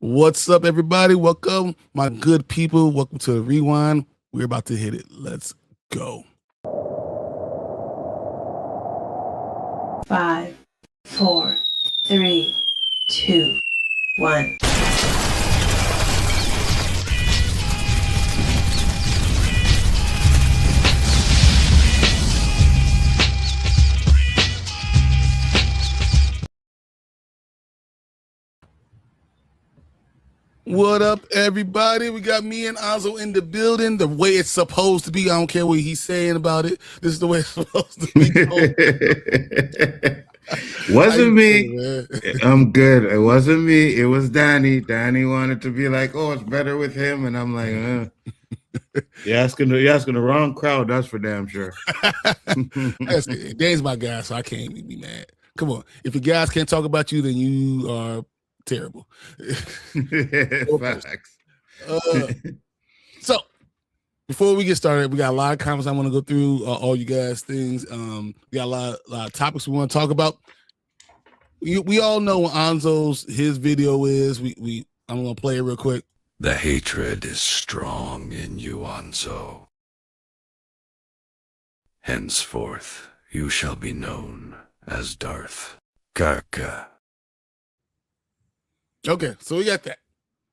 What's up, everybody? Welcome, my good people. Welcome to the Rewind. We're about to hit it. Let's go. 5, 4, 3, 2, 1. What up, everybody? We got me and Nzo in the building. The way it's supposed to be. I don't care what he's saying about it. This is the way it's supposed to be. Wasn't me. I'm good. It wasn't me. It was Danny. Danny wanted to be like, "Oh, it's better with him," and I'm like, You're asking the wrong crowd. That's for damn sure. Danny's my guy, so I can't even be mad. Come on. If your guys can't talk about you, then you are terrible. Facts. So before we get started, we got a lot of comments I want to go through. All you guys things. We got a lot of topics we want to talk about. We all know what Nzo's his video is. I'm gonna play it real quick. The hatred is strong in you, Nzo. Henceforth, you shall be known as Darth Karka. Okay, so we got that.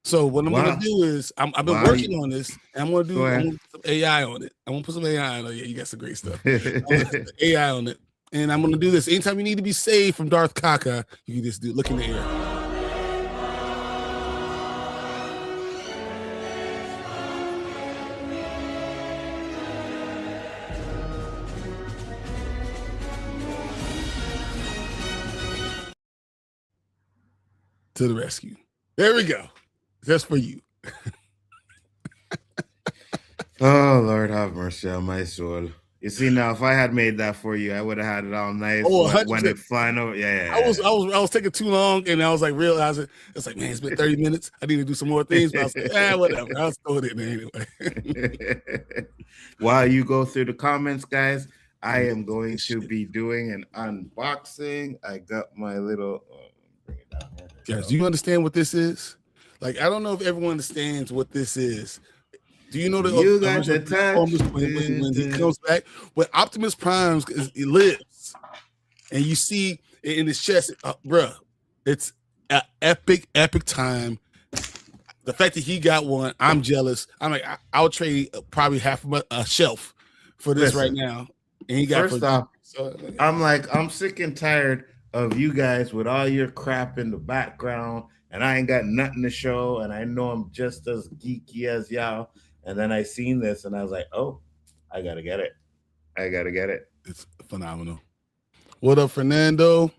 So what I'm gonna do is I've been working on this, and I'm gonna put some AI on it. I'm gonna put some AI on it. Yeah, you got some great stuff. I'm gonna put AI on it, and I'm gonna do this. Anytime you need to be saved from Darth Kaka, you can just look in the air. To the rescue. There we go. Just for you. Oh, Lord have mercy on my soul. You see, now if I had made that for you, I would have had it all nice. Oh, when it's flying over. Yeah. I was taking too long, and I was like realizing it's like, man, it's been 30 minutes. I need to do some more things. But I was like, whatever. I'll throw it in there anyway. While you go through the comments, guys, I am going to be doing an unboxing. I got my little bring it down here. Guys, do you understand what this is? Like, I don't know if everyone understands what this is. Do you know that you got the touch when he comes back? When Optimus Prime he lives, and you see in his chest, bruh, it's an epic time. The fact that he got one, I'm jealous. I'm like, I'll trade probably half of a shelf for this right now. And he got first off, I'm sick and tired of you guys with all your crap in the background, and I ain't got nothing to show, and I know I'm just as geeky as y'all. And then I seen this, and I was like, oh, I gotta get it. It's phenomenal. What up, Fernando?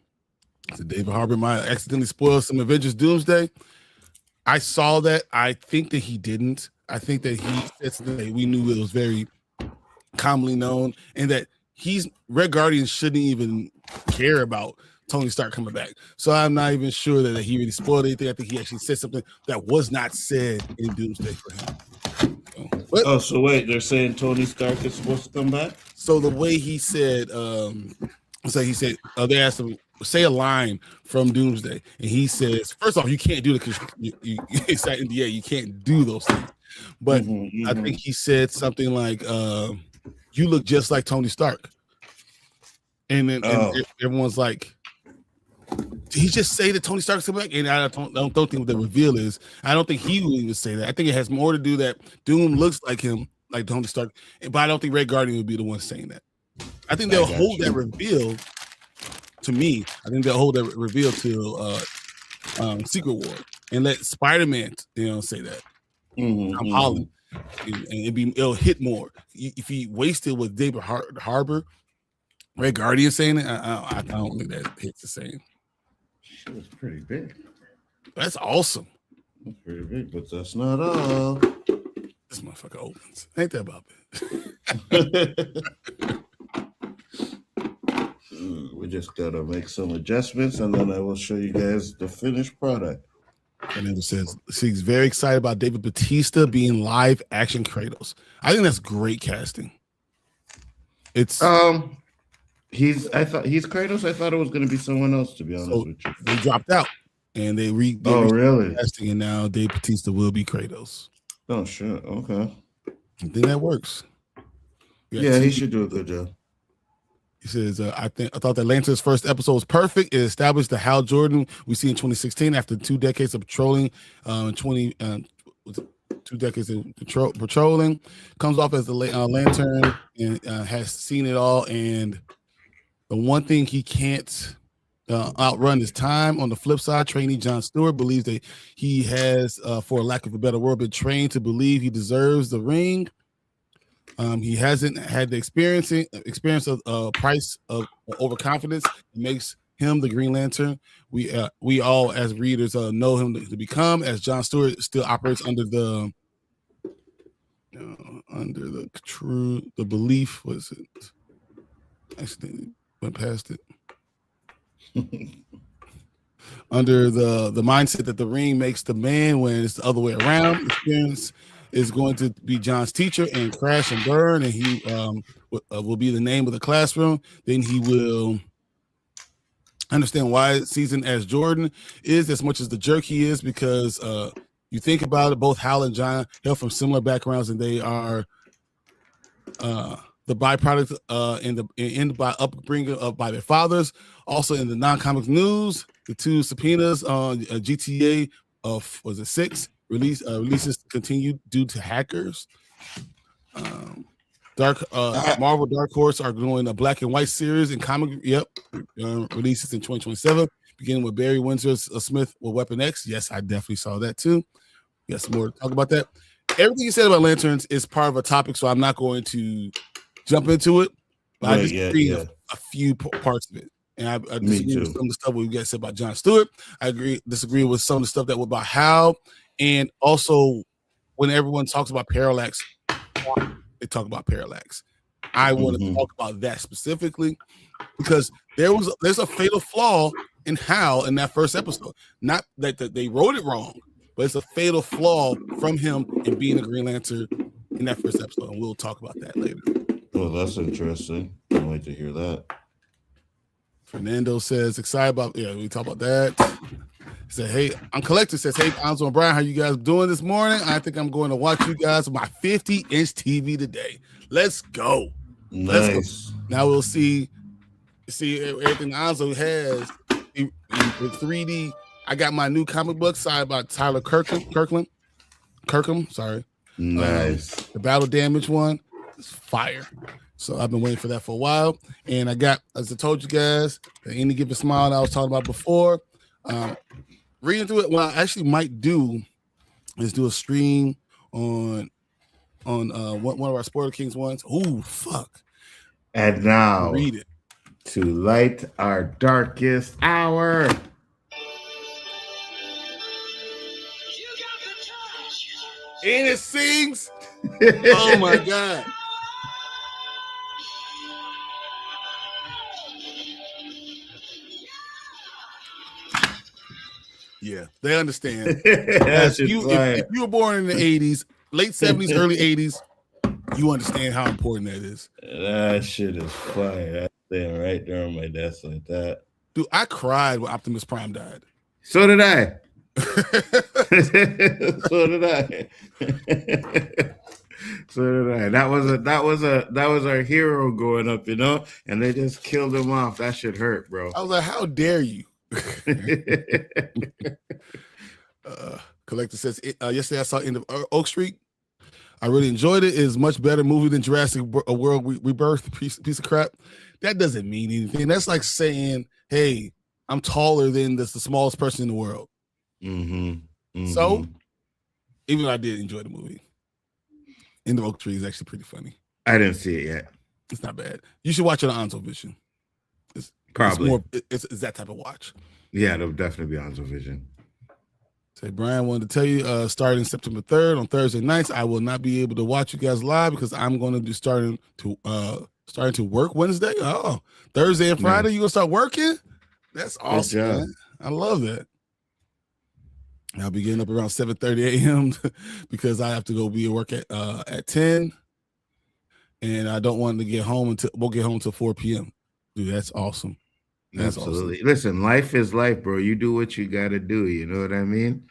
So David Harbour might accidentally spoil some Avengers Doomsday. I saw that. I think that he didn't. I think that we knew it was very commonly known, and that Red Guardian shouldn't even care about Tony Stark coming back. So I'm not even sure that he really spoiled anything. I think he actually said something that was not said in Doomsday for him. So wait, they're saying Tony Stark is supposed to come back? So the way he said, they asked him, say a line from Doomsday, and he says, first off, you can't do it because it's at NDA, you can't do those things. But I think he said something like, you look just like Tony Stark. And then everyone's like, did he just say that Tony Stark's coming back? And I don't think what the reveal is. I don't think he will even say that. I think it has more to do that Doom looks like him, like Tony Stark, but I don't think Red Guardian would be the one saying that. I think they'll hold that reveal to me. I think they'll hold that reveal till Secret War and let Spiderman, say that. I'm Holland, and it'll hit more. If he wasted with David Harbour, Red Guardian saying it, I don't think that hits the same. It was pretty big. That's awesome. That's pretty big, but that's not all. This motherfucker opens. Ain't that about it? We just gotta make some adjustments, and then I will show you guys the finished product. And then it says she's very excited about David Bautista being live action Kratos. I think that's great casting. It's he's Kratos. I thought it was going to be someone else, to be honest with you. They dropped out. and they really? casting, and now Dave Bautista will be Kratos. Oh shit! Okay. I think that works. Yeah, he should do a good job. He says, I thought that Lantern's first episode was perfect. It established the Hal Jordan we see in 2016 after 2 decades of patrolling. 2 decades of patrolling, comes off as the Lantern and has seen it all. And the one thing he can't outrun is time. On the flip side, trainee Jon Stewart believes that he has, for lack of a better word, been trained to believe he deserves the ring. He hasn't had the experience of price of overconfidence. It makes him the Green Lantern we all as readers know him to become, as Jon Stewart still operates under the belief. Was it? Actually went past it. Under the mindset that the ring makes the man, when it's the other way around. Experience is going to be John's teacher and crash and burn, and he will be the name of the classroom. Then he will understand why seasoned as Jordan is as much as the jerk he is, because you think about it, both Hal and John hail from similar backgrounds, and they are the byproduct by upbringing by their fathers. Also in the non-comic news, the 2 subpoenas on GTA of 6 releases continued due to hackers. Marvel Dark Horse are doing a black and white series in comic. Releases in 2027, beginning with Barry Windsor Smith with Weapon X. Yes, I definitely saw that too. Got some more to talk about that. Everything you said about Lanterns is part of a topic, so I'm not going to jump into it. But I disagree a few parts of it. And I disagree with some of the stuff we guys said about Jon Stewart. I disagree with some of the stuff that was about Hal. And also, when everyone talks about Parallax, they talk about Parallax. I want to talk about that specifically because there's a fatal flaw in Hal in that first episode. Not that they wrote it wrong, but it's a fatal flaw from him in being a Green Lantern in that first episode. And we'll talk about that later. Oh, that's interesting. Can't wait to hear that. Fernando says, excited about, we talk about that. He said, hey, I'm Collector says, hey, Nzo and Bryon, how you guys doing this morning? I think I'm going to watch you guys on my 50-inch TV today. Let's go. Nice. Let's go. Now we'll see everything Nzo has in 3D. I got my new comic book signed by Tyler Kirkham, sorry. Nice. The Battle Damage one is fire. So I've been waiting for that for a while. And I got, as I told you guys, the Any Given Smile that I was talking about before. Reading through it, what I actually might do is do a stream on one of our Spoiler Kings ones. Ooh, fuck. And now, read it. To light our darkest hour. And it sings. Oh my God. Yeah, they understand. if you were born in the 80s, late 70s, early 80s, you understand how important that is. That shit is fire. That's staying right there on my desk like that. Dude, I cried when Optimus Prime died. So did I. So did I. So did I. That was our hero growing up, and they just killed him off. That shit hurt, bro. I was like, how dare you? Collector says, yesterday I saw End of Oak Street. I really enjoyed it. It is a much better movie than Jurassic World Rebirth, piece of crap. That doesn't mean anything. That's like saying, hey, I'm taller than the smallest person in the world. So, even though I did enjoy the movie, End of Oak Tree is actually pretty funny. I didn't see it yet. It's not bad. You should watch it on Onzo Vision. Probably. It's that type of watch. Yeah, it'll definitely be Onzo Vision. Say, Bryon wanted to tell you, starting September 3rd on Thursday nights, I will not be able to watch you guys live because I'm going to be starting to work Wednesday. Oh, Thursday and Friday, you gonna start working? That's awesome, man. I love that. I'll be getting up around 7:30 a.m. because I have to go be at work at 10, and I don't want to get home won't get home until 4 p.m. Dude, that's awesome. That's Absolutely. awesome. Listen, life is life, bro. You do what you got to do. You know what I mean?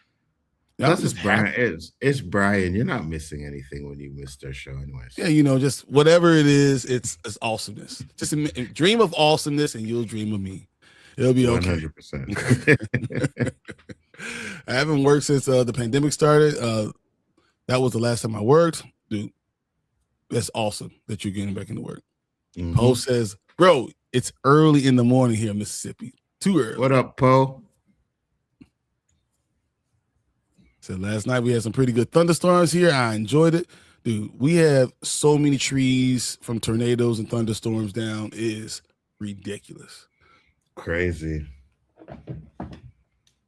Yeah, Plus, I'm it's just Brian. happy. It's Brian. You're not missing anything when you miss their show, anyways. Yeah, just whatever it is, it's awesomeness. Just dream of awesomeness, and you'll dream of me. It'll be okay. 100%. I haven't worked since the pandemic started. That was the last time I worked, dude. That's awesome that you're getting back into work. Poe says, "Bro, it's early in the morning here in Mississippi. Too early." What up, Poe? Said last night we had some pretty good thunderstorms here. I enjoyed it. Dude, we have so many trees from tornadoes and thunderstorms down. It is ridiculous. Crazy.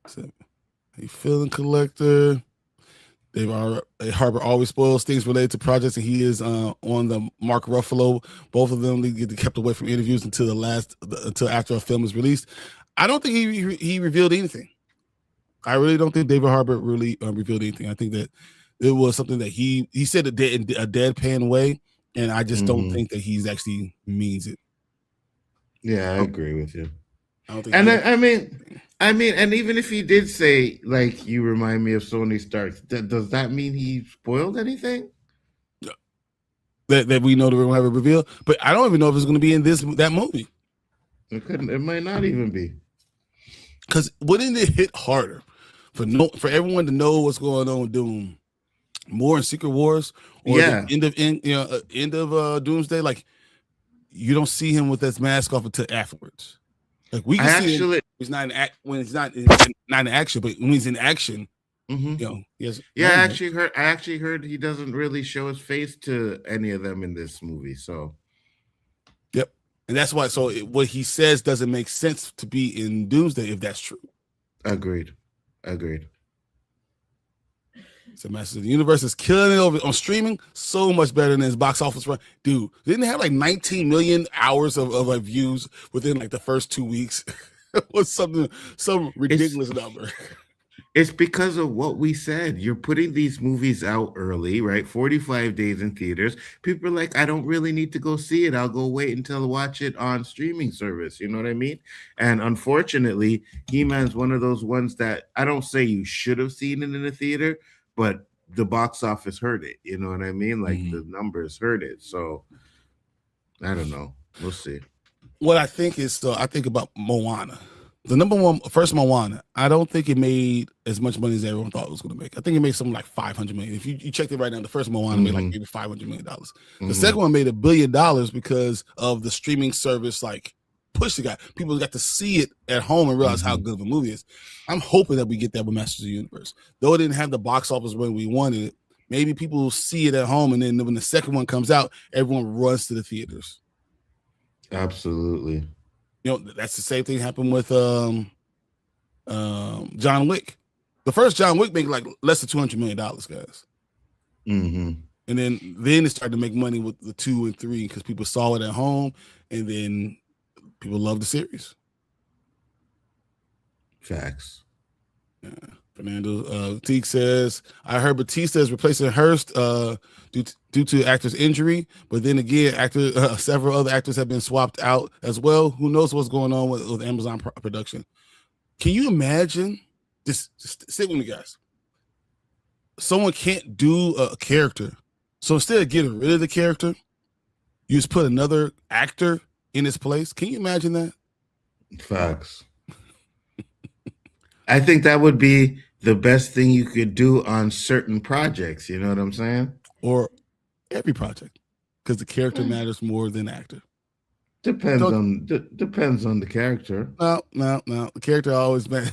So, a feeling collector. Harbor always spoils things related to projects, and he is on the Mark Ruffalo. Both of them get kept away from interviews until until after a film is released. I don't think he revealed anything. I really don't think David Harbour really revealed anything. I think that it was something that he said in a deadpan way, and I just don't think that he's actually means it. Yeah, I agree with you. I don't think. And I mean, and even if he did say like you remind me of Tony Stark, does that mean he spoiled anything? That we know that we're gonna have a reveal, but I don't even know if it's gonna be in that movie. It might not even be. Because wouldn't it hit harder for everyone to know what's going on with Doom more in Secret Wars or the end of Doomsday? Like you don't see him with this mask off until afterwards. Like we can see him he's not in when he's not in action, but when he's in action, yes. Yeah, I actually heard he doesn't really show his face to any of them in this movie. So, yep, and that's why. So what he says doesn't make sense to be in Doomsday if that's true. Agreed. So Masters of the Universe is killing it over on streaming so much better than his box office run. Dude, didn't it have like 19 million hours of like views within like the first 2 weeks? It was some ridiculous number. It's because of what we said. You're putting these movies out early, right? 45 days in theaters. People are like, I don't really need to go see it. I'll go wait until I watch it on streaming service. You know what I mean? And unfortunately, He-Man's one of those ones that I don't say you should have seen it in the theater, but the box office heard it. You know what I mean? Like the numbers heard it. So I don't know. We'll see. What I think is, I think about Moana. The first Moana, I don't think it made as much money as everyone thought it was going to make. I think it made something like $500 million. If you checked it right now, the first Moana made like maybe $500 million. The second one made $1 billion because of the streaming service, like push the guy. People got to see it at home and realize how good of a movie it is. I'm hoping that we get that with Masters of the Universe. Though it didn't have the box office when we wanted it, maybe people will see it at home, and then when the second one comes out, everyone runs to the theaters. Absolutely. That's the same thing happened with John Wick. The first John Wick made like less than $200 million, guys. And then it started to make money with the 2 and 3 because people saw it at home, and then people loved the series. Facts. Yeah. Fernando Teague says, I heard Batista is replacing Hurst due to actor's injury, but then again, several other actors have been swapped out as well. Who knows what's going on with Amazon production? Can you imagine? Just sit with me, guys. Someone can't do a character, so instead of getting rid of the character, you just put another actor in his place. Can you imagine that? Facts. I think that would be the best thing you could do on certain projects. You know what I'm saying? Or every project, because the character matters more than the actor. Depends on the character. No. The character always matters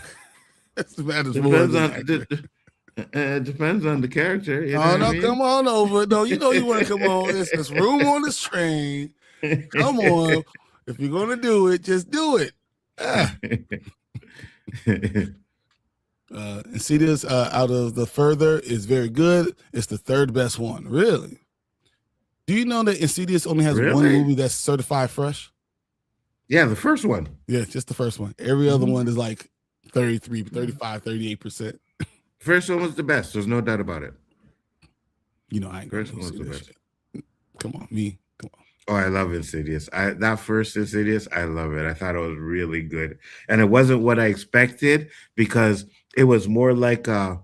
more than the actor. It depends on the character. You know what I mean? Come on over. No, you want to come on. There's room on this train. Come on. If you're going to do it, just do it. Insidious out of the further is very good. It's the third best one. Really? Do you know that Insidious only has one movie that's certified fresh? Yeah, the first one. Yeah, just the first one. Every other one is like 33, 35, 38%. First one was the best. There's no doubt about it. I ain't first one was the best. Come on, me. Come on. Oh, I love Insidious. That first Insidious, I love it. I thought it was really good, and it wasn't what I expected because it was more like a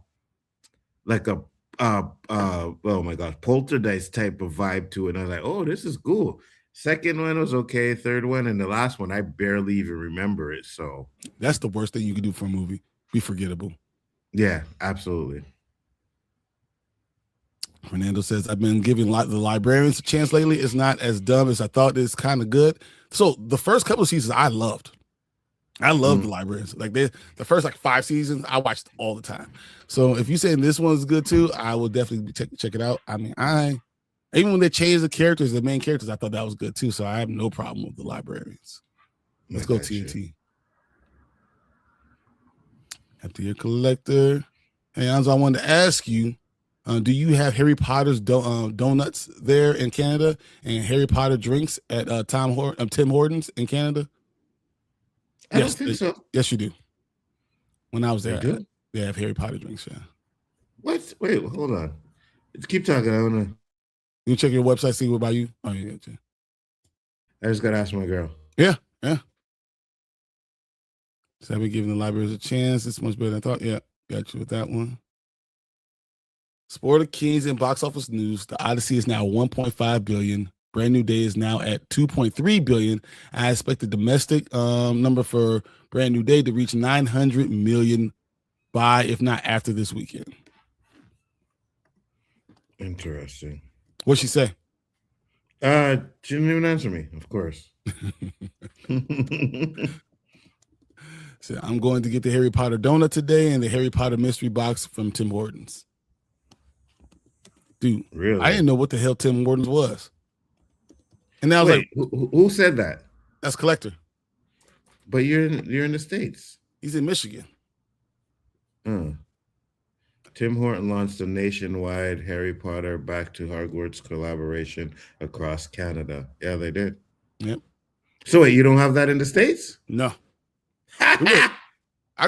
oh my gosh, poltergeist type of vibe to it. And I was like, oh, this is cool. Second one was okay. Third one and the last one, I barely even remember it. So That's the worst thing you can do for a movie. Be forgettable. yeah, absolutely. Fernando says, I've been giving the librarians a chance lately. It's not as dumb as I thought. It's kind of good. So the first couple of seasons I loved. I love the librarians. Like the first like 5 seasons, I watched all the time. So if you saying this one's good too, I will definitely check it out. I mean, even when they changed the characters, the main characters, I thought that was good too. So I have no problem with the librarians. Let's go TNT. After your collector. Hey, Anzo, I wanted to ask you, do you have Harry Potter's donuts there in Canada and Harry Potter drinks at Tim Hortons in Canada? I don't think so. Yes, you do. When I was there, they have Harry Potter drinks. Yeah. What? Wait, hold on. Keep talking. I wanna. You check your website, see what about you. Oh yeah. I just gotta ask my girl. Yeah. So I've been giving the libraries a chance. It's much better than I thought. Yeah, got you with that one. Sport of Kings in box office news. The Odyssey is now 1.5 billion. Brand New Day is now at 2.3 billion. I expect the domestic number for Brand New Day to reach 900 million by, if not after this weekend. Interesting. What'd she say? She didn't even answer me, of course. So I'm going to get the Harry Potter donut today and the Harry Potter mystery box from Tim Hortons. Dude, really? I didn't know what the hell Tim Hortons was. And I was like, who said that? That's Collector. But you're in the States. He's in Michigan. Tim Horton launched a nationwide Harry Potter Back to Hogwarts collaboration across Canada. Yeah, they did. Yep. So wait, you don't have that in the States? No. I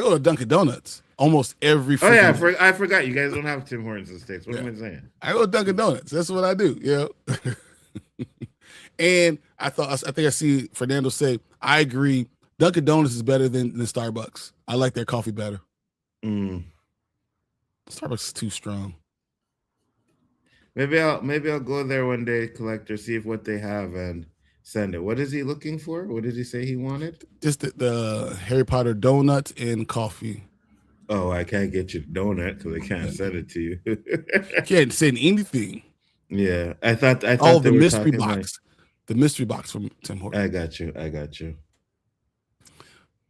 go to Dunkin' Donuts almost every. Oh yeah, I forgot you guys don't have Tim Hortons in the States. What am I saying? I go to Dunkin' Donuts. That's what I do. Yeah. And I think I see Fernando say, I agree. Dunkin' Donuts is better than Starbucks. I like their coffee better. Starbucks is too strong. Maybe I'll go there one day, Collector, see if what they have and send it. What is he looking for? What did he say he wanted? Just the Harry Potter donuts and coffee. Oh, I can't get you the donut because I can't send it to you. Can't send anything. Yeah, I thought. Oh, the mystery box. The mystery box from Tim Hortons. I got you.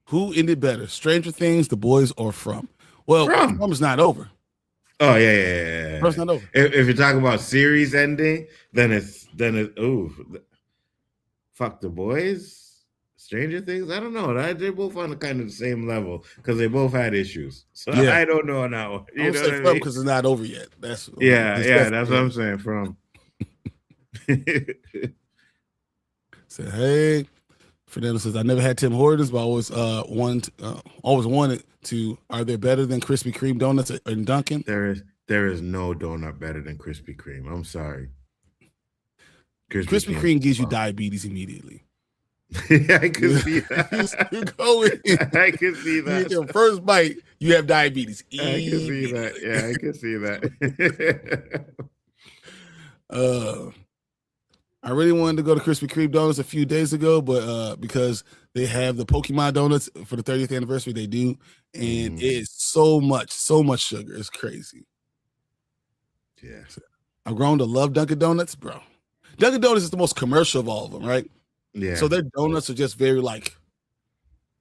Who ended better, Stranger Things, The Boys, or From? Well, From is not over. Oh yeah. From's not over. If you're talking about series ending, then it's fuck The Boys, Stranger Things. I don't know. They're both on kind of the same level because they both had issues. So I don't know now. You know what I mean? Because it's not over yet. That's what I'm saying. From. Said, hey, Fernando says, I never had Tim Hortons, but I always wanted to. Are they better than Krispy Kreme donuts in Dunkin'? There is no donut better than Krispy Kreme. I'm sorry. Krispy Kreme gives you diabetes immediately. Yeah, I can see that. You go in, I can see that. You get your first bite, you have diabetes. I can see that. Yeah, I can see that. I really wanted to go to Krispy Kreme donuts a few days ago, but because they have the Pokemon donuts for the 30th anniversary, they do, and it's so much sugar. It's crazy. Yeah, I've grown to love Dunkin' Donuts, bro. Dunkin' Donuts is the most commercial of all of them, right? Yeah. So their donuts are just very like,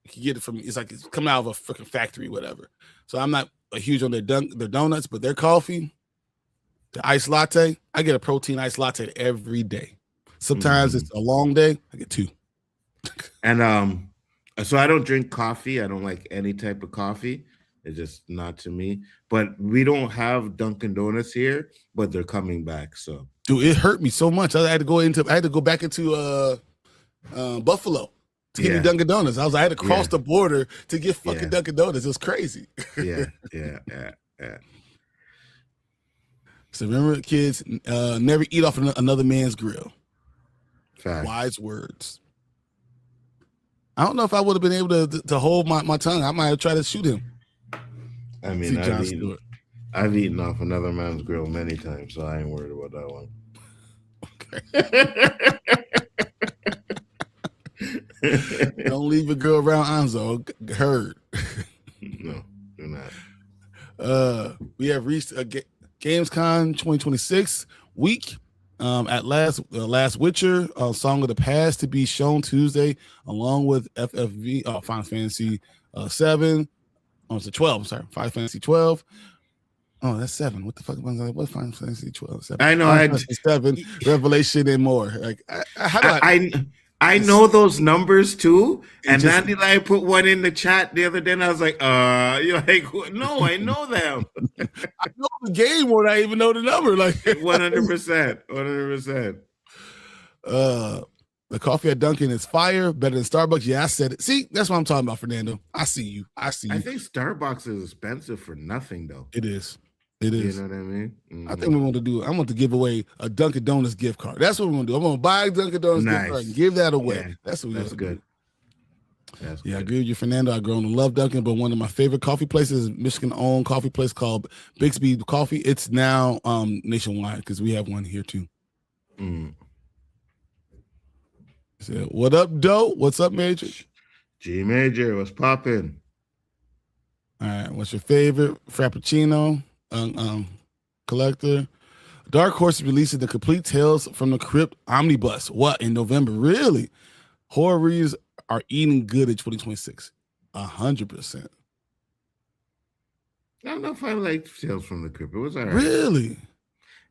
you can get it from, it's like it's coming out of a freaking factory, whatever. So I'm not a huge on their donuts, but their coffee, the iced latte, I get a protein iced latte every day. Sometimes it's a long day, I get 2. And so I don't drink coffee. I don't like any type of coffee. It's just not to me. But we don't have Dunkin' Donuts here, but they're coming back. So dude, it hurt me so much. I had to go back into Buffalo to get me Dunkin' Donuts. I had to cross the border to get fucking Dunkin' Donuts. It was crazy. Yeah. So remember, kids, never eat off another man's grill. Facts. Wise words. I don't know if I would have been able to hold my tongue. I might have tried to shoot him. I mean, I've eaten off another man's grill many times, so I ain't worried about that one. Okay. Don't leave a girl around Nzo. Heard. No, do not. We have reached Gamescom 2026 week. At last Witcher, Song of the Past to be shown Tuesday, along with FFV, Final Fantasy 7. Oh, it's a 12. I'm sorry, Final Fantasy 12. Oh, that's 7. What the fuck? What's Final Fantasy 12? 7. I know. Final Fantasy 7, Revelation, and more. Like, I know those numbers too. And Dandelion put one in the chat the other day, and I was like, you're like, no, I know them. I know the game more than I even know the number. Like 100%. The coffee at Dunkin' is fire, better than Starbucks. Yeah, I said it. See, that's what I'm talking about, Fernando. I see you. I think Starbucks is expensive for nothing, though. It is. You know what I mean? Mm-hmm. I think we want to do. I want to give away a Dunkin' Donuts gift card. That's what we're gonna do. I'm gonna buy a Dunkin' Donuts gift card and give that away. Yeah, that's good. That's good. I agree with you, Fernando. I've grown to love Dunkin', but one of my favorite coffee places is Michigan-owned coffee place called Bixby Coffee. It's now nationwide because we have one here too. Said, what up, Doe? What's up, Major? G Major, what's popping? All right, what's your favorite Frappuccino collector? Dark Horse is releasing the complete Tales from the Crypt omnibus. What, in November? Really? Horror readers are eating good in 2026. 100%. I don't know if I liked Tales from the Crypt. It was all right. Really?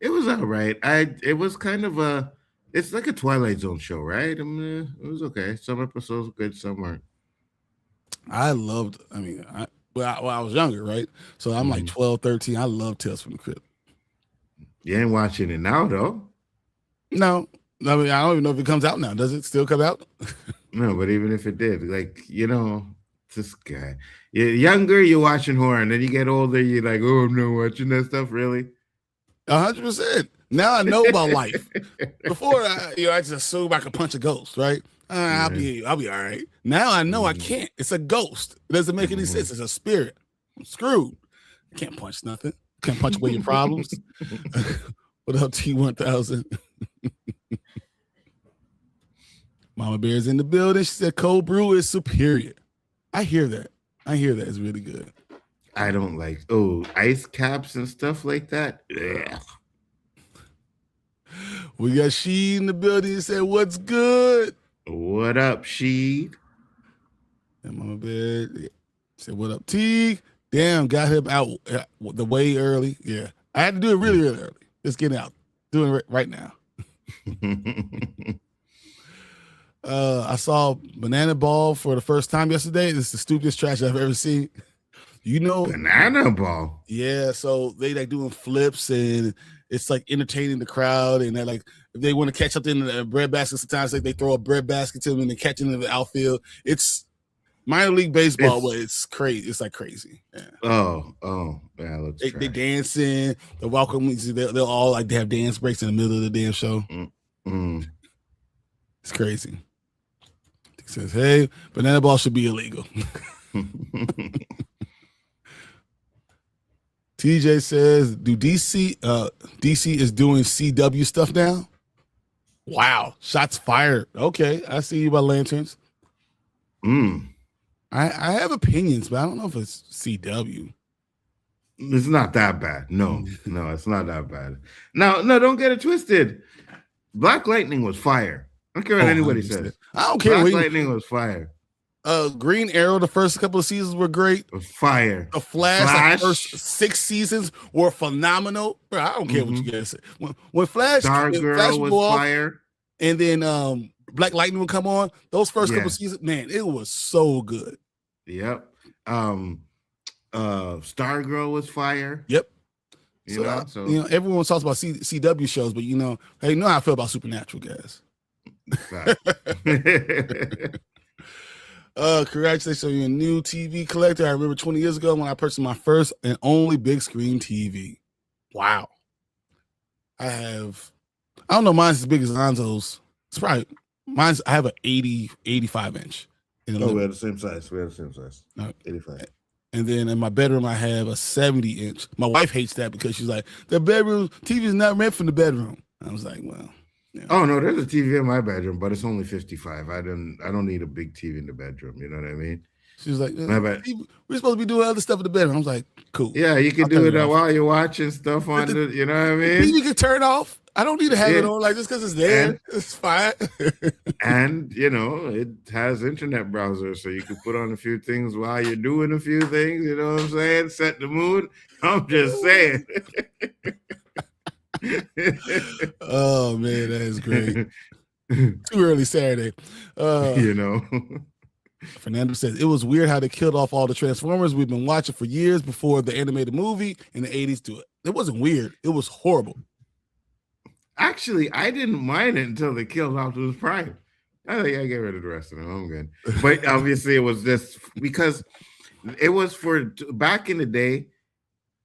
It was all right. It was kind of it's like a Twilight Zone show, right? I mean, it was okay. Some episodes were good, some weren't. I was younger, right? So I'm like 12, 13. I love Tales from the Crypt. You ain't watching it now, though? No. I mean, I don't even know if it comes out now. Does it still come out? No, but even if it did, like, this guy. You're younger, you're watching horror, and then you get older, you're like, oh, I'm not watching that stuff, really? 100%. Now I know about life. Before, I just assumed I could punch a ghost, right? I'll be all right. Now I know I can't. It's a ghost. It doesn't make any sense. It's a spirit. I'm screwed. I can't punch nothing. Can't punch away your problems. What up, T1000? Mama Bear's in the building. She said cold brew is superior. I hear that. It's really good. I don't like ice caps and stuff like that. Yeah. We got She in the building. He said, "What's good? What up, She?" And Mama Bear said, "What up, T?" Damn, got him out the way early. Yeah, I had to do it really, really early. Let's get out. Doing it right now. I saw Banana Ball for the first time yesterday. It's the stupidest trash I've ever seen. Banana Ball. Yeah, so they like doing flips and it's like entertaining the crowd, and they're like, if they want to catch something in the bread basket, sometimes like they throw a bread basket to them and they catch it in the outfield. It's minor league baseball, but it's crazy. It's like crazy. Yeah. Oh, yeah. They dancing. The welcome. They'll all like they have dance breaks in the middle of the damn show. It's crazy. He says, "Hey, Banana Ball should be illegal." TJ says, "Do DC is doing CW stuff now?" Wow, shots fired. Okay, I see you by lanterns. I have opinions, but I don't know if it's CW. It's not that bad. No, it's not that bad. No, don't get it twisted. Black Lightning was fire. I don't care what anybody says. I don't care. Black Lightning was fire. Green Arrow, the first couple of seasons were great. Fire. The Flash. The first 6 seasons were phenomenal. Bro, I don't care what you guys say. When Flash, Stargirl was fire. And then Black Lightning would come on. Those first couple of seasons, man, it was so good. Yep. Stargirl was fire. Yep. So everyone talks about CW shows, but hey, how I feel about Supernatural, guys. Congratulations on your new TV collector. I remember 20 years ago when I purchased my first and only big screen TV. Wow. I don't know, mine's as big as Nzo's. It's probably I have an 85 inch. We had the same size. No. 85. And then in my bedroom, I have a 70 inch. My wife hates that because she's like, the bedroom TV is not meant for the bedroom. I was like, well. Yeah. Oh no, there's a TV in my bedroom, but it's only 55. I don't need a big TV in the bedroom. You know what I mean? She was like, we're supposed to be doing other stuff in the bedroom. I was like, cool. Yeah, you can do it while you're watching stuff on the, you know what I mean? TV can turn off. I don't need to have it on like just because it's there. It's fine. And you know, it has internet browser, so you can put on a few things while you're doing a few things. You know what I'm saying? Set the mood. I'm just saying. Oh man, that is great. Too early Saturday. You know. Fernando says it was weird how they killed off all the Transformers we've been watching for years before the animated movie in the 80s do it. It wasn't weird. It was horrible. Actually, I didn't mind it until they killed Optimus Prime. I think I get rid of the rest of them. I'm good. But obviously, it was just because it was for back in the day,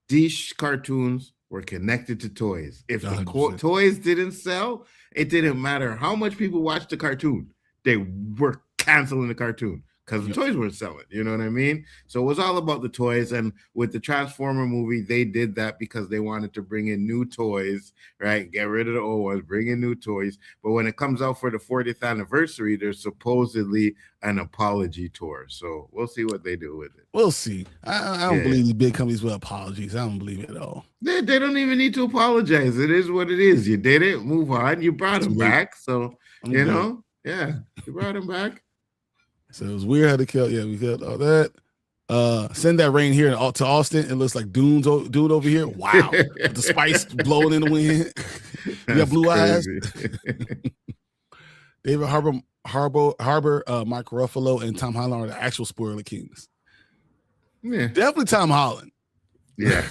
these cartoons were connected to toys. If the toys didn't sell, it didn't matter how much people watched the cartoon. They were canceling the cartoon because the toys weren't selling. You know what I mean? So it was all about the toys. And with the Transformer movie, they did that because they wanted to bring in new toys, right? Get rid of the old ones, bring in new toys. But when it comes out for the 40th anniversary, there's supposedly an apology tour. So we'll see what they do with it. We'll see. I don't believe these big companies with apologies. I don't believe it at all. They don't even need to apologize. It is what it is. You did it. Move on. You brought them back. So, you know, you brought them back. So it was weird how they killed. Yeah, we killed all that. Send that rain here to Austin. It looks like dude over here. Wow, with the spice blowing in the wind. You got blue eyes. David Harbour, Mark Ruffalo, and Tom Holland are the actual spoiler kings. Yeah, definitely Tom Holland. Yeah,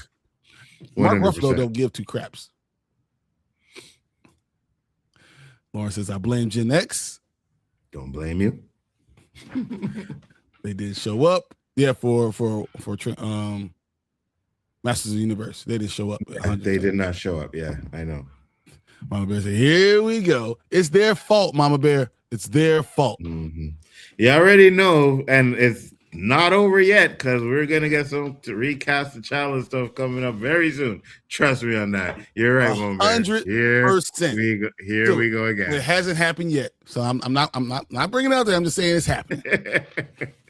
100%. Mark Ruffalo don't give two craps. Lauren says, "I blame Gen X." Don't blame you. They did show up. Yeah, for Masters of the Universe. They didn't show up. They did not show up. Yeah, I know. Mama Bear said, here we go. It's their fault, Mama Bear. It's their fault. Mm-hmm. You already know, and it's not over yet because we're going to get some to recast the challenge stuff coming up very soon. Trust me on that. You're right, Mama Bear. 100%. Here we go again. It hasn't happened yet. So I'm not bringing it out there. I'm just saying it's happening.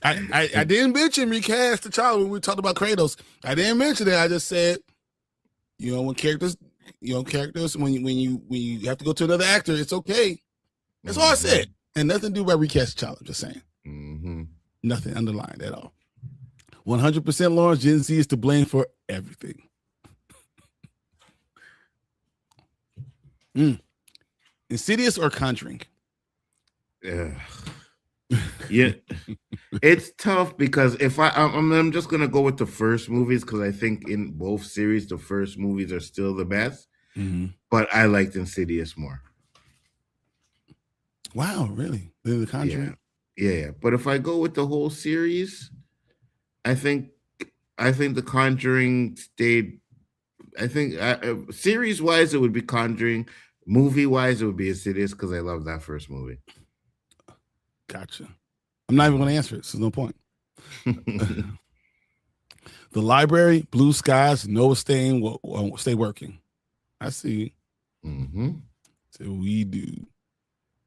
I didn't mention recast the child when we talked about Kratos. I didn't mention it. I just said, when characters, when you have to go to another actor, it's okay. That's all I said. And nothing to do about recast the child. I'm just saying. Mm-hmm. Nothing underlined at all. 100% Lawrence, Gen Z is to blame for everything. Insidious or Conjuring? Yeah, it's tough because if I'm just gonna go with the first movies because I think in both series the first movies are still the best. Mm-hmm. But I liked Insidious more. Wow, really? The Conjuring? Yeah. But if I go with the whole series, I think the Conjuring stayed. I think series wise it would be Conjuring. Movie wise it would be Insidious because I love that first movie. Gotcha. I'm not even going to answer it, so no point. The library, blue skies, no stay working. I see. Mm-hmm. So we do.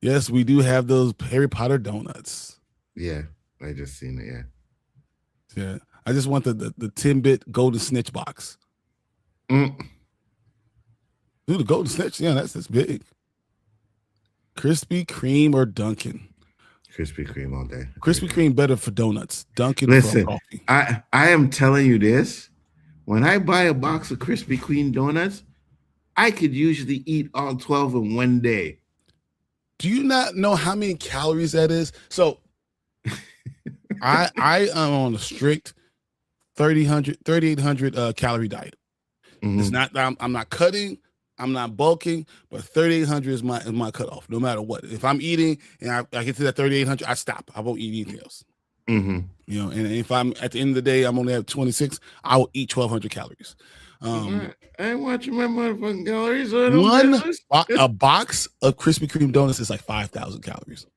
Yes, we do have those Harry Potter donuts. Yeah, I just seen it. Yeah. I just want the 10-bit golden snitch box. Dude, the golden snitch, that's big. Krispy Kreme or Dunkin'? Krispy Kreme all day. Krispy Kreme better for donuts. Dunkin' Listen, for coffee. I am telling you this. When I buy a box of Krispy Kreme donuts, I could usually eat all 12 in one day. Do you not know how many calories that is? So I am on a strict 3,800 calorie diet. Mm-hmm. It's not I'm not cutting, I'm not bulking, but 3,800 is my cutoff, no matter what. If I'm eating and I get to that 3,800, I stop. I won't eat anything else. Mm-hmm. And if I'm at the end of the day, I'm only at 26, I will eat 1,200 calories. I ain't watching my motherfucking calories. So I don't a box of Krispy Kreme donuts is like 5,000 calories.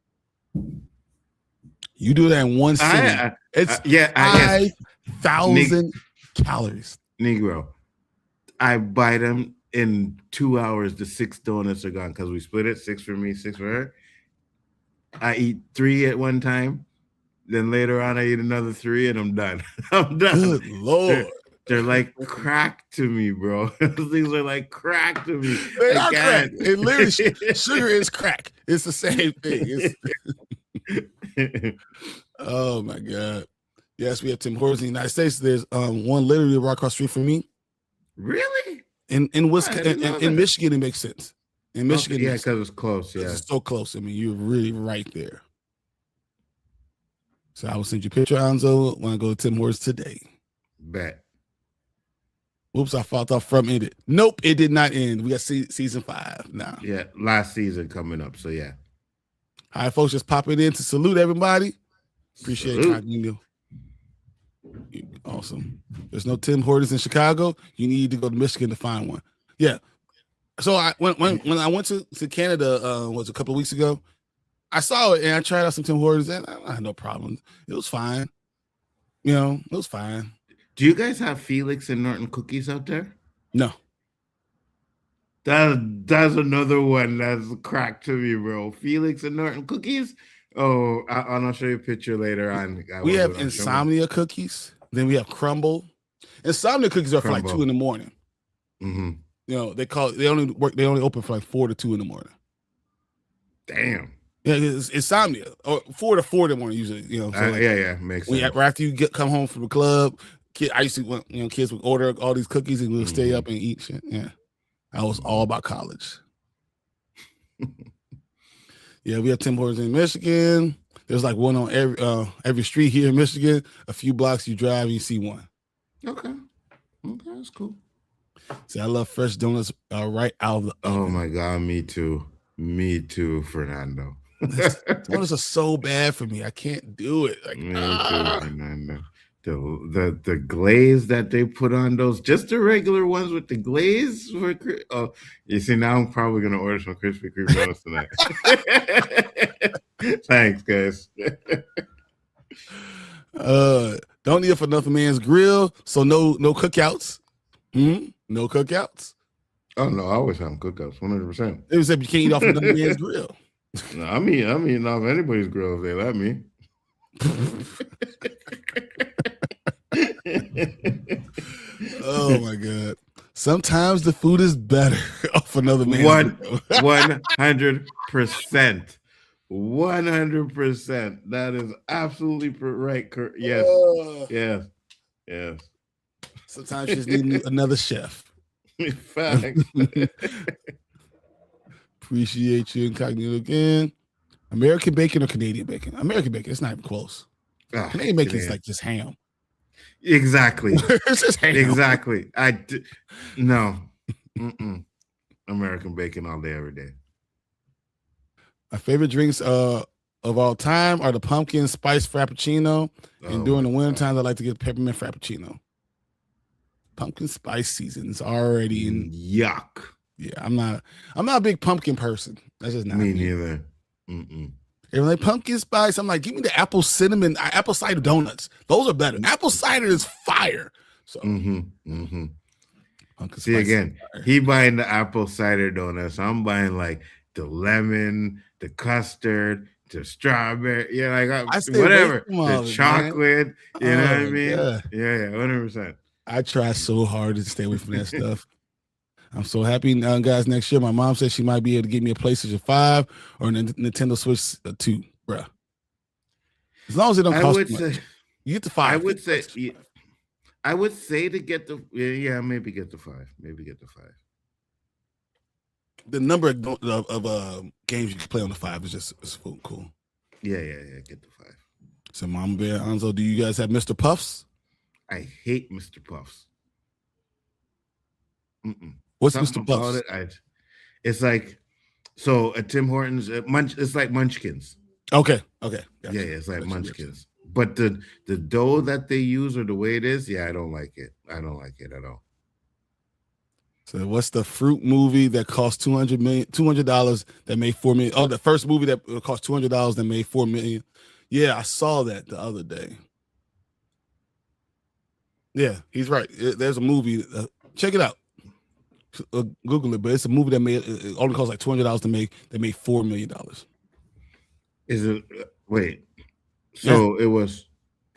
You do that in one sitting, it's 5,000 calories. Negro, I buy them in 2 hours. The 6 donuts are gone because we split it, 6 for me, 6 for her. I eat 3 at one time. Then later on, I eat another 3 and I'm done. I'm done. Good Lord. They're like crack to me, bro. Those things are like crack to me. They are crack. It literally, sugar is crack. It's the same thing. Oh my God. Yes, we have Tim Hortons in the United States. There's one literally right across the street from me. Really? In Wisconsin, in Michigan, it makes sense. In Michigan, yeah, because it's close. Yeah, it's so close. I mean, you're really right there. So I will send you a picture, Nzo, when I go to Tim Hortons today. Bet. Whoops, I fought off from ended. Nope, it did not end. We got season 5 now. Yeah, last season coming up. So yeah. All right, folks, just popping in to salute everybody. Appreciate it, Cognito. Awesome. There's no Tim Hortons in Chicago. You need to go to Michigan to find one. Yeah. So when I went to Canada, was a couple of weeks ago, I saw it and I tried out some Tim Hortons and I had no problem. It was fine. You know, it was fine. Do you guys have Felix and Norton cookies out there? No. That's another one that's crack to me, bro. Felix and Norton cookies. Oh, I'll show you a picture later on. We have Insomnia cookies. Then we have Crumble. Insomnia cookies are for like 2 in the morning. Mm-hmm. You know, they only open for like 4 to 2 in the morning. Damn. Yeah, it's Insomnia. Or 4 to 4 in the morning usually. You know, so like, makes sense. After you come home from the club, I used to, kids would order all these cookies and we'll stay up and eat shit. Yeah. I was all about college. Yeah, we have Tim Hortons in Michigan. There's like one on every street here in Michigan. A few blocks you drive, you see one. Okay, that's cool. See, I love fresh donuts right out of the oven. Oh my God, me too, Fernando. Donuts are so bad for me. I can't do it. Like, me too, Fernando. The glaze that they put on those, just the regular ones with the glaze. You see, now I'm probably gonna order some Krispy Kreme donuts tonight. Thanks, guys. Don't need it for another man's grill, so no cookouts. No cookouts. Oh no, I always have cookouts, 100%. Except you can't eat off another man's grill. No, I'm eating off anybody's grill if they let me. Oh my God. Sometimes the food is better off another man's grill. 100%. 100%. That is absolutely right. Yes. Sometimes you just need another chef. Facts. Appreciate you, Incognito again. American bacon or Canadian bacon? American bacon. It's not even close. Canadian bacon is like just ham. Exactly. It's just ham. Exactly. No. American bacon all day, every day. My favorite drinks of all time are the pumpkin spice frappuccino. And during the winter times, I like to get peppermint frappuccino. Pumpkin spice season is already in. Yuck. Yeah, I'm not a big pumpkin person. That's just not me neither. They're like pumpkin spice. I'm like, give me the apple cider donuts. Those are better. Apple cider is fire. So see again, he buying the apple cider donuts. I'm buying like the lemon, the custard, the strawberry. Yeah, like whatever. The chocolate. Man. You know what I mean? Yeah, 100%. I try so hard to stay away from that stuff. I'm so happy, guys. Next year, my mom said she might be able to get me a PlayStation 5 or a Nintendo Switch 2, bruh. As long as it don't cost much. You get the 5. I would say to get the maybe get the 5. The number of games you can play on the 5 is just cool. Yeah, get the 5. So, Mama Bear, Nzo, do you guys have Mr. Puffs? I hate Mr. Puffs. What's Something Mr. Puffs? It's like, so at Tim Hortons, it's like Munchkins. Okay. Gotcha. Yeah, it's like Munchkins. But the dough that they use or the way it is, I don't like it. I don't like it at all. So what's the fruit movie that cost $200 that made $4 million? Oh, the first movie that cost $200 that made $4 million. Yeah, I saw that the other day. Yeah, he's right. There's a movie. Check it out. Google it, but it's a movie that it only cost like $200 to make. That made $4 million. Is it? Wait. So yeah. it was.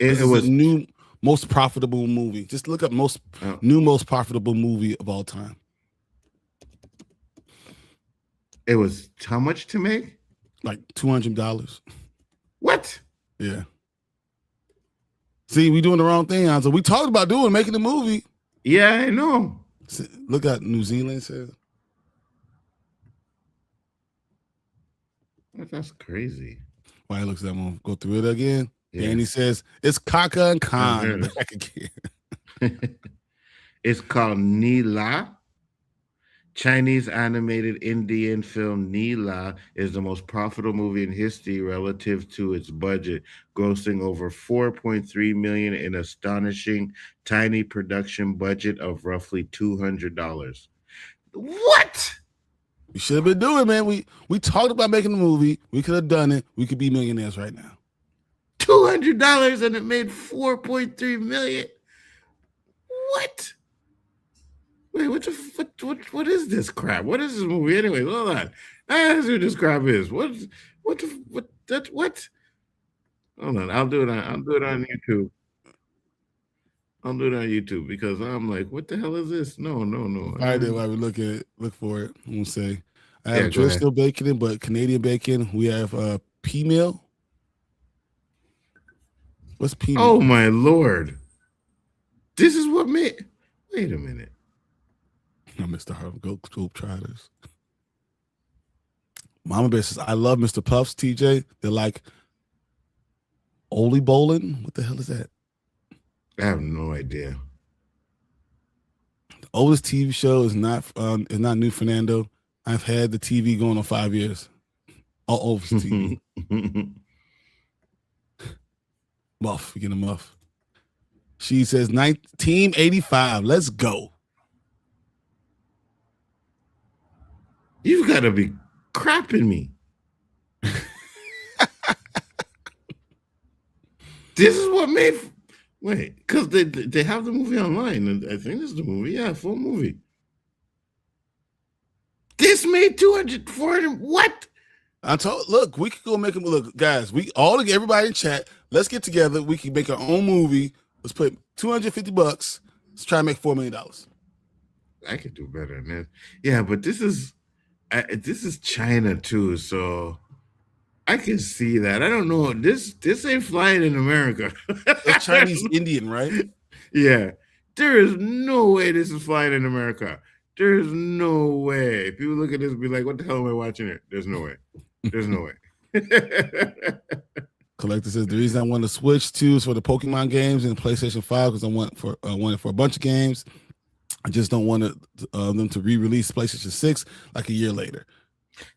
It was a new most profitable movie. Just look up most profitable movie of all time. It was how much to make? Like $200. What? Yeah. See, we doing the wrong thing, Nzo. We talked about making the movie. Yeah, I know. Look at New Zealand says. That's crazy. Why looks that one? Go through it again. Yeah. And he says it's Kaka and Khan back again. It's called Neela. Chinese animated Indian film Neela is the most profitable movie in history relative to its budget, grossing over $4.3 million in astonishing tiny production budget of roughly $200. What? We should have been doing, man. We talked about making the movie. We could have done it. We could be millionaires right now. $200 and it made $4.3 million. What? Wait, what is this crap? What is this movie anyway? Hold on. That's what this crap is. What? Hold on. I'll do it on YouTube. I'll do it on YouTube because I'm like, what the hell is this? No. I did while we look for it. I'm gonna say I have Driscoll bacon, but Canadian bacon. We have pea meal. What's pea meal? Oh my Lord. This is what made. Wait a minute. I missed the Harlem Globetrotters. Mama Bear says, I love Mr. Puffs, TJ. They're like Oli Bowling. What the hell is that? I have no idea. The oldest TV show is not New Fernando. I've had the TV going on 5 years. All over TV. Muff, we get a muff. She says, Team 85, let's go. You've got to be crapping me. This is what made. Wait, because they have the movie online. And I think this is the movie. Yeah, full movie. This made 200, 400. What? Look, we could go make them. Look, guys, everybody in chat, let's get together. We can make our own movie. Let's put $250. Let's try and make $4 million. I could do better than this. Yeah, but this is China too, so I can see that. I don't know. This ain't flying in America. It's Chinese Indian, right? Yeah. There is no way this is flying in America. There is no way. People look at this and be like, what the hell am I watching it? There's no way. There's no way. Collector says the reason I want to switch to is for the Pokemon games and PlayStation 5 because I want it for a bunch of games. I just don't want them to re-release PlayStation 6 like a year later.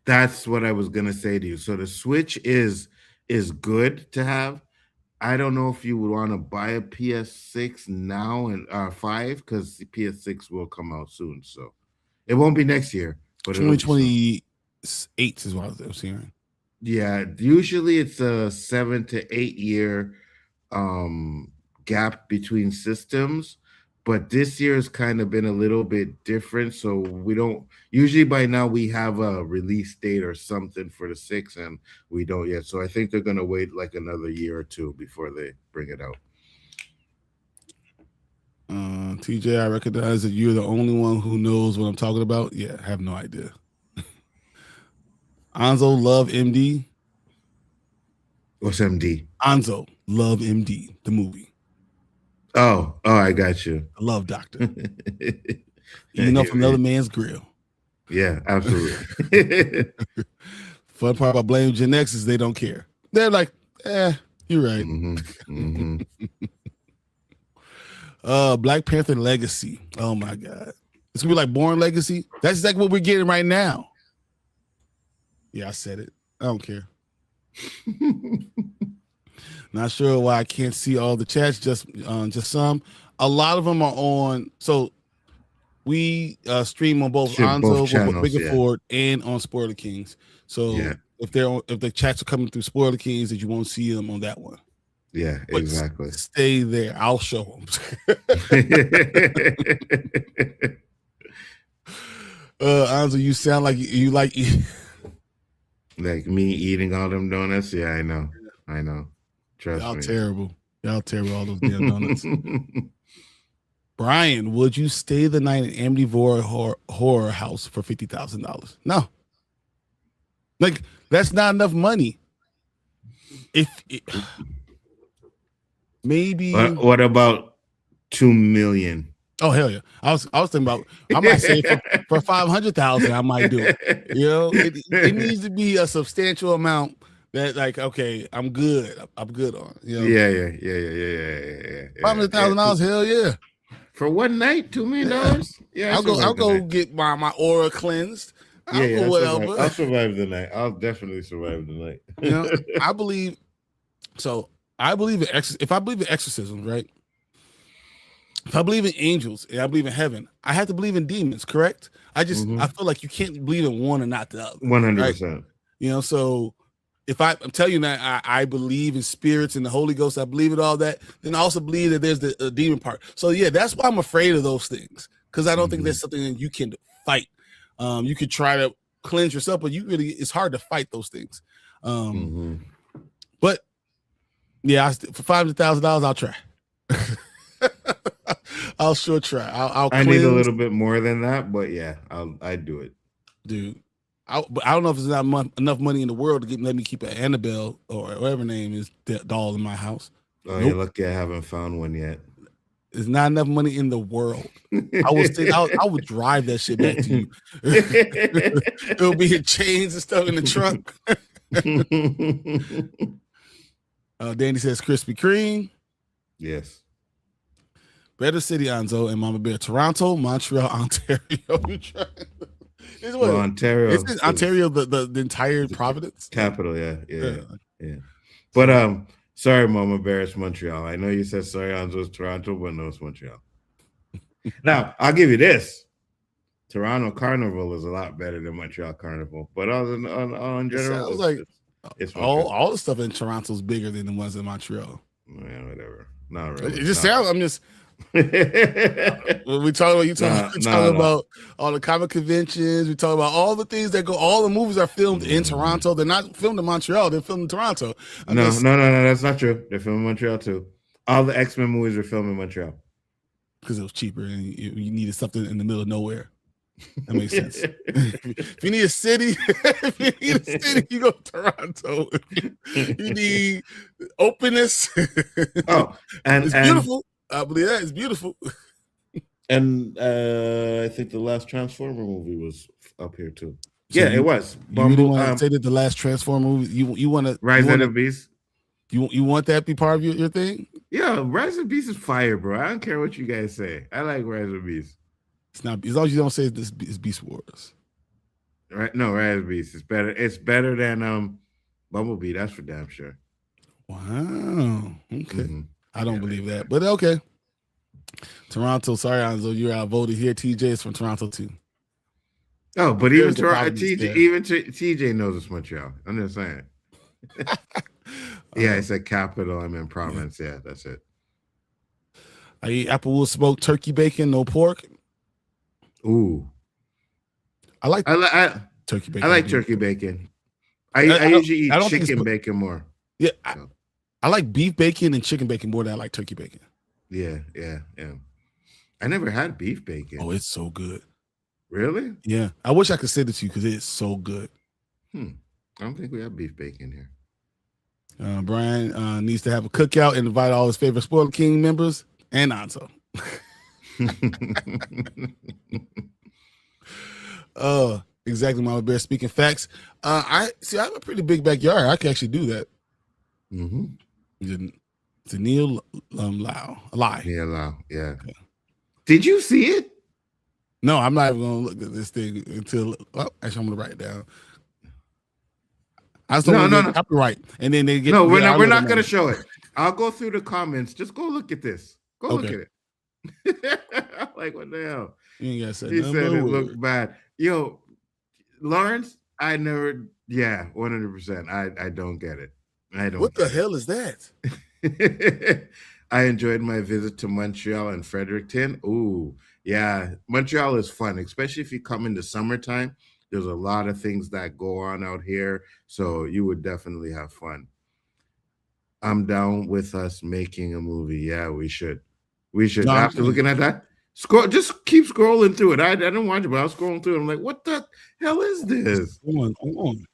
That's what I was gonna say to you. So the Switch is good to have. I don't know if you would want to buy a PS6 now and 5 because the PS6 will come out soon. So it won't be next year, but 2028 is what I was hearing. Yeah, usually it's a 7 to 8 year gap between systems. But this year has kind of been a little bit different. So we don't usually by now we have a release date or something for the 6 and we don't yet. So I think they're going to wait like another year or two before they bring it out. TJ, I recognize that you're the only one who knows what I'm talking about. Yeah, I have no idea. Nzo Love MD. What's MD? Nzo Love MD, the movie. Oh, I got you. I love Doctor. Eating off another man's grill. Yeah, absolutely. Fun part about Blame Gen X is they don't care. They're like, you're right. Black Panther Legacy. Oh my God. It's gonna be like Born Legacy. That's exactly what we're getting right now. Yeah, I said it. I don't care. Not sure why I can't see all the chats, just some. A lot of them are on. So We stream on both Shit, both Nzo, channels, Biggaford, and on Spoiler Kings. So if the chats are coming through Spoiler Kings, that you won't see them on that one. Yeah, But exactly. Stay there. I'll show them. Nzo, you sound like you like like me eating all them donuts. Yeah, I know. Trust y'all me. terrible. Y'all terrible. All those damn donuts. Bryon, would you stay the night in Amityville horror house for $50,000? No. Like, that's not enough money. Maybe. What about $2 million? Oh hell yeah! I was thinking about. I might say for 500,000, I might do it. You know, it needs to be a substantial amount that, like, okay, I'm good. I'm good on. You know? Yeah. $500,000, hell yeah. For one night, $2 million. Yeah, I'll go get my aura cleansed. I'll survive the night. I'll definitely survive the night. You know, I believe. So I believe in if I believe in exorcism, right? If I believe in angels and I believe in heaven, I have to believe in demons, correct? I feel like you can't believe in one and not the other. 100%. Right? You know, so if I'm telling you that I believe in spirits and the Holy Ghost, I believe in all that, then I also believe that there's the demon part. So yeah, that's why I'm afraid of those things, because I don't think that's something that you can fight. You could try to cleanse yourself, but it's hard to fight those things. But yeah, for $500,000, I'll try. I'll sure try. I need a little bit more than that, but yeah, I'd do it, dude. But I don't know if there's not enough money in the world to let me keep an Annabelle or whatever her name is doll in my house. Oh, you're lucky I haven't found one yet. There's not enough money in the world. I would drive that shit back to you. It'll be in chains and stuff in the trunk. Danny says Krispy Kreme. Yes. Better city, Nzo and Mama Bear. Toronto, Montreal, Ontario. Ontario. Isn't Ontario the entire province? Capital, yeah. But sorry, Mama Bear, it's Montreal. I know you said sorry, Nzo, it's Toronto, but no, it's Montreal. Now, I'll give you this. Toronto Carnival is a lot better than Montreal Carnival. But in general, it's all the stuff in Toronto is bigger than the ones in Montreal. Yeah, whatever. Not really. It just sounds. I'm just. We talking about all the comic conventions. We talk about all the things that go. All the movies are filmed in Toronto. They're not filmed in Montreal. They're filmed in Toronto. No, that's not true. They're filmed in Montreal too. All the X-Men movies are filmed in Montreal because it was cheaper and you needed something in the middle of nowhere. That makes sense. If you need a city, you go to Toronto. You need openness. And it's beautiful. I believe that it's beautiful. And I think the last Transformer movie was up here too. So it was. You really want to say that the last Transformer movie? You want to Rise of the Beast? You want that to be part of your thing? Yeah, Rise of the Beast is fire, bro. I don't care what you guys say. I like Rise of the Beast. It's not, as long as you don't say this is Beast Wars. Right? No, Rise of the Beast is better. It's better than Bumblebee. That's for damn sure. Wow. Okay. I don't believe that, but okay. Toronto, sorry, Nzo, you're outvoted here. TJ is from Toronto too. Oh, but even TJ knows it's Montreal. I'm just saying. Yeah, it's a capital. I mean province. Yeah, that's it. I eat applewood smoked turkey bacon, no pork. Ooh, I like turkey bacon. I like turkey bacon. I usually eat chicken bacon more. Yeah, I like beef bacon and chicken bacon more than I like turkey bacon. Yeah. I never had beef bacon. Oh, it's so good. Really? Yeah. I wish I could send it to you because it's so good. I don't think we have beef bacon here. Bryon needs to have a cookout and invite all his favorite Spoiler King members and Nzo. Exactly, Mama Bear. Speaking facts. I have a pretty big backyard. I can actually do that. It's a Neil lie. Yeah, Lau. Yeah. Okay. Did you see it? No, I'm not even gonna look at this thing until. Actually, I'm gonna write it down. I just don't want to copyright, and then they get. No, we're not gonna show it. I'll go through the comments. Just go look at this. Go look at it. like, what the hell? You ain't gotta say He nothing said but it a looked word. bad. Yo, Lawrence, I never, yeah, 100%. I don't get it. I don't What the get hell is that? it. I enjoyed my visit to Montreal and Fredericton. Ooh, yeah, Montreal is fun, especially if you come in the summertime. There's a lot of things that go on out here, so you would definitely have fun. I'm down with us making a movie. Yeah, we should. We should. No, I'm After saying, looking at that, scroll. Just keep scrolling through it. I didn't watch it, but I was scrolling through it. I'm like, what the hell is this? hold on.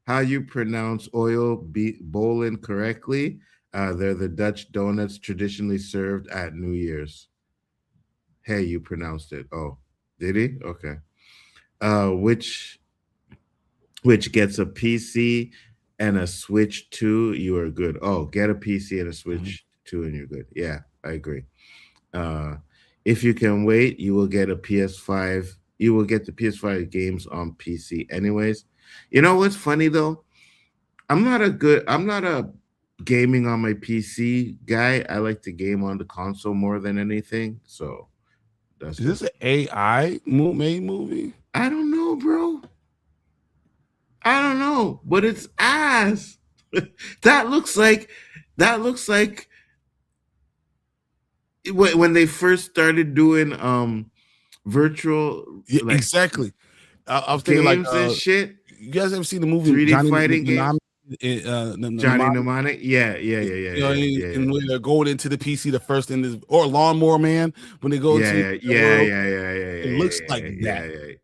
How you pronounce bowling correctly? They're the Dutch donuts traditionally served at New Year's. Hey, you pronounced it. Oh, did he? Okay. Which gets a PC and a Switch 2, you are good. Oh, get a PC and a Switch 2 and you're good. Yeah, I agree. If you can wait, you will get a PS5. You will get the PS5 games on PC anyways. You know what's funny though? I'm not a gaming on my PC guy. I like to game on the console more than anything. So that's Is this an AI made movie? I don't know, bro. I don't know, but it's ass. that looks like when they first started doing virtual Yeah, like exactly. I was thinking like games and shit. you guys ever seen the movie 3D Johnny fighting games. Johnny Mnemonic? Mnemonic? Yeah. You know, and when they're going into the PC, the first in this or Lawnmower Man when they go into the world, it looks like that.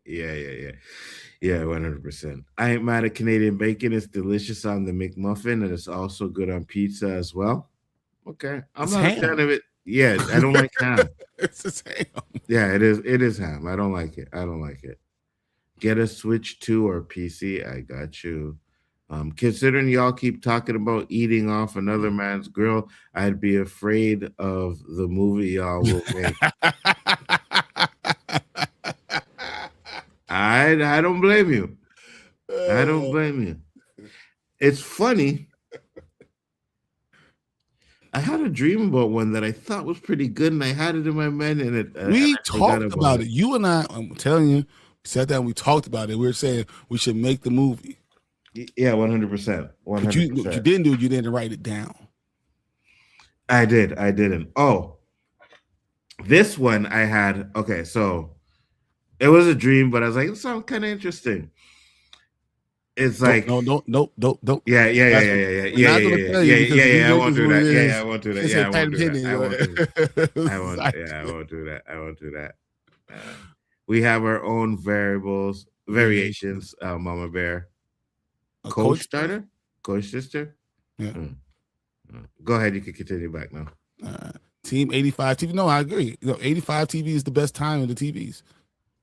Yeah, 100%. I ain't mad at Canadian bacon. It's delicious on the McMuffin, and it's also good on pizza as well. Okay, I'm not a fan of it. Yeah, I don't like ham. It's just ham. Yeah, it is. It is ham. I don't like it. Get a Switch 2 or PC. I got you. Considering y'all keep talking about eating off another man's grill, I'd be afraid of the movie y'all will make. I don't blame you. I don't blame you. It's funny. I had a dream about one that I thought was pretty good, and I had it in my mind, and we talked about it. You and I'm telling you, we sat down, we talked about it. We were saying we should make the movie. Yeah, 100%. 100%. What you didn't do, you didn't write it down. I didn't. Oh, this one I had. Okay, so it was a dream, but I was like, it sounds kind of interesting. It's like don't. Yeah. I won't do that. Yeah, I won't do that. Yeah, I won't do that. We have our own variations. Mama Bear, Coach starter, Coach sister. Yeah. Go ahead. You can continue back now. Team 85 TV. No, I agree. 85 TV is the best time of the TVs.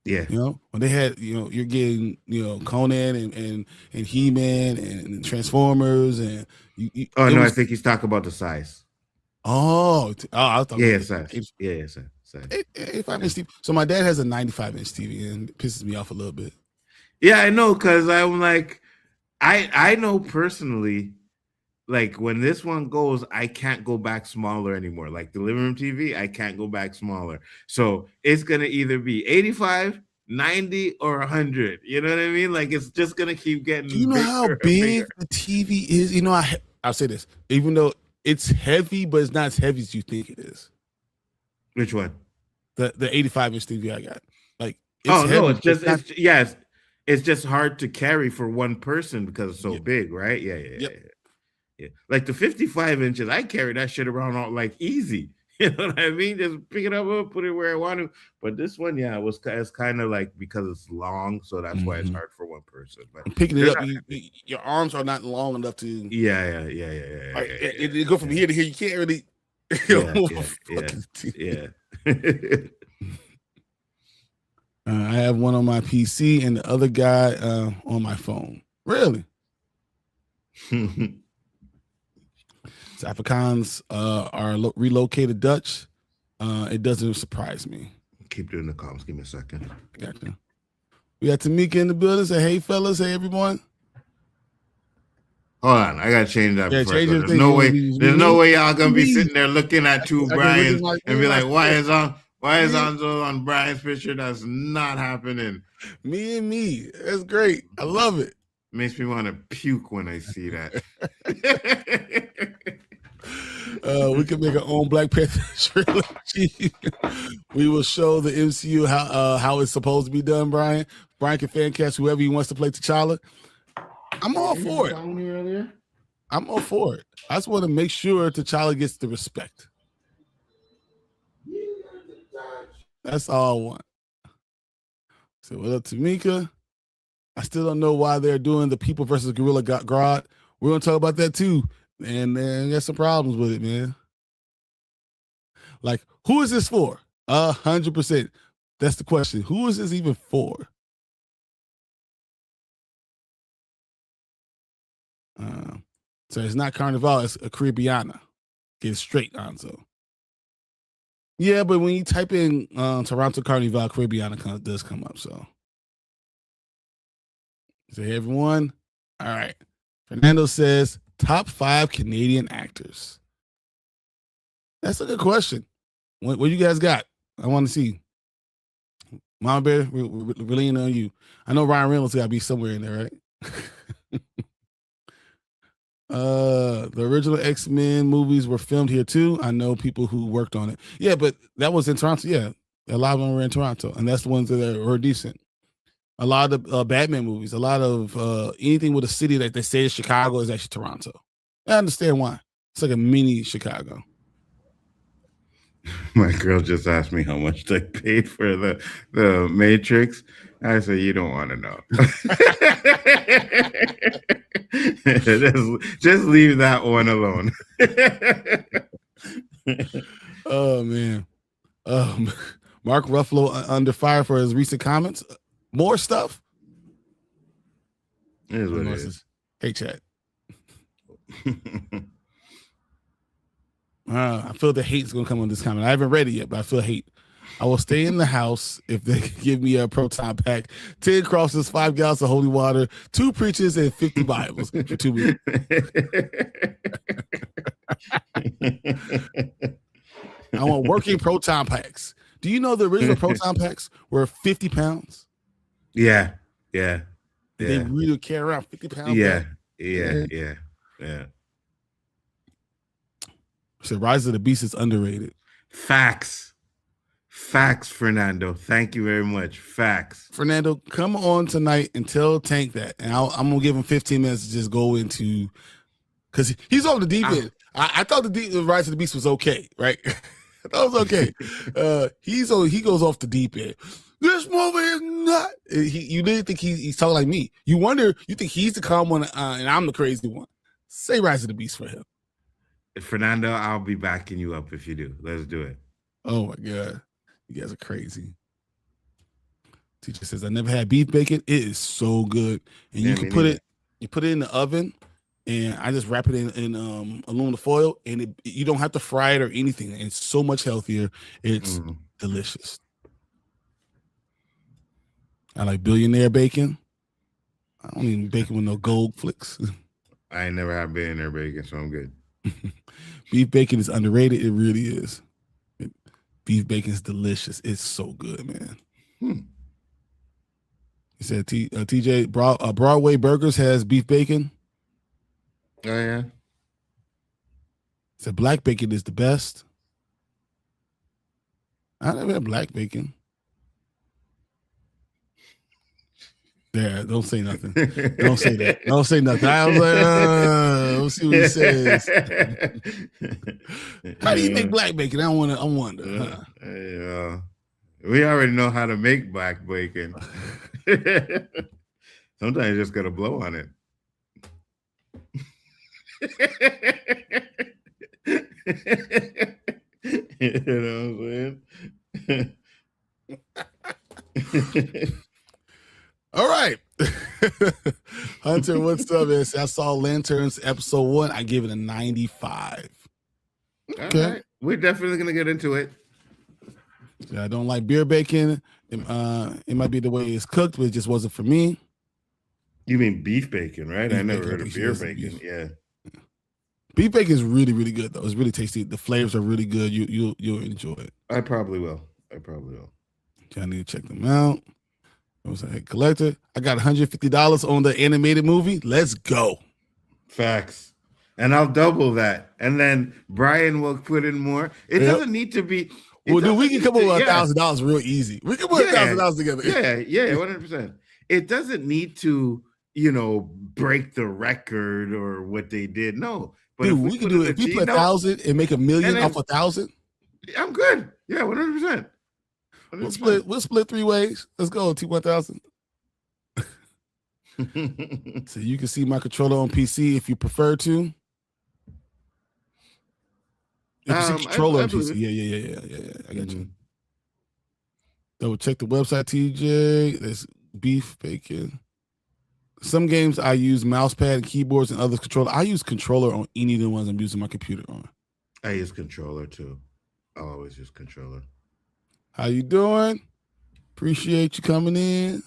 Yeah, when they had, you're getting, Conan and He-Man and Transformers and I think he's talking about the size. I was talking size. Yeah, size. 85-inch TV. So my dad has a 95-inch TV and it pisses me off a little bit. Yeah, I know, because I'm like, I know personally, like when this one goes, I can't go back smaller anymore. Like the living room TV, I can't go back smaller. So it's gonna either be 85, 90, or 100. You know what I mean? Like it's just gonna keep getting. Do you know how big the TV is? I'll say this, even though it's heavy, but it's not as heavy as you think it is. Which one? The 85-inch TV I got. Like it's just hard to carry for one person because it's so big, right? Yeah. Like the 55 inches, I carry that shit around all like easy. You know what I mean? Just pick it up, put it where I want to. But this one, it's kind of like because it's long, so that's why it's hard for one person. But picking it up, your arms are not long enough to. Yeah. It go from here to here. You can't really. Yeah. I have one on my PC and the other guy on my phone. Really? Afrikaans are relocated Dutch. It doesn't surprise me. Keep doing the comments. Give me a second. Gotcha. We got Tamika in the building. Say, hey, fellas. Hey, everyone. Hold on. I got to change that. There's no way y'all going to be sitting there looking at two Bryons and be like, why is Why is Nzo on Bryan's picture? That's not happening. Me and me. That's great. I love it. Makes me want to puke when I see that. We can make our own Black Panther trilogy. We will show the MCU how it's supposed to be done, Bryan. Bryan can fan cast whoever he wants to play T'Challa. I'm all for it. I'm all for it. I just want to make sure T'Challa gets the respect. That's all I want. So what up, Tamika? I still don't know why they're doing the People versus Gorilla Grodd. We're gonna talk about that too. And there's some problems with it, man. Like, who is this for? 100%. That's the question. Who is this even for? So it's not Carnival, it's a Caribbeana. Get it straight, Nzo. Yeah, but when you type in Toronto Carnival, Caribbeana does come up. So hey, everyone. All right. Fernando says top 5 Canadian actors. That's a good question. What you guys got? I want to see. Mama Bear, we're leaning on you. I know Ryan Reynolds got to be somewhere in there, right? The original X-Men movies were filmed here too. I know people who worked on it. Yeah, but that was in Toronto. Yeah, a lot of them were in Toronto, and that's the ones that were decent. A lot of Batman movies, a lot of anything with a city that they say is Chicago is actually Toronto. I understand why. It's like a mini Chicago. My girl just asked me how much they paid for the Matrix. I said, you don't want to know. just leave that one alone. Oh, man. Mark Ruffalo under fire for his recent comments. More stuff? It is what it is. Hey, chat. I feel the hate's going to come on this comment. I haven't read it yet, but I feel hate. I will stay in the house if they give me a proton pack, 10 crosses, 5 gallons of holy water, 2 preachers, and 50 Bibles for 2 weeks. I want working proton packs. Do you know the original proton packs were 50 pounds? Yeah. They really carry around 50 pounds. Yeah. So Rise of the Beast is underrated. Facts, Fernando. Thank you very much. Facts. Fernando, come on tonight and tell Tank that. And I'm going to give him 15 minutes to just go into, because he's on the deep end. I thought the Rise of the Beast was okay, right? I thought it was okay. He goes off the deep end. This movie is not. You didn't think he's talking like me. You think he's the calm one and I'm the crazy one. Say Rise of the Beast for him. Fernando, I'll be backing you up if you do. Let's do it. Oh my God. You guys are crazy. Teacher says, I never had beef bacon. It is so good. And you can put it in the oven, and I just wrap it in aluminum foil, and you don't have to fry it or anything. It's so much healthier. It's delicious. I like billionaire bacon. I don't even bacon with no gold flicks. I ain't never had billionaire bacon, so I'm good. Beef bacon is underrated. It really is. Beef bacon is delicious. It's so good, man. He said, TJ, Broadway Burgers has beef bacon. Oh, yeah. He said black bacon is the best. I never had black bacon. Yeah, don't say nothing. Don't say that. Don't say nothing. I was like, let's see what he says. How do you make black bacon? I wonder. Yeah. We already know how to make black bacon. Sometimes you just got to blow on it. You know what I'm saying? All right. Hunter, what's up? I saw Lanterns episode 1. I give it a 95. Okay. Right. We're definitely going to get into it. I don't like beer bacon. It might be the way it's cooked, but it just wasn't for me. You mean beef bacon, right? Beef I never bacon, heard of beer bacon. Yeah. Beef bacon is really, really good, though. It's really tasty. The flavors are really good. You'll enjoy it. I probably will. I probably don't. Y'all need to check them out. I was like, collector. I got $150 on the animated movie. Let's go. Facts. And I'll double that. And then Bryon will put in more. It doesn't need to be. Well, dude, we can come up with $1,000 real easy. We can put $1,000 together. Yeah, 100%. It doesn't need to, break the record or what they did. No. But dude, we can do it. If we put 1,000 and make $1 million off 1,000, I'm good. Yeah, 100%. We'll split 3 ways. Let's go, T1000. So you can see my controller on PC if you prefer to. You can see controller on PC. Yeah. I got you. Double check the website, TJ. There's beef bacon. Some games I use mouse pad and keyboards, and others controller. I use controller on any of the ones I'm using my computer on. I use controller too. I always use controller. How you doing? Appreciate you coming in.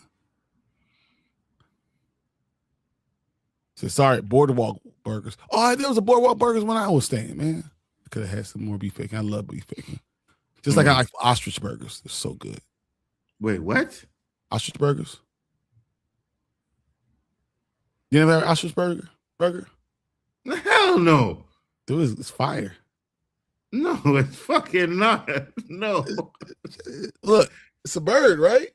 So sorry, Boardwalk Burgers. Oh, there was a Boardwalk Burgers when I was staying, man. I could have had some more beef bacon. I love beef bacon. Just like I like ostrich burgers. They're so good. Wait, what? Ostrich burgers? You never had an ostrich burger? Hell no. Dude, it's fire. No, it's fucking not. No. Look, it's a bird, right?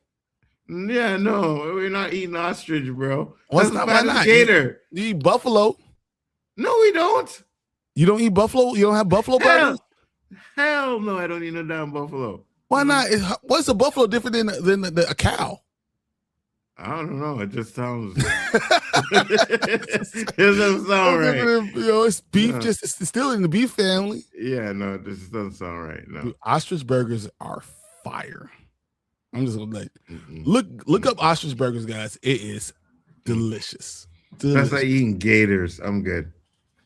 Yeah, no. We're not eating ostrich, bro. Why not? Gator. You eat buffalo. No, we don't. You don't eat buffalo? You don't have buffalo burgers? Hell no, I don't eat no damn buffalo. Why not? What's a buffalo different than a cow? I don't know. It just sounds. It doesn't sound right. It's beef. It's still in the beef family. Yeah, no, it just doesn't sound right. No, dude, ostrich burgers are fire. I'm just gonna look up ostrich burgers, guys. It is delicious. That's like eating gators. I'm good.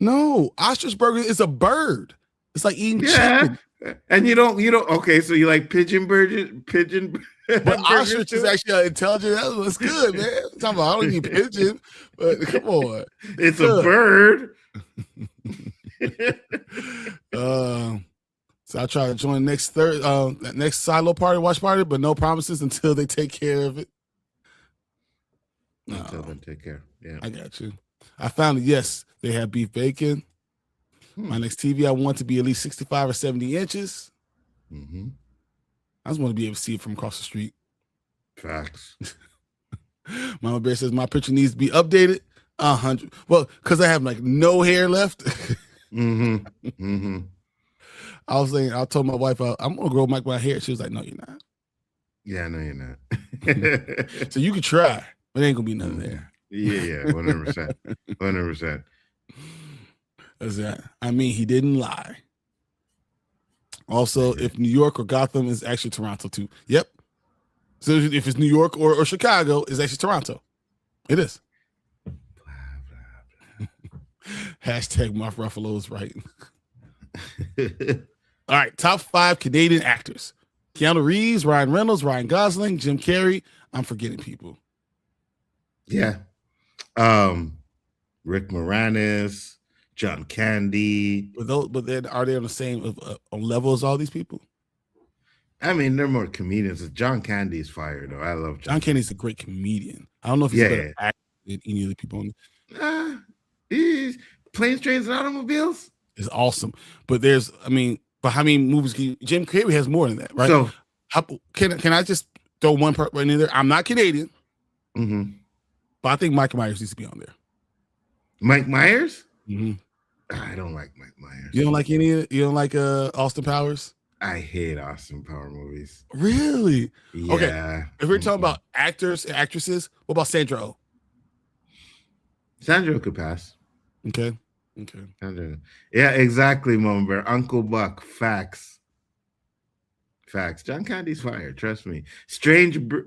No, ostrich burger is a bird. It's like eating chicken. And you don't. Okay, so you like pigeon. But ostrich is actually an intelligent animal. It's good, man. I'm talking about, I don't eat pigeon, but come on. It's a bird. So I try to join next silo party, watch party, but no promises until they take care of it. Until they take care. Yeah. I got you. I found it. Yes, they have beef bacon. My next TV I want to be at least 65 or 70 inches. I just want to be able to see it from across the street. Facts. Mama Bear says my picture needs to be updated. 100. Well, because I have like no hair left. I was saying, I told my wife, I'm gonna grow my hair. She was like, no, you're not. Yeah, no, you're not. So you could try, but it ain't gonna be nothing there. Yeah, 100%. 100%. That's that. I mean, he didn't lie. Also, if New York or Gotham is actually Toronto too. Yep. So if it's New York or Chicago, it's actually Toronto. It is. Hashtag Mark Ruffalo is right. All right, top 5 Canadian actors. Keanu Reeves, Ryan Reynolds, Ryan Gosling, Jim Carrey. I'm forgetting people. Yeah. Rick Moranis, John Candy. But then are they on the same on level as all these people? I mean, they're more comedians. John Candy's fire, though. I love John Candy's a great comedian. I don't know if he's a better actor than any of the people on he's Planes, Trains, and Automobiles is awesome. But how many movies Jim Carrey has more than that, right? So can I just throw one part right in there? I'm not Canadian. But I think Mike Myers needs to be on there. Mike Myers? I don't like Mike Myers. You don't like you don't like Austin Powers? I hate Austin Power movies. Really? Yeah. Okay. If we're talking about actors and actresses, what about Sandra Oh? Sandra could pass. Okay. Sandra. Yeah, exactly, Mama Bear. Uncle Buck. Facts. John Candy's fire. Trust me.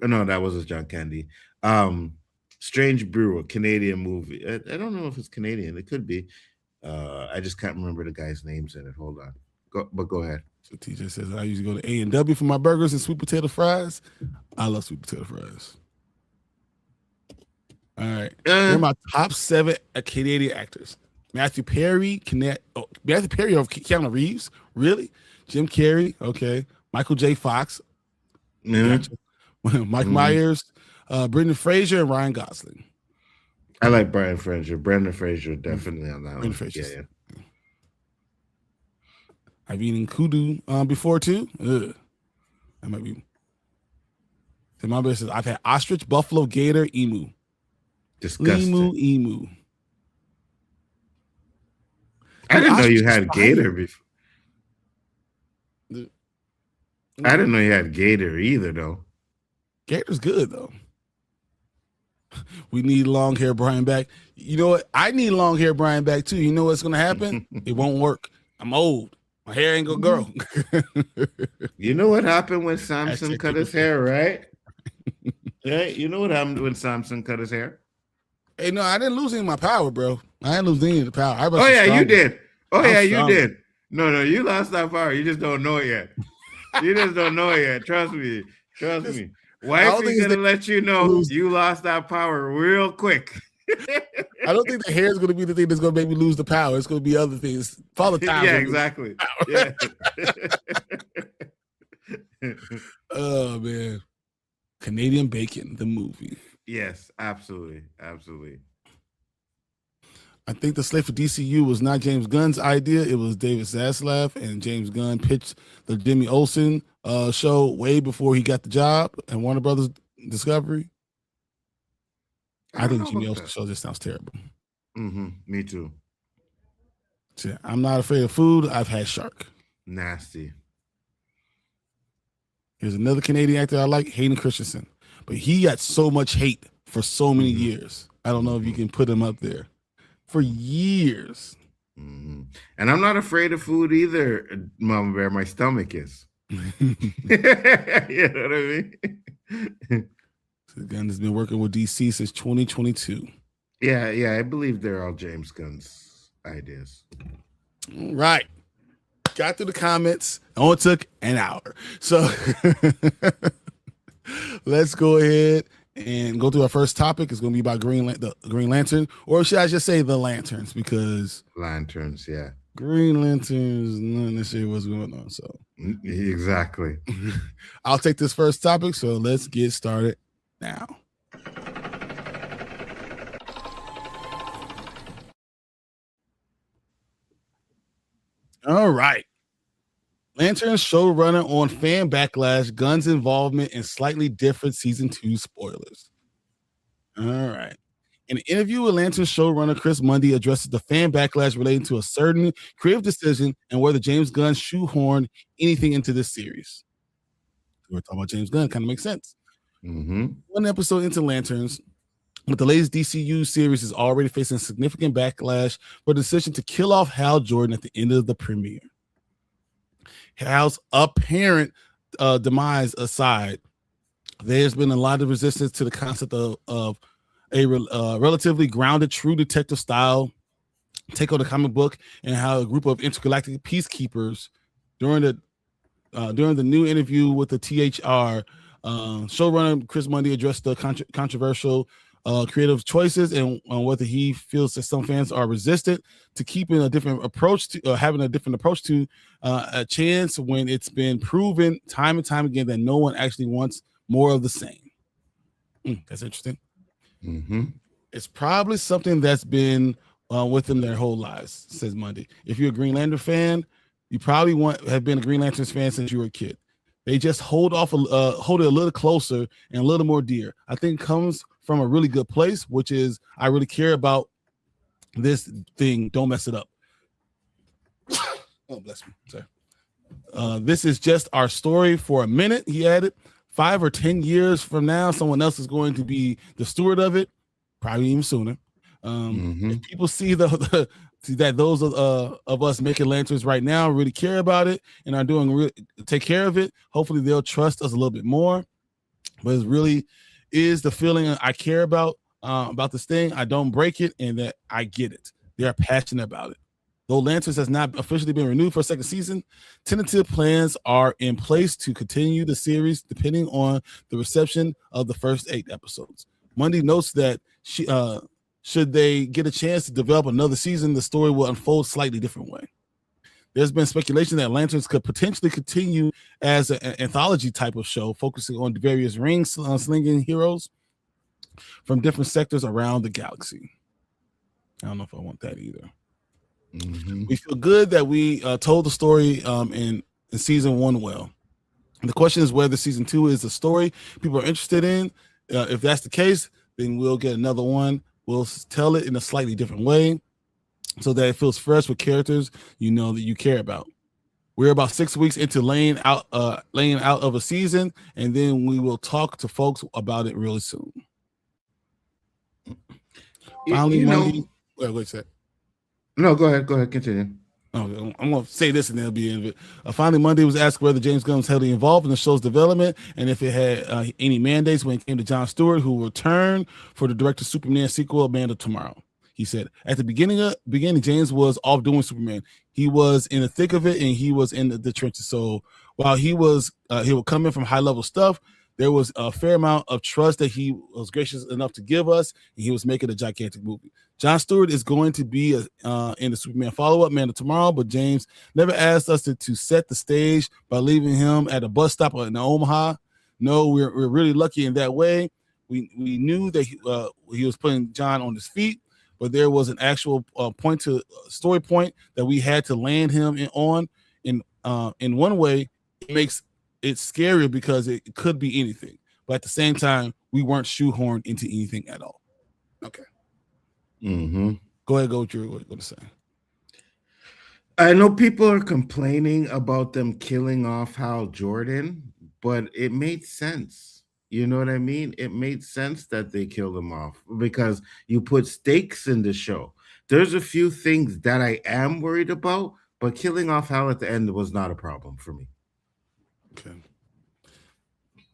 No, that wasn't John Candy. Strange Brew, a Canadian movie. I don't know if it's Canadian. It could be. I just can't remember the guy's names in it. Hold on. Go ahead. So TJ says I usually go to A&W for my burgers and sweet potato fries. I love sweet potato fries. All right. Here are my top 7 Canadian actors. Matthew Perry of Keanu Reeves. Really? Jim Carrey. Okay. Michael J. Fox. Gotcha. Mike Myers, Brendan Fraser, and Ryan Gosling. I like Brian Fraser. Brendan Fraser definitely on that Brendan one. Fraser. Yeah. I've eaten kudu before too. Ugh. That might be. So my best says I've had ostrich, buffalo, gator, emu. Disgusting. Emu. I didn't know you had gator before. I didn't know you had gator either, though. Gator's good though. We need long hair Bryon back. You know what? I need long hair Bryon back too. You know what's gonna happen? It won't work. I'm old. My hair ain't gonna grow. You know what happened when Samson cut his hair, right? Yeah, you know what happened when Samson cut his hair? Hey, no, I didn't lose any of my power, bro. I didn't lose any of the power. Oh yeah, you did. Oh yeah, you did. No, you lost that power. You just don't know it yet. You just don't know it yet. Trust me. Trust me. Wifey's gonna let you know you lost that power real quick. I don't think the hair is gonna be the thing that's gonna make me lose the power. It's gonna be other things. Father Time. Yeah, exactly. Yeah. Oh man. Canadian Bacon, the movie. Yes, absolutely. Absolutely. I think the slate for DCU was not James Gunn's idea. It was David Zaslav, and James Gunn pitched the Jimmy Olsen show way before he got the job at Warner Brothers Discovery. I think Jimmy Olsen show just sounds terrible. Me too. So, I'm not afraid of food. I've had shark. Nasty. Here's another Canadian actor I like, Hayden Christensen. But he got so much hate for so many years. I don't know if you can put him up there. For years. And I'm not afraid of food either, Mama Bear. My stomach is. You know what I mean? Gunn has been working with DC since 2022. Yeah, I believe they're all James Gunn's ideas. All right. Got through the comments. It only took an hour. So let's go ahead and go through our first topic. It's going to be about the Green Lantern, or should I just say the Lanterns? Because Lanterns, yeah. Green Lanterns, not necessarily what's going on. So exactly. I'll take this first topic. So let's get started now. All right. Lanterns showrunner on fan backlash, Gunn's involvement in slightly different season 2 spoilers. All right. In an interview with Lanterns showrunner Chris Mundy addresses the fan backlash relating to a certain creative decision and whether James Gunn shoehorned anything into this series. We're talking about James Gunn, kind of makes sense. One episode into Lanterns, but the latest DCU series is already facing significant backlash for the decision to kill off Hal Jordan at the end of the premiere. Hal's apparent demise aside, there's been a lot of resistance to the concept of a relatively grounded, true detective style take on the comic book, and how a group of intergalactic peacekeepers during the new interview with the THR, showrunner Chris Mundy addressed the controversial creative choices and whether he feels that some fans are resistant to keeping a different approach to having a different approach to a chance when it's been proven time and time again that no one actually wants more of the same. That's interesting. It's probably something that's been with them their whole lives, says Mundy. If you're a Green Lantern fan, you probably have been a Green Lanterns fan since you were a kid. They just hold it a little closer and a little more dear. I think it comes from a really good place, which is I really care about this thing. Don't mess it up. Oh, bless me. Sorry. This is just our story for a minute, he added. 5 or 10 years from now, someone else is going to be the steward of it, probably even sooner. If people see see that those of us making lanterns right now really care about it and are doing take care of it, hopefully they'll trust us a little bit more. But it really is the feeling I care about this thing. I don't break it, and that I get it. They are passionate about it. Though Lanterns has not officially been renewed for a second season, tentative plans are in place to continue the series depending on the reception of the first 8 episodes. Mundy notes that should they get a chance to develop another season, the story will unfold slightly different way. There's been speculation that Lanterns could potentially continue as an anthology type of show, focusing on various ring slinging heroes from different sectors around the galaxy. I don't know if I want that either. We feel good that we told the story in season 1 well. And the question is whether season 2 is a story people are interested in. If that's the case, then we'll get another one. We'll tell it in a slightly different way so that it feels fresh with characters you know that you care about. We're about 6 weeks into laying out of a season, and then we will talk to folks about it really soon. Finally, Monday. Wait a sec. No, go ahead. Continue. Oh, I'm going to say this and then it'll be in it. Finally, Monday was asked whether James Gunn was heavily involved in the show's development and if it had any mandates when it came to Jon Stewart, who returned for the director Superman sequel, Man of Tomorrow. He said, at the beginning, James was off doing Superman. He was in the thick of it and he was in the trenches. So while he would come in from high level stuff, there was a fair amount of trust that he was gracious enough to give us, and he was making a gigantic movie. Jon Stewart is going to be in the Superman follow-up, Man of Tomorrow, but James never asked us to set the stage by leaving him at a bus stop in Omaha. No, we're really lucky in that way. We knew that he was putting Jon on his feet, but there was an actual story point that we had to land him on. In one way, it makes it's scarier because it could be anything, but at the same time, we weren't shoehorned into anything at all. Okay. Go ahead, go what you were going to say. I know people are complaining about them killing off Hal Jordan, but it made sense. You know what I mean? It made sense that they killed him off because you put stakes in the show. There's a few things that I am worried about, but killing off Hal at the end was not a problem for me. Okay.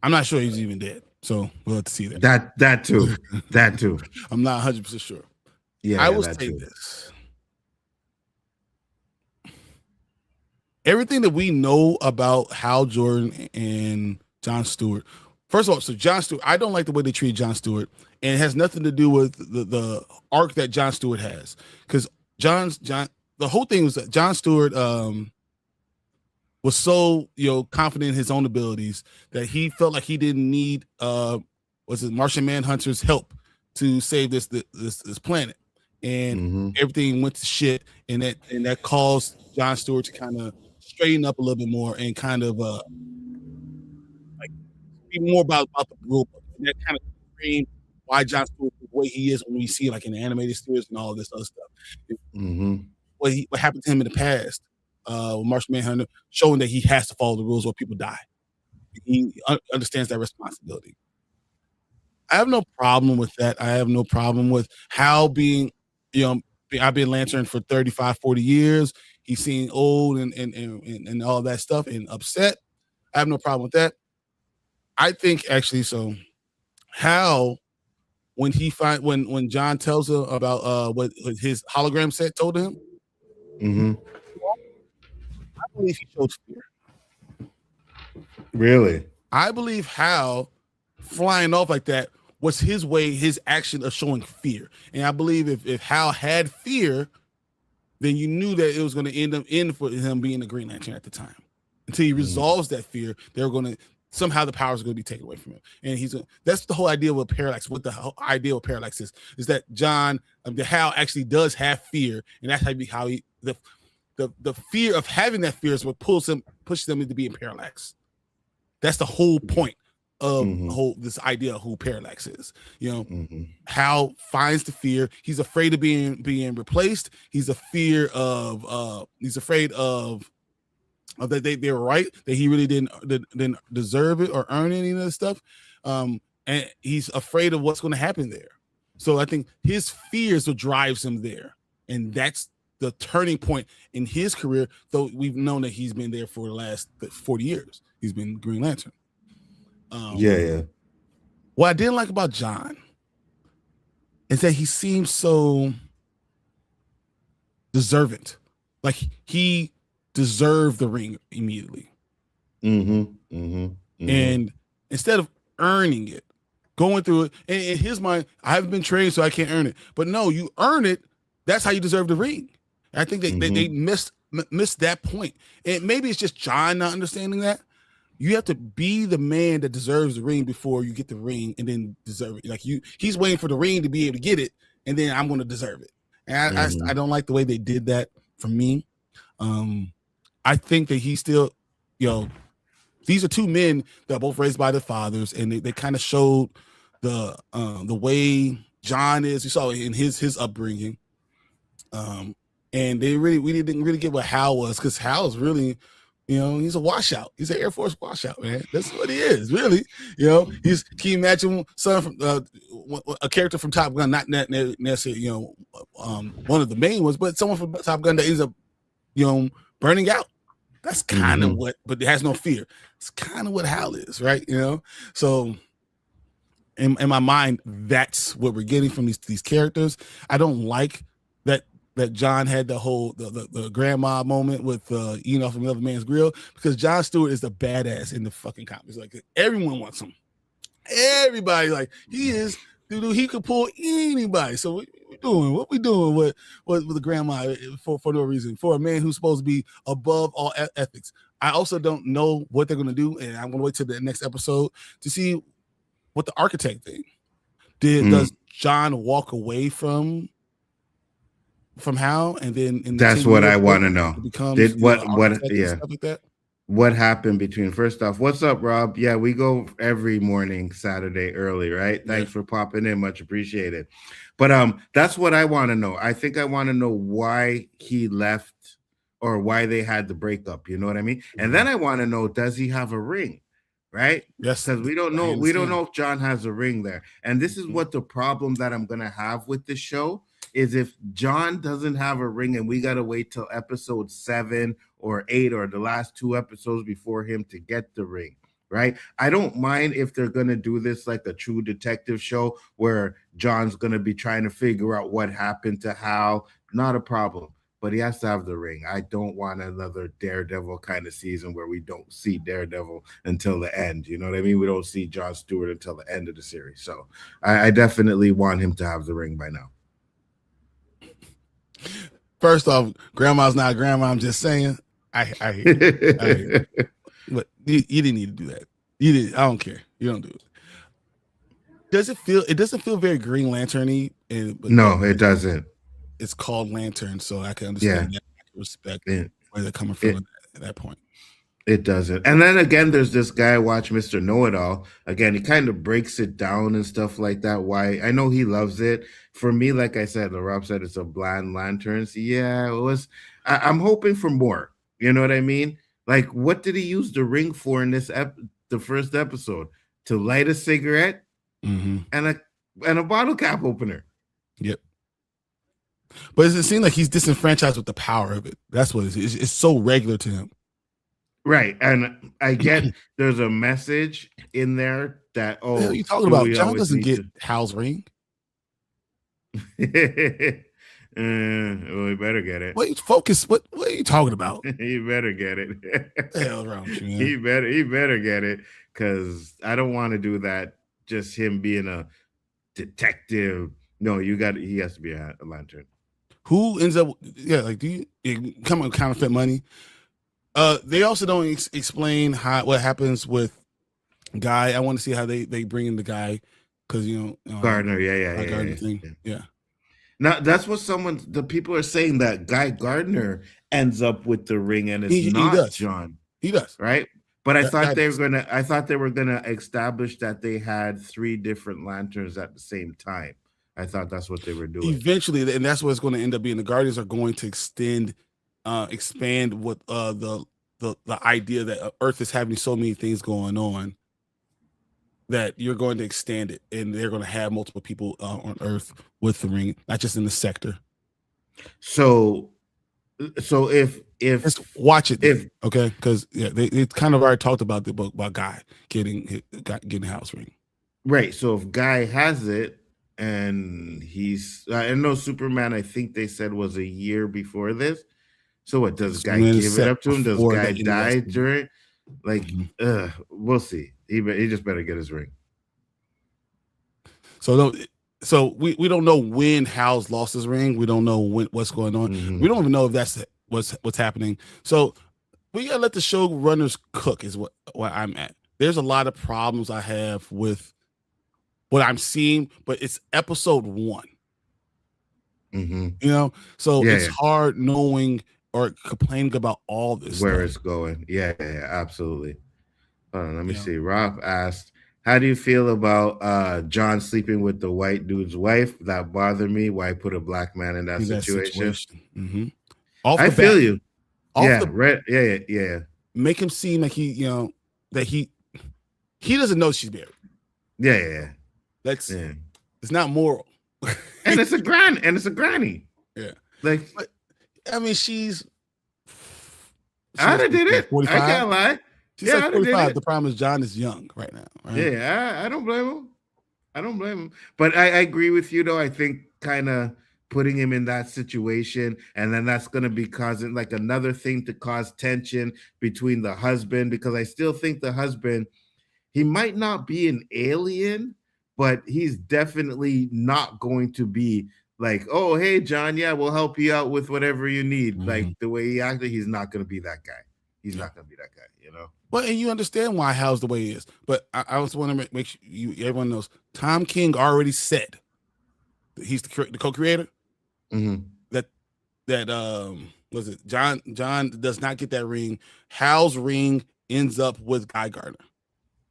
I'm not sure he's even dead, so we'll have to see that. That too. I'm not 100% sure. Yeah, I will say this. Everything that we know about Hal Jordan and Jon Stewart. First of all, so Jon Stewart, I don't like the way they treat Jon Stewart, and it has nothing to do with the arc that Jon Stewart has. Because the whole thing was that Jon Stewart was so confident in his own abilities that he felt like he didn't need Martian Manhunter's help to save this planet, and everything went to shit, and that caused Jon Stewart to kind of straighten up a little bit more and kind of like be more about the rule book, and that kind of framed why Jon Stewart is the way he is when we see like in the animated series and all of this other stuff. What happened to him in the past. Martian Manhunter, showing that he has to follow the rules or people die. He understands that responsibility. I have no problem with that. I have no problem with Hal being, I've been Lantern for 35, 40 years. He's seen old and all that stuff and upset. I have no problem with that. I think actually, so Hal, when Jon tells him about what his hologram set told him, I believe he showed fear. Really? I believe Hal flying off like that was his way, his action of showing fear. And I believe if Hal had fear, then you knew that it was going to end up for him being a Green Lantern at the time. Until he resolves that fear, they're going to somehow the powers are going to be taken away from him. And that's the whole idea of a parallax. What the whole idea of parallax is that Hal actually does have fear, and that's how he the fear of having that fear is what pushes them into being parallax. That's the whole point of this idea of who parallax is. Hal finds the fear. He's afraid of being replaced. He's afraid of that they were right, that he really didn't deserve it or earn any of this stuff. And he's afraid of what's going to happen there. So I think his fears what drives him there. And that's the turning point in his career, though we've known that he's been there for the last 40 years. He's been Green Lantern. What I didn't like about Jon is that he seems so deserving. Like he deserved the ring immediately. And instead of earning it, going through it, and in his mind, I haven't been trained, so I can't earn it. But no, you earn it. That's how you deserve the ring. I think they missed that point. And maybe it's just John not understanding that. You have to be the man that deserves the ring before you get the ring and then deserve it. Like he's waiting for the ring to be able to get it, and then I'm going to deserve it. And I don't like the way they did that for me. I think that he still, these are two men that are both raised by their fathers, and they kind of showed the way John is. You saw it in his upbringing. And we didn't really get what Hal was, because Hal is really, he's a washout. He's an Air Force washout, man. That's what he is, really. Can you imagine someone from a character from Top Gun, not necessarily, one of the main ones, but someone from Top Gun that ends up, burning out. That's kind of what, but it has no fear. It's kind of what Hal is, right? So in my mind, that's what we're getting from these characters. I don't like that John had the whole the grandma moment with eating off another man's grill, because Jon Stewart is the badass in the fucking comics. Like, everyone wants him. Everybody, like, he is, dude, he could pull anybody. So what we doing with the grandma for no reason, for a man who's supposed to be above all ethics. I also don't know what they're going to do, and I'm going to wait till the next episode to see what the architect thing did. Does John walk away from Hal, and then that's what I want to know. Did stuff like that? What happened between, first off, what's up, Rob? Yeah, we go every morning, Saturday early, right? Thanks for popping in. Much appreciated. But that's what I want to know. I think I want to know why he left, or why they had the breakup. You know what I mean? And then I want to know, does he have a ring? Right? Yes. Because we don't know. We don't know if John has a ring there. And this is what the problem that I'm going to have with this show is, if John doesn't have a ring and we got to wait till episode 7 or 8 or the last 2 episodes before him to get the ring, right? I don't mind if they're going to do this like a true detective show where John's going to be trying to figure out what happened to Hal. Not a problem, but he has to have the ring. I don't want another Daredevil kind of season where we don't see Daredevil until the end. You know what I mean? We don't see Jon Stewart until the end of the series. So I definitely want him to have the ring by now. First off, grandma's not grandma. I'm just saying. I hear you. But you didn't need to do that. You did. I don't care. You don't do it. It doesn't feel very Green Lantern-y. No, it doesn't. It's called Lantern, so I can understand that. I can respect where they're coming from at that point. It doesn't. And then again, there's this guy, watch Mr. Know-It-All. Again, he kind of breaks it down and stuff like that. Why? I know he loves it. For me, like I said, Rob said it's a bland lanterns. Yeah, it was. I'm hoping for more. You know what I mean? Like, what did he use the ring for in the first episode? To light a cigarette and a bottle cap opener. Yep. But it seems like he's disenfranchised with the power of it. That's what it is. It's so regular to him. Right. And I get there's a message in there that, what are you talking about? John doesn't get Hal's ring. Well, he better get it. Wait, focus. What are you talking about? He better get it. What the hell wrong with you, man? He better get it, because I don't want to do that. Just him being a detective. No, he has to be a lantern. Who ends up? Yeah, like, do you come on counterfeit money? They also don't explain what happens with Guy. I want to see how they bring in the guy, because Gardner, Gardner thing, yeah. Now that's what the people are saying, that Guy Gardner ends up with the ring, and it's not John. He does, right? But I thought they were gonna establish that they had 3 different lanterns at the same time. I thought that's what they were doing. Eventually, and that's what it's going to end up being. The Guardians are going to expand what the idea that Earth is having so many things going on, that you're going to extend it, and they're going to have multiple people on Earth with the ring, not just in the sector. So if just watch it, okay, because they kind of already talked about the book about Guy getting Hal's ring, right? So if Guy has it, and he's, I know Superman, I think they said was a year before this. So what, does Guy give it up to him? Does Guy die during? Like, we'll see. He just better get his ring. So we don't know when Hal's lost his ring. We don't know what's going on. We don't even know if that's what's happening. So we gotta let the showrunners cook. Is what I'm at. There's a lot of problems I have with what I'm seeing, but it's episode 1. So it's hard knowing or complaining about all this where stuff. it's going. Yeah, absolutely. Hold on, let me see. Rob asked, how do you feel about John sleeping with the white dude's wife? That bothered me. Why put a black man in that situation? I feel you. Yeah. Make him seem like that he doesn't know she's married. Yeah. It's not moral. And it's a granny. Yeah. Like, I mean, she's I'd have did it. 45? I can't lie. She's like 45. The problem is John is young right now. Right? Yeah, I don't blame him. But I agree with you, though. I think kind of putting him in that situation, and then that's going to be causing like another thing to cause tension between the husband, because I still think the husband, he might not be an alien, but he's definitely not going to be like, oh, hey, John, yeah, we'll help you out with whatever you need. Like the way he acted, he's not going to be that guy. He's not going to be that guy, Well, and you understand why Hal's the way he is. But I also want to make sure everyone knows Tom King already said that he's the co-creator. That was it. John does not get that ring. Hal's ring ends up with Guy Gardner.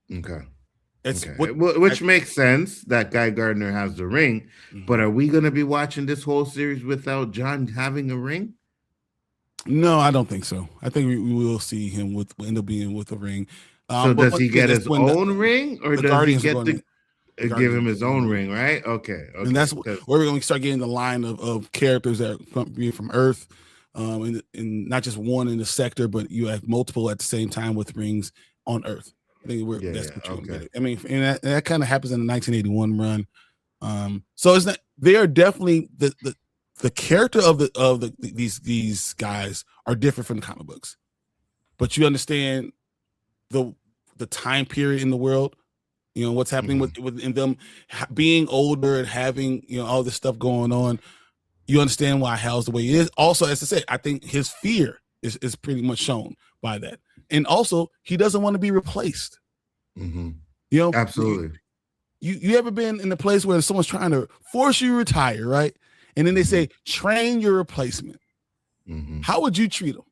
Okay. Which makes sense that Guy Gardner has the ring, but are we going to be watching this whole series without John having a ring? No, I don't think so. I think we will see him end up being with a ring. So does he get his own ring, or does he get to give him his own ring? Right? Okay. And that's where we're going to start getting the line of characters that are from Earth, and not just one in the sector, but you have multiple at the same time with rings on Earth. I think that's what you're getting. I mean, and that kind of happens in the 1981 run. So it's not. They are definitely the character of these guys are different from the comic books, but you understand the time period in the world. What's happening with them being older and having all this stuff going on. You understand why Hal's the way he is. Also, as I said, I think his fear is pretty much shown by that. And also, he doesn't want to be replaced. Absolutely. You ever been in a place where someone's trying to force you to retire, right? And then they say, train your replacement. How would you treat them?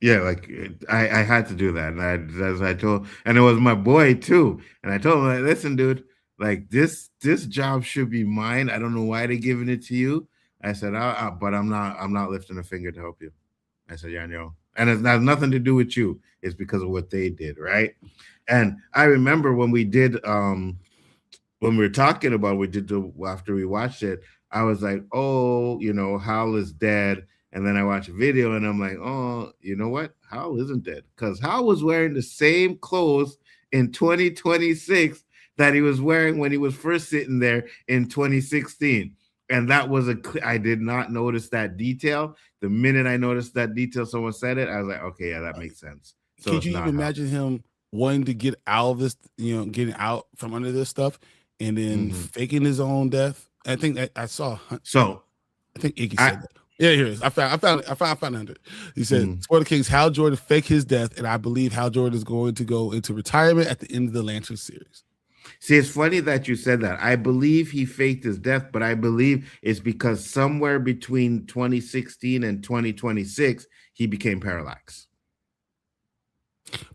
Yeah, like I had to do that. And as I told, and it was my boy too. And I told him, like, listen, dude, like this job should be mine. I don't know why they're giving it to you. I said, but I'm not lifting a finger to help you. I said, yeah, no. And it has nothing to do with you. It's because of what they did, right? And I remember when we did, when we were talking about, after we watched it, I was like, oh, Hal is dead. And then I watched a video and I'm like, oh, you know what? Hal isn't dead, because Hal was wearing the same clothes in 2026 that he was wearing when he was first sitting there in 2016. And that was I did not notice that detail. The minute I noticed that detail, someone said it, I was like, okay, yeah, that makes sense. So could you even imagine him wanting to get out of this, getting out from under this stuff and then faking his own death? I think that I saw. So I think Iggy said that. Yeah, here it is. I found 100. He said, "For the Kings, Hal Jordan faked his death, and I believe Hal Jordan is going to go into retirement at the end of the Lantern series." See, it's funny that you said that. I believe he faked his death, but I believe it's because somewhere between 2016 and 2026, he became Parallax.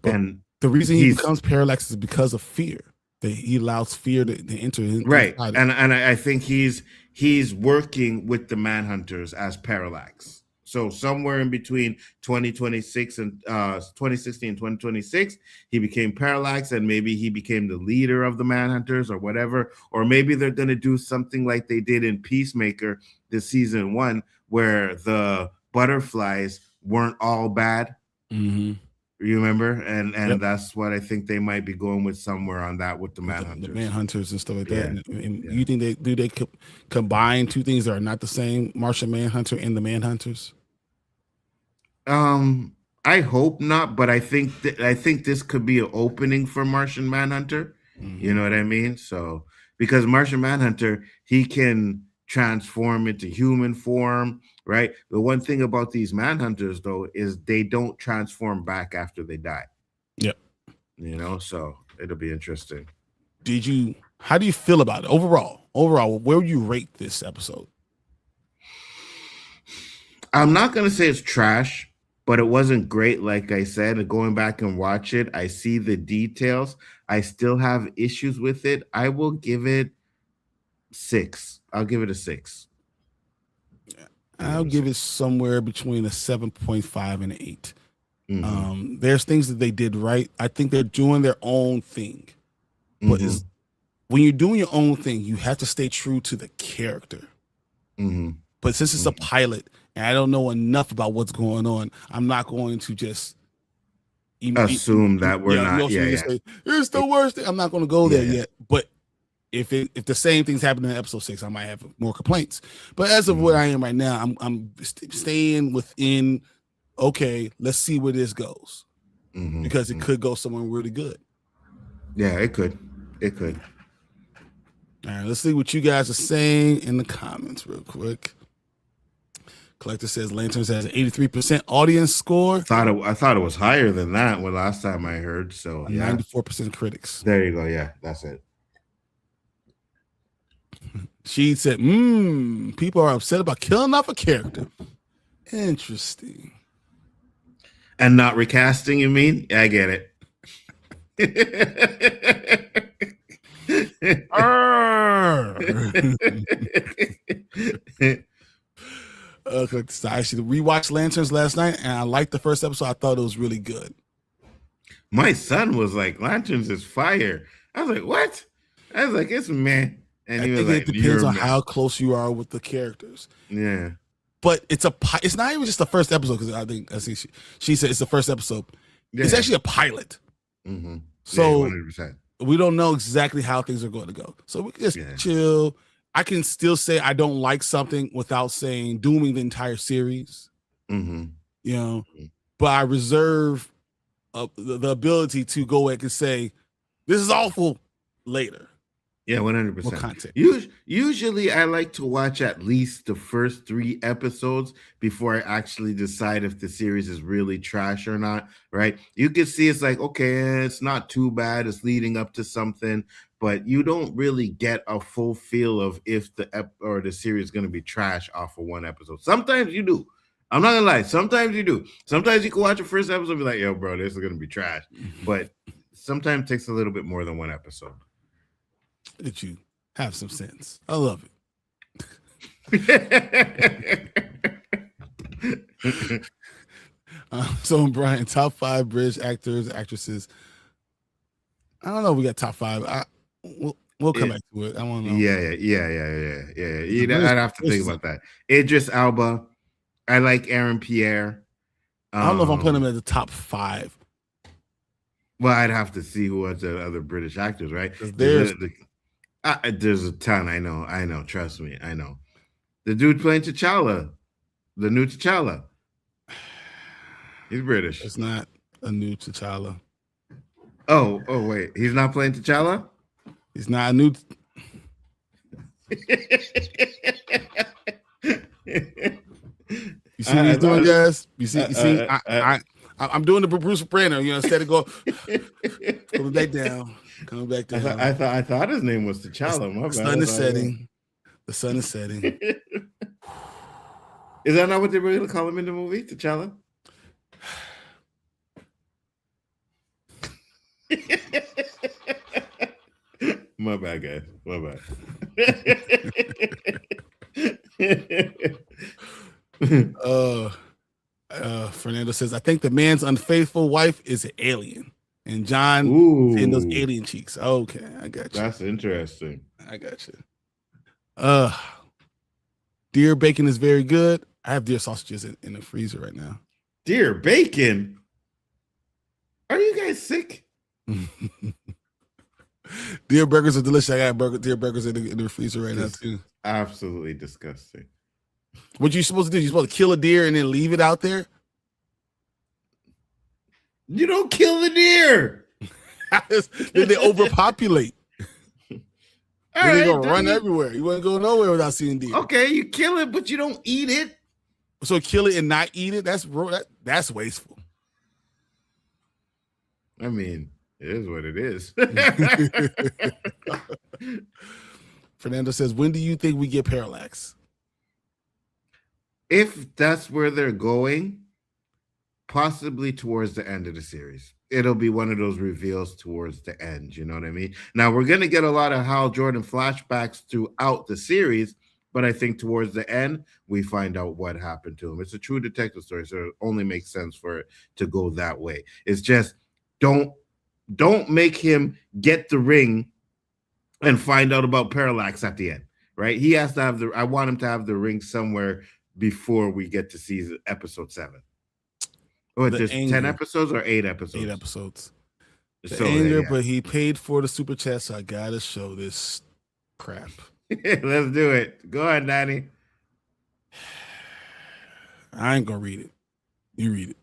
But and the reason he becomes Parallax is because of fear. That he allows fear to enter in. Right. And I think he's working with the Manhunters as Parallax. So somewhere in between 2026 and 2016 and 2026, he became Parallax, and maybe he became the leader of the Manhunters or whatever. Or maybe they're going to do something like they did in Peacemaker this season 1, where the butterflies weren't all bad. You remember? And that's what I think they might be going with somewhere on that with the Manhunters. The Manhunters and stuff like that. And you think they combine two things that are not the same, Martian Manhunter and the Manhunters? I hope not, but I think this could be an opening for Martian Manhunter. You know what I mean? So because Martian Manhunter, he can transform into human form, right? The one thing about these manhunters, though, is they don't transform back after they die. Yep. So it'll be interesting. How do you feel about it overall? Overall, where would you rate this episode? I'm not going to say it's trash, but it wasn't great. Like I said, going back and watch it, I see the details. I still have issues with it. I will give it 6. I'll give it a 6. I'll give it somewhere between a 7.5 and an 8. There's things that they did right. I think they're doing their own thing. But when you're doing your own thing, you have to stay true to the character. But since it's a pilot and I don't know enough about what's going on, I'm not going to just assume that we're not. Say, it's the worst thing. I'm not going to go there yet. But if the same things happen in episode 6, I might have more complaints. But as of where I am right now, I'm staying within. Okay, let's see where this goes, because it could go somewhere really good. Yeah, it could. It could. All right, let's see what you guys are saying in the comments real quick. Collector says Lanterns has an 83% audience score. I thought it was higher than that when last time I heard. So 94% critics. There you go. Yeah, that's it. She said, people are upset about killing off a character. Interesting. And not recasting, you mean? I get it. So I actually rewatched Lanterns last night, and I liked the first episode. I thought it was really good. My son was like, Lanterns is fire. I was like, what? I was like, it's meh. And he was like, it depends on how close you are with the characters. Yeah. But it's not even just the first episode, because I think she said it's the first episode. Yeah. It's actually a pilot. So 100%. We don't know exactly how things are going to go. So we can just chill. I can still say I don't like something without saying dooming the entire series. But I reserve the ability to go back and say, this is awful later. Yeah, 100%. More content. Usually I like to watch at least the first 3 episodes before I actually decide if the series is really trash or not, right? You can see it's like, okay, it's not too bad. It's leading up to something, but you don't really get a full feel of if the series is going to be trash off of one episode. Sometimes you do. I'm not going to lie. Sometimes you do. Sometimes you can watch the first episode and be like, yo, bro, this is going to be trash. But sometimes it takes a little bit more than one episode. That you have some sense. I love it. So Bryon, top 5 British actors, actresses. I don't know if we got top 5. We'll come back to it. I want to know. Yeah. I'd have to think about that. Idris Elba. I like Aaron Pierre. I don't know if I'm putting him at the top 5. Well, I'd have to see who are the other British actors, right? There's a ton. I know. Trust me. I know. The dude playing T'Challa, the new T'Challa. He's British. It's not a new T'Challa. Oh, wait. He's not playing T'Challa? He's not a new. You see what he's doing, guys? You see. I'm doing the Bruce Banner. Instead of coming back down. I thought his name was T'Challa. My bad. The sun is setting. Is that not what they were going to call him in the movie, T'Challa? My bad, guys. My bad. Fernando says, I think the man's unfaithful wife is an alien. And John in those alien cheeks. Okay, I got you. That's interesting. I got you. Deer bacon is very good. I have deer sausages in the freezer right now. Deer bacon? Are you guys sick? Deer burgers are delicious. I got deer burgers in the freezer right now too. Absolutely disgusting. What you supposed to do? You supposed to kill a deer and then leave it out there? You don't kill the deer. Then they overpopulate. All Then he right, gonna run then everywhere. You wouldn't go nowhere without seeing deer. okay, you kill it, but you don't eat it. So kill it and not eat it. That's wasteful. I mean, it is what it is. Fernando says, when do you think we get Parallax? If that's where they're going, possibly towards the end of the series. It'll be one of those reveals towards the end. You know what I mean? Now, we're going to get a lot of Hal Jordan flashbacks throughout the series, but I think towards the end, we find out what happened to him. It's a true detective story, so it only makes sense for it to go that way. It's just don't make him get the ring and find out about Parallax at the end, right? He has to have I want him to have the ring somewhere before we get to season episode 7. Oh, it's just 10 episodes or 8 episodes? 8 episodes. So, anger, but he paid for the super chat, so I gotta show this crap. Let's do it. Go ahead, Danny. I ain't gonna read it. You read it.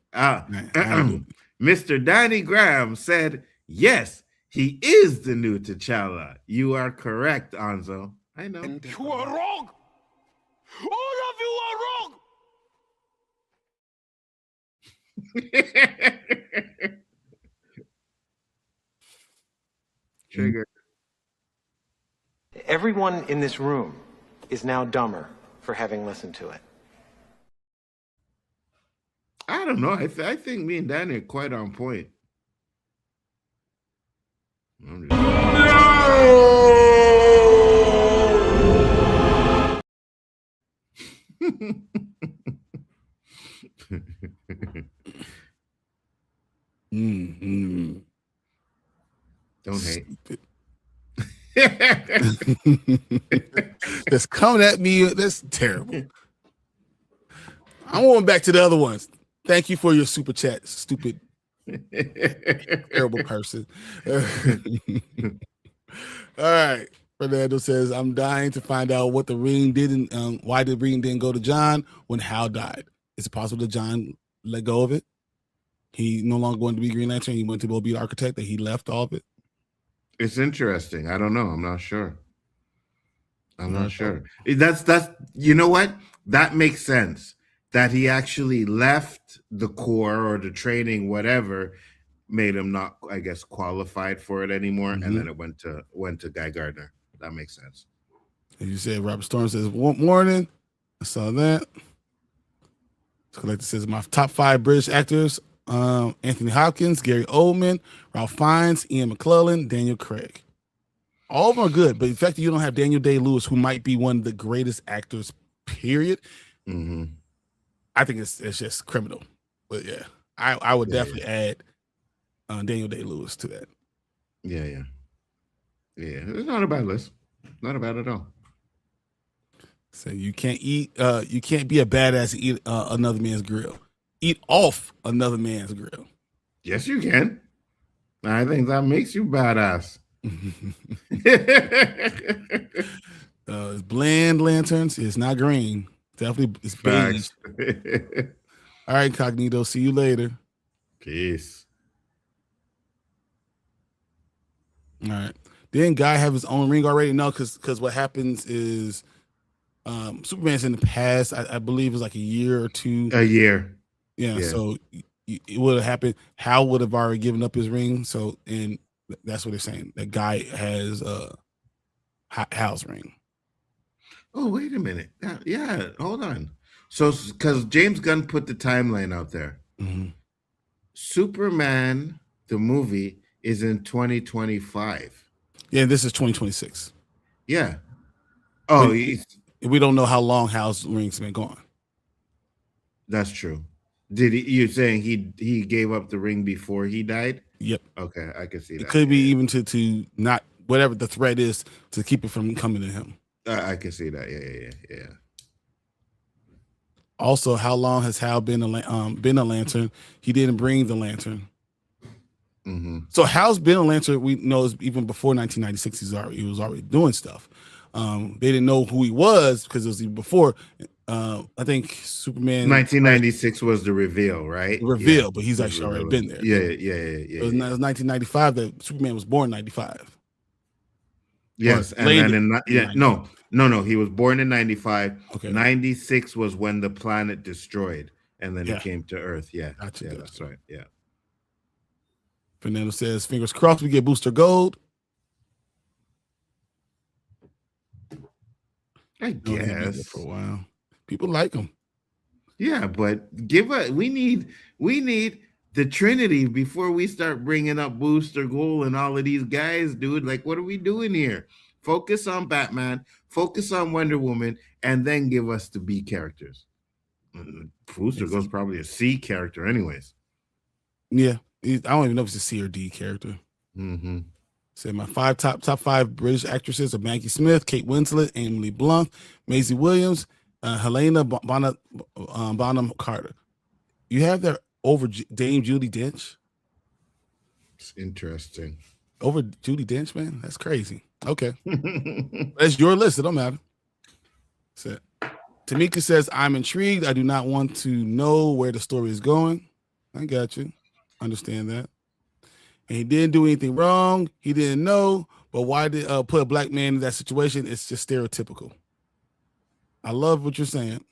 Mr. Danny Graham said, yes, he is the new T'Challa. You are correct, Anzo. I know. And you are wrong. All of you are wrong. Trigger. Everyone in this room is now dumber for having listened to it. I don't know. I think me and Danny are quite on point. Don't hate. That's coming at me. That's terrible. I'm going back to the other ones. Thank you for your super chat, stupid, terrible person. All right. Fernando says, I'm dying to find out what the ring didn't, why the ring didn't go to John when Hal died. Is it possible that John let go of it? He no longer going to be Green Lantern. He went to go be the architect, that he left all of it. It's interesting. I don't know. I'm not sure. I'm not sure. That's you know what? That makes sense. That he actually left the Corps or the training, whatever, made him not, I guess, qualified for it anymore, and then it went to Guy Gardner. That makes sense. As you said, Robert Storm says, "One morning." I saw that. Collector says, my top 5 British actors: Anthony Hopkins, Gary Oldman, Ralph Fiennes, Ian McClellan, Daniel Craig. All of them are good, but the fact that you don't have Daniel Day-Lewis, who might be one of the greatest actors, period, I think it's just criminal. But yeah, I would definitely add Daniel Day-Lewis to that. Yeah. It's not a bad list. Not bad at all. So you can't be a badass and eat another man's grill. Eat off another man's grill. Yes, you can. I think that makes you badass. It's bland lanterns. It's not green. Definitely, it's beige. All right, Cognito. See you later. Peace. All right. Didn't Guy have his own ring already? No, because what happens is Superman's in the past, I believe, is like a year or two. A year. Yeah. So it would have happened. Hal would have already given up his ring. So, and that's what they're saying. That Guy has Hal's ring. Oh, wait a minute. Yeah, hold on. So, because James Gunn put the timeline out there, Superman, the movie, is in 2025. Yeah, this is 2026. Yeah. Oh, we don't know how long Hal's ring's been gone. That's true. Did he? You're saying he gave up the ring before he died? Yep. Okay, I can see that. It could be even to not whatever the threat is to keep it from coming to him. I can see that. Yeah. Also, how long has Hal been a lantern? He didn't bring the lantern. So Hal's been a lantern. We know even before 1996. He was already doing stuff. They didn't know who he was because it was even before. I think Superman 1996 was the reveal, right? But he's actually already been there. Yeah. It was 1995 that Superman was born. 95. Yes, and landed then in yeah, 95. no. He was born in 95. Okay. 96 was when the planet destroyed, and then he Yeah. came to Earth. Yeah, Gotcha, yeah, gotcha. that's right. Yeah. Fernando says, fingers crossed we get Booster Gold. I Know he'll be there guess. for a while. People like him. Yeah, but we need the Trinity before we start bringing up Booster Gold and all of these guys, dude. Like, what are we doing here? Focus on Batman, focus on Wonder Woman, and then give us the B characters. Booster Gold's probably a C character, anyways. Yeah, I don't even know if it's a C or D character. Mm-hmm. Say my top five British actresses are Maggie Smith, Kate Winslet, Emily Blunt, Maisie Williams, Helena Bonham Carter. You have that over Dame Judi Dench? It's interesting. Over Judi Dench, man? That's crazy. Okay. That's your list. It don't matter. That's it. Tamika says, I'm intrigued. I do not want to know where the story is going. I got you. Understand that. And he didn't do anything wrong. He didn't know. But why did put a black man in that situation? It's just stereotypical. I love what you're saying.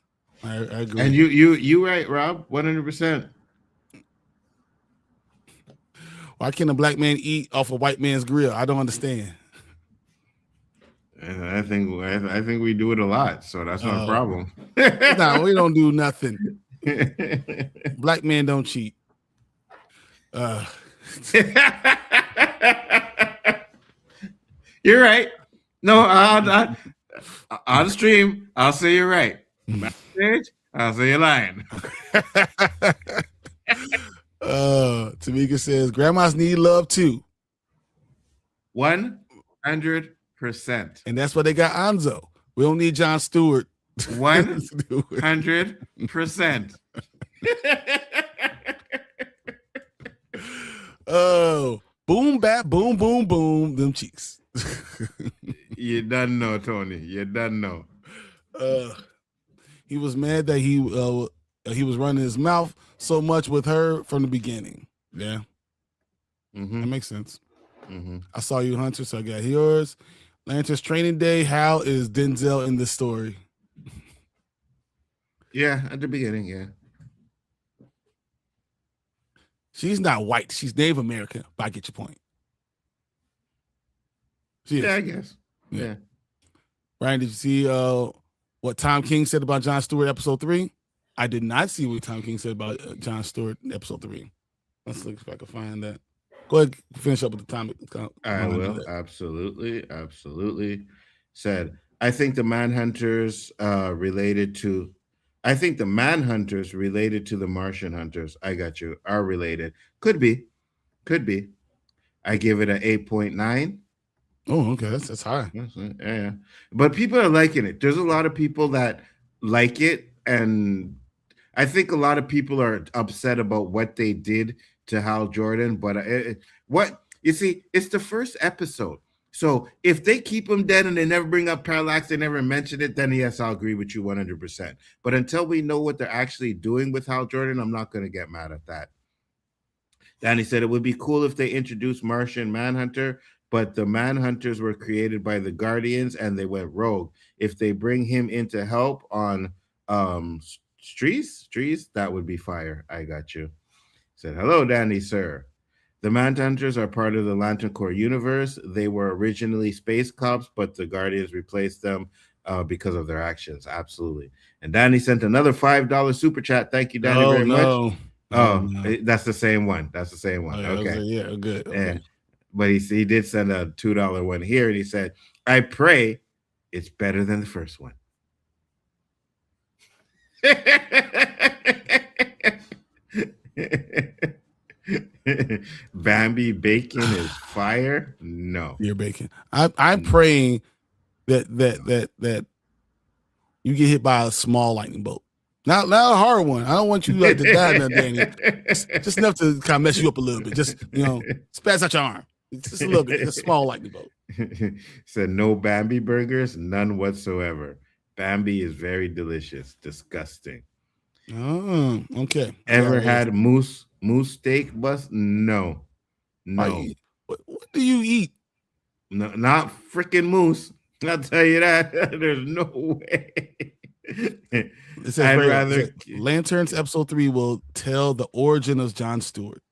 I agree. And you right, Rob, 100%. Why can't a black man eat off a white man's grill? I don't understand. I think we do it a lot, so that's not a problem. No, we don't do nothing. Black men don't cheat. You're right. No, on the stream, I'll say you're right. Backstage, I'll say you're lying. Tamika says, grandmas need love too. 100%. And that's why they got Nzo. We don't need Jon Stewart. 100%. Oh, boom, bat, boom, boom, boom, them cheeks. You done know, Tony. You done know. He was mad that he was running his mouth so much with her from the beginning. Yeah, that makes sense. I saw you, Hunter, so I got yours. Lanterns Training Day. How is Denzel in this story? Yeah, at the beginning, yeah. She's not white. She's Native American, but I get your point. Yeah, I guess. Yeah. Ryan, did you see what Tom King said about Jon Stewart episode 3? I did not see what Tom King said about Jon Stewart episode 3. Let's look if I can find that. Go ahead, finish up with the time. I will. Absolutely. Said, I think the Manhunters related to the Martian Hunters. I got you. Are related. Could be. I give it an 8.9. Oh, okay. That's high. Yeah. But people are liking it. There's a lot of people that like it. And I think a lot of people are upset about what they did to Hal Jordan. But it's the first episode. So if they keep him dead and they never bring up Parallax, they never mention it, then yes, I'll agree with you 100%. But until we know what they're actually doing with Hal Jordan, I'm not going to get mad at that. Danny said it would be cool if they introduced Martian Manhunter, but the Manhunters were created by the Guardians and they went rogue. If they bring him in to help on Streets, that would be fire. I got you. Said, hello, Danny, sir. The Manhunters are part of the Lantern Corps universe. They were originally space cops, but the Guardians replaced them because of their actions. Absolutely. And Danny sent another $5 super chat. Thank you, Danny, very much. No. That's the same one. Oh, yeah, okay. Yeah, good. Okay. Yeah. But he did send a $2 one here, and he said, I pray it's better than the first one. Bambi bacon is fire. No, you're bacon. I'm praying that you get hit by a small lightning bolt, not a hard one. I don't want you to die, Danny. Just enough to kind of mess you up a little bit. Just spaz out your arm, just a little bit. A small lightning bolt. Said no Bambi burgers, none whatsoever. Bambi is very delicious. Disgusting. Oh, okay. Ever had moose steak bus? No. What do you eat? No, not freaking Moose. I'll tell you that. There's no way. It says I'd right rather. on, Lanterns episode 3 will tell the origin of Jon Stewart.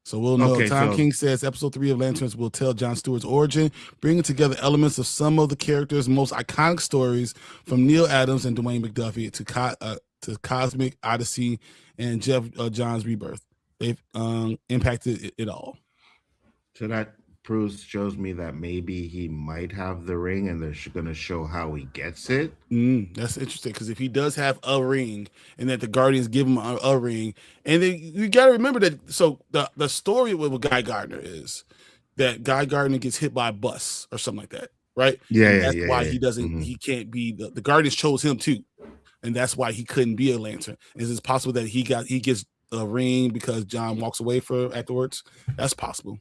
So we'll know. Okay, Tom so- King says episode 3 of Lanterns will tell Jon Stewart's origin, bringing together elements of some of the characters' most iconic stories, from Neil Adams and Dwayne McDuffie to Cosmic Odyssey and Jeff Johns' Rebirth. They've impacted it all. So that shows me that maybe he might have the ring, and they're going to show how he gets it. That's interesting, because if he does have a ring, and that the Guardians give him a ring, and then you got to remember that. So the story with Guy Gardner is that Guy Gardner gets hit by a bus or something like that, right? Yeah, That's why he doesn't. He can't be the Guardians chose him too, and that's why he couldn't be a Lantern. Is it possible that he gets a ring because John walks away for afterwards? That's possible.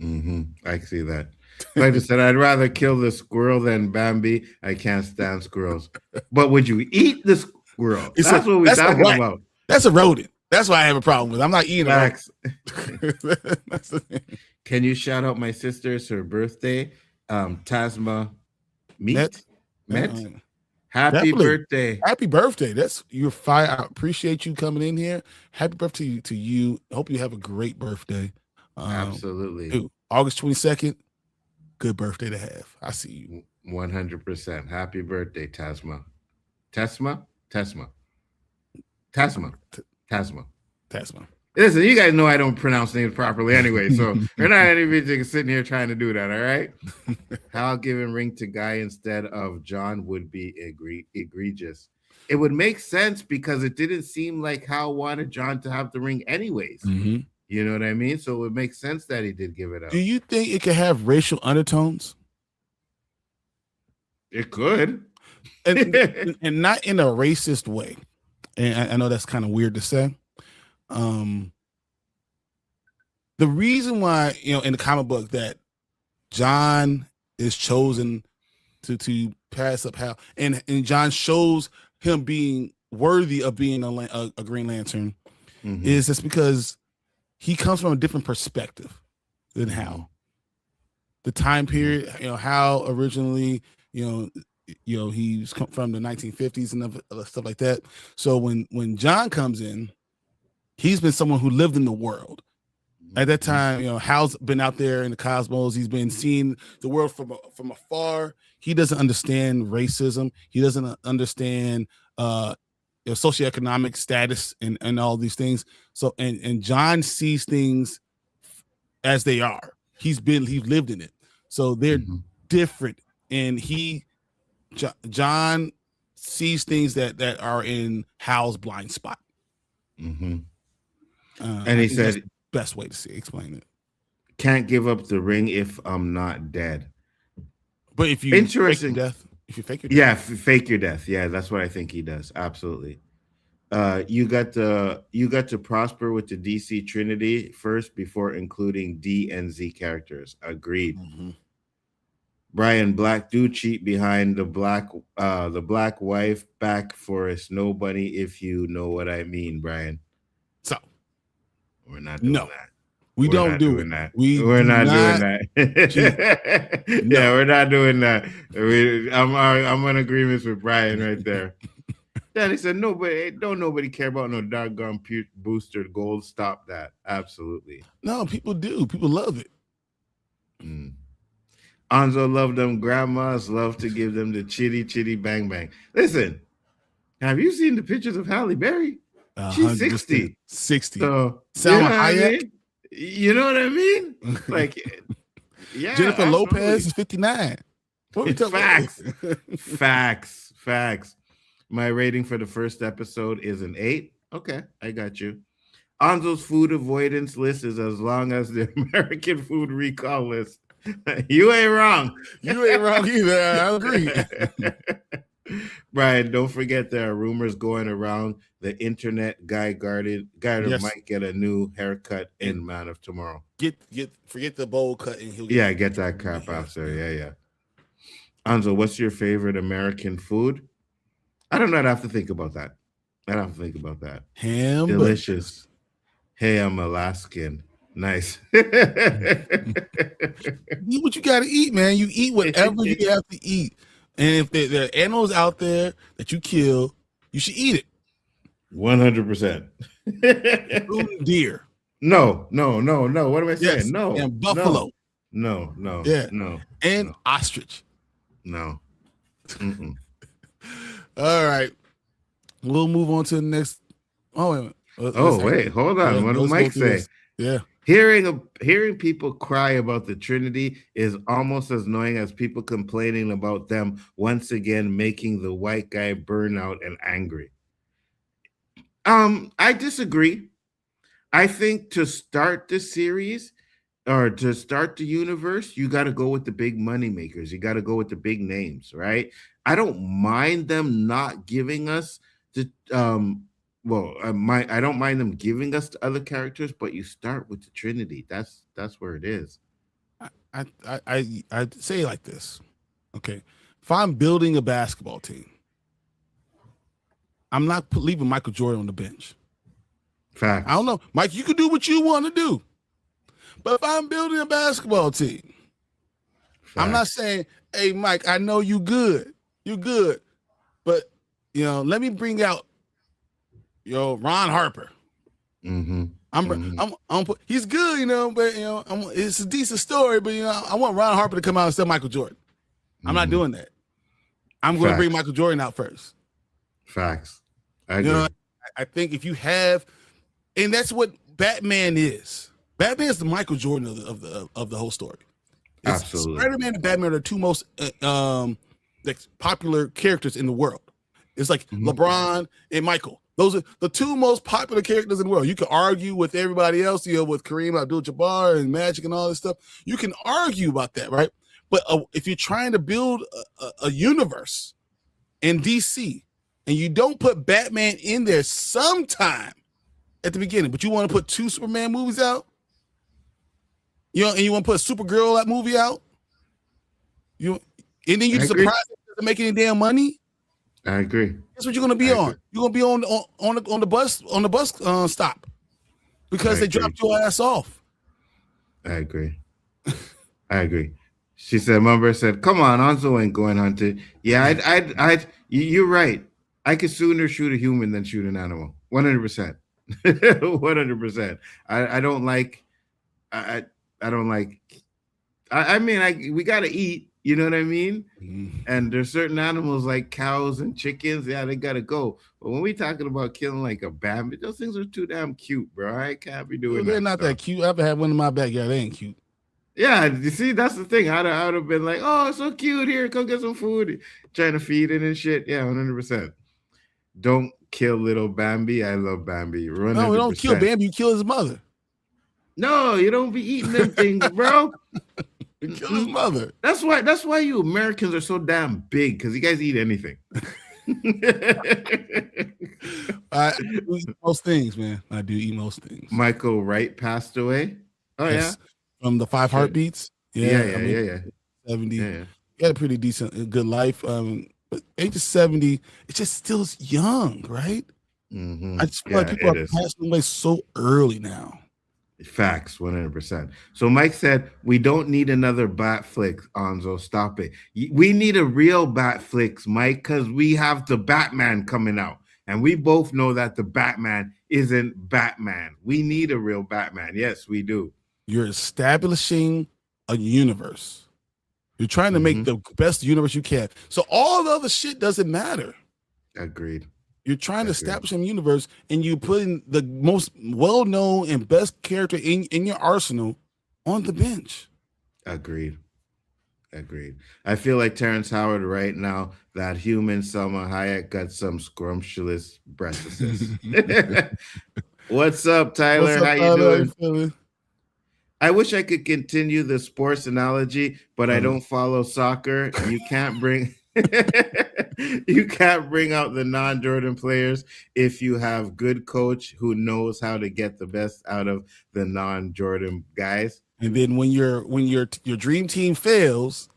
I see that. Like I said, I'd rather kill the squirrel than Bambi. I can't stand squirrels. But would you eat the squirrel? That's what we're talking about. That's a rodent. That's why I have a problem with. I'm not eating it. Can you shout out my sister's her birthday? Tasma Met. Happy birthday. Happy birthday. That's your fire. I appreciate you coming in here. Happy birthday to you. I hope you have a great birthday. Absolutely. Dude, August 22nd, good birthday to have. I see you. 100%. Happy birthday, Tasma. Tasma. Listen, you guys know I don't pronounce names properly anyway, so we're not even sitting here trying to do that, all right? Hal giving ring to Guy instead of John would be egregious. It would make sense because it didn't seem like Hal wanted John to have the ring anyways. You know what I mean? So it would make sense that he did give it up. Do you think it could have racial undertones? It could. And not in a racist way. And I know that's kind of weird to say. The reason why, in the comic book that John is chosen to pass up Hal, and John shows him being worthy of being a Green Lantern, is just because he comes from a different perspective than Hal. The time period, Hal originally, he's come from the 1950s and other stuff like that. So when John comes in, he's been someone who lived in the world. At that time, Hal's been out there in the cosmos. He's been seeing the world from afar. He doesn't understand racism. He doesn't understand socioeconomic status and all these things. So and John sees things as they are. He's lived in it. So they're different. And John sees things that are in Hal's blind spot. And he said, best way to explain it. Can't give up the ring if I'm not dead. But if you fake your death, fake your death. Yeah, that's what I think he does. Absolutely. You got to prosper with the DC Trinity first before including D and Z characters. Agreed. Bryon, black do cheat behind the black wife back for us. Nobody, if you know what I mean, Bryon. So we're not doing that. We're not doing that. We're not doing that. Yeah, we're not doing that. I'm in agreement with Bryon right there. Then he said, nobody care about no doggone booster gold. Stop that. Absolutely. No, people do. People love it. Nzo love them grandmas, love to give them the chitty bang bang. Listen, have you seen the pictures of Halle Berry? She's 60. 60. So, Salma Hayek. You know what I mean? Like, yeah. Jennifer Lopez is 59. Facts. My rating for the first episode is an 8. Okay, I got you. Nzo's food avoidance list is as long as the American food recall list. You ain't wrong. You ain't wrong either. I agree. Bryon, don't forget there are rumors going around the internet. Guy Gardner might get a new haircut in Man of Tomorrow. Forget the bowl cut and he'll get that crap after. Yeah. Nzo, what's your favorite American food? I don't know. I'd have to think about that. Ham. Delicious. Hey, I'm Alaskan. Nice. Eat what you got to eat, man. You eat whatever you have to eat. And if there are animals out there that you kill, you should eat it. 100%. Deer. No. What am I saying? Yes. No. And buffalo. No. Yeah. No. And ostrich. No. All right. We'll move on to the next. Oh, wait a minute. Wait, hold on. What did Mike say? Yeah. Hearing people cry about the Trinity is almost as annoying as people complaining about them once again making the white guy burn out and angry. I disagree. I think to start the series or to start the universe, you got to go with the big money makers. You got to go with the big names, right? I don't mind them not giving us the I don't mind them giving us the other characters, but you start with the Trinity. That's where it is. I say it like this. Okay. If I'm building a basketball team, I'm not leaving Michael Jordan on the bench. Fact. I don't know. Mike, you can do what you want to do. But if I'm building a basketball team, I'm not saying, hey, Mike, I know you good. You good. But, let me bring out, Ron Harper. He's good, but, it's a decent story, but, I want Ron Harper to come out and say Michael Jordan. I'm not doing that. I'm going to bring Michael Jordan out first. Facts. I agree. I think if you have, and that's what Batman is. Batman is the Michael Jordan of the whole story. Absolutely. Spiderman and Batman are the two most popular characters in the world. It's like LeBron and Michael. Those are the two most popular characters in the world. You can argue with everybody else, with Kareem Abdul-Jabbar and Magic and all this stuff. You can argue about that, right? But if you're trying to build a universe in DC and you don't put Batman in there sometime at the beginning, but you want to put 2 Superman movies out, and you want to put a Supergirl movie out, and then you surprise it doesn't make any damn money. I agree. That's what you're going to be on. You're going to be on the bus stop because they dropped your ass off. I agree. She said, Mumber said, come on, Nzo ain't going hunting. Yeah, you're right. I could sooner shoot a human than shoot an animal. 100%. 100%. I don't like, we got to eat, you know what I mean? And there's certain animals like cows and chickens. Yeah, they got to go. But when we talking about killing like a Bambi, those things are too damn cute, bro. I can't be doing that. They're not that cute. I've had one in my backyard. They ain't cute. Yeah, you see, that's the thing. I'd have been like, oh, it's so cute. Here, come get some food. Trying to feed it and shit. Yeah, 100%. Don't kill little Bambi. I love Bambi. 100%. No, we don't kill Bambi. You kill his mother. No, you don't be eating them things, bro. You kill his mother. That's why you Americans are so damn big, because you guys eat anything. I eat most things, man. I do eat most things. Michael Wright passed away. Oh, yes. Yeah. From the 5 Heartbeats. Yeah. 70. Yeah. He had a pretty decent, good life. But age of 70, it just still young, right? I just feel like people are passing away so early now. Facts, 100%. So Mike said, we don't need another Batflix, Nzo. Stop it. We need a real Batflix, Mike, because we have the Batman coming out. And we both know that the Batman isn't Batman. We need a real Batman. Yes, we do. You're establishing a universe. You're trying to make the best universe you can. So all the other shit doesn't matter. Agreed. You're trying to establish a universe, and you putting the most well-known and best character in your arsenal on the bench. Agreed. I feel like Terrence Howard right now, that human Selma Hayek got some scrumptious breasts. What's up, Tyler? What's up, How you Tyler? doing? How you feeling? I wish I could continue the sports analogy, but I don't follow soccer. You can't bring you can't bring out the non-Jordan players if you have good coach who knows how to get the best out of the non-Jordan guys. And then when your dream team fails,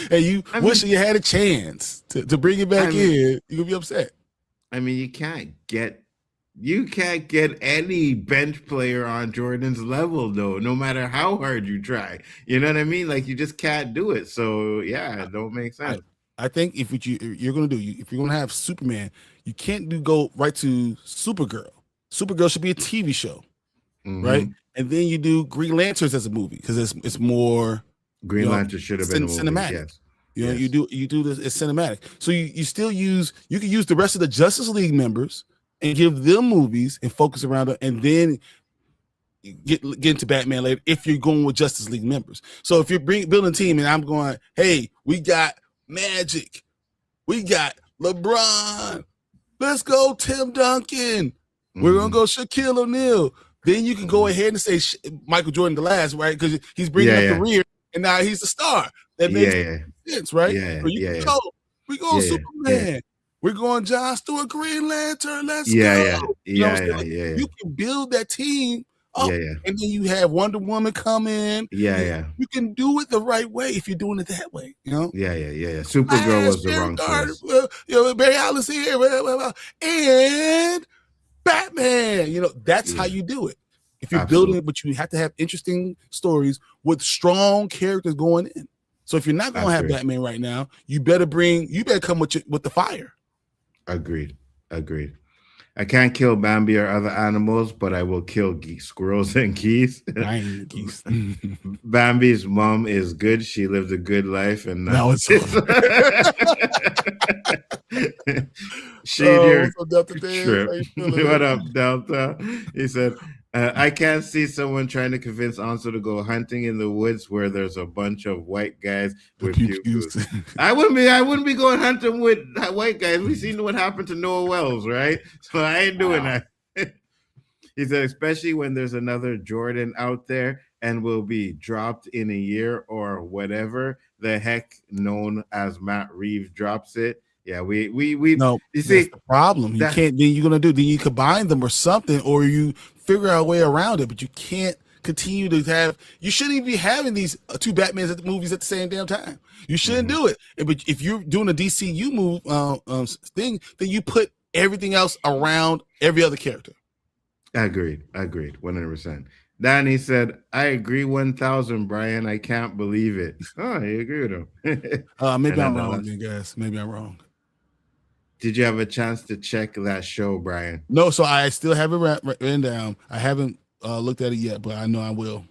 and you wish you had a chance to bring it back in, you're gonna be upset. I mean, you can't get You can't get any bench player on Jordan's level, though, no matter how hard you try. You know what I mean? Like, you just can't do it. So, yeah, it don't make sense. I think if you're going to do, if you're going to have Superman, you can't go right to Supergirl. Supergirl should be a TV show, right? And then you do Green Lanterns as a movie because it's more. Green Lantern should have been cinematic. Yes. You know, you do this. It's cinematic. So you still use. You can use the rest of the Justice League members and give them movies and focus around it, and then get into Batman later if you're going with Justice League members. So if you're building a team and I'm going, hey, we got Magic, we got LeBron, let's go Tim Duncan, we're gonna go Shaquille O'Neal. Then you can go ahead and say Michael Jordan the last, right? Because he's bringing up the rear, and now he's the star. That makes sense, right? So you can go, we go Superman. We're going John Stewart, Green Lantern. Let's go. You can build that team up, and then you have Wonder Woman come in. You can do it the right way if you're doing it that way. You know. Supergirl was the wrong choice. Barry Allen's here, and Batman. You know, that's how you do it. If you're building it, but you have to have interesting stories with strong characters going in. So if you're not going to have Batman right now, you better come with the fire. Agreed. I can't kill Bambi or other animals, but I will kill squirrels and geese. Geese. Bambi's mom is good. She lived a good life, and now it's Shadier trip. What up, Delta? He said, I can't see someone trying to convince Anso to go hunting in the woods where there's a bunch of white guys with pew-pews. I wouldn't be going hunting with white guys. We've seen what happened to Noah Wells, right? So I ain't doing that. He said, especially when there's another Jordan out there and will be dropped in a year or whatever the heck known as Matt Reeves drops it. Yeah, we no. You see the problem. You can't. Then you're gonna do. Then you combine them or something, or you figure out a way around it. But you can't continue to have. You shouldn't even be having these two Batmans at the movies at the same damn time. You shouldn't do it. But if you're doing a DCU thing, then you put everything else around every other character. Agreed. 100%. Danny said, I agree 1,000, Bryon. I can't believe it. Oh, I agree with him. Maybe I'm wrong, guys. Maybe I'm wrong. Did you have a chance to check that show, Bryon? No, so I still have it written down. I haven't looked at it yet, but I know I will.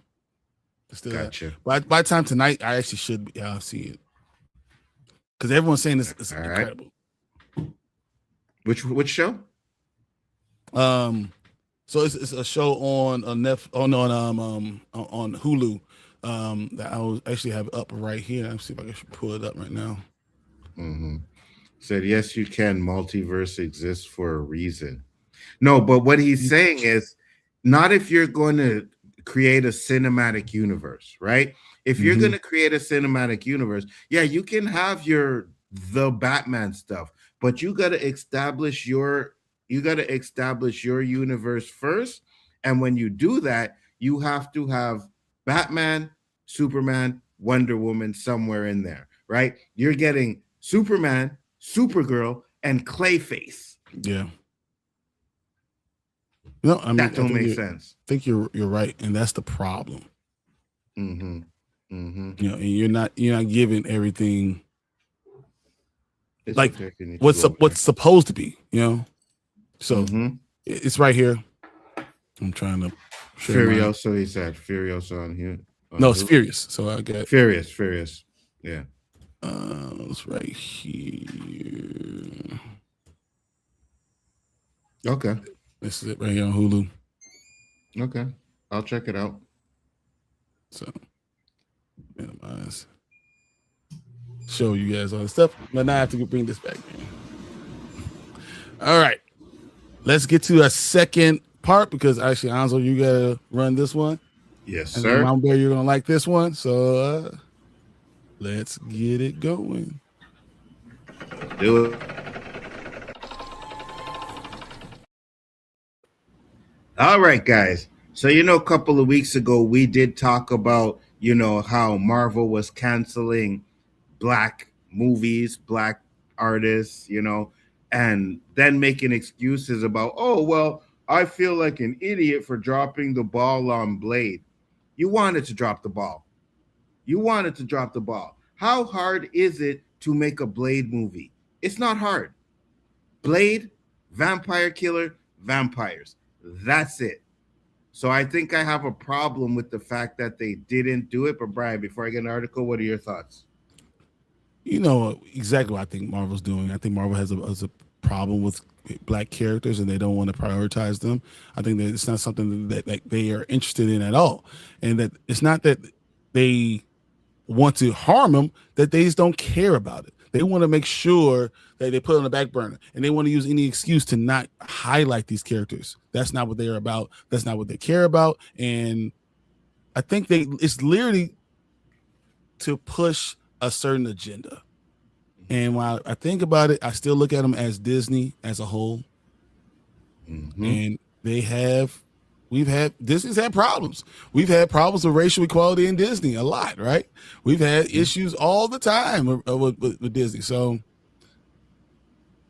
Still gotcha. By the time tonight, I actually should see it. Because everyone's saying it's incredible. Which show? So it's a show on Hulu. That I will actually have up right here. Let's see if I can pull it up right now. Said, yes, you can. Multiverse exists for a reason. No, but what he's saying is not if you're going to create a cinematic universe, right? If you're going to create a cinematic universe, yeah, you can have the Batman stuff, but you got to establish your universe first. And when you do that, you have to have Batman, Superman, Wonder Woman somewhere in there, right? You're getting Superman, Supergirl, and Clayface. Yeah. No, I mean that don't make sense. I think you're right, and that's the problem. You know, and you're not giving everything like what's supposed to be. You know, so it's right here. I'm trying to. Furioso, he said. Furioso on here. No, it's Furious. So I got Furious. Yeah. It's right here. Okay. This is it right here on Hulu. Okay. I'll check it out. So minimize. Show you guys all the stuff. But now I have to bring this back, man. All right. Let's get to a second part because actually, Anzo, you gotta run this one. Yes, and sir. Mount Bear, you're gonna like this one. So let's get it going. Do it. All right, guys. So, a couple of weeks ago, we did talk about, how Marvel was canceling Black movies, Black artists, and then making excuses about, oh, well, I feel like an idiot for dropping the ball on Blade. You wanted to drop the ball. You wanted to drop the ball. How hard is it to make a Blade movie? It's not hard. Blade, vampire killer, vampires. That's it. So I think I have a problem with the fact that they didn't do it. But Brian, before I get an article, what are your thoughts? You know exactly what I think Marvel's doing. I think Marvel has a problem with Black characters, and they don't want to prioritize them. I think that it's not something that they are interested in at all, and that it's not that they want to harm them, that they just don't care about it. They want to make sure that they put it on the back burner, and they want to use any excuse to not highlight these characters. That's not what they are about. That's not what they care about. And I think it's literally to push a certain agenda. And while I think about it, I still look at them as Disney as a whole. And Disney's had problems. We've had problems with racial equality in Disney a lot, right? We've had issues all the time with Disney. So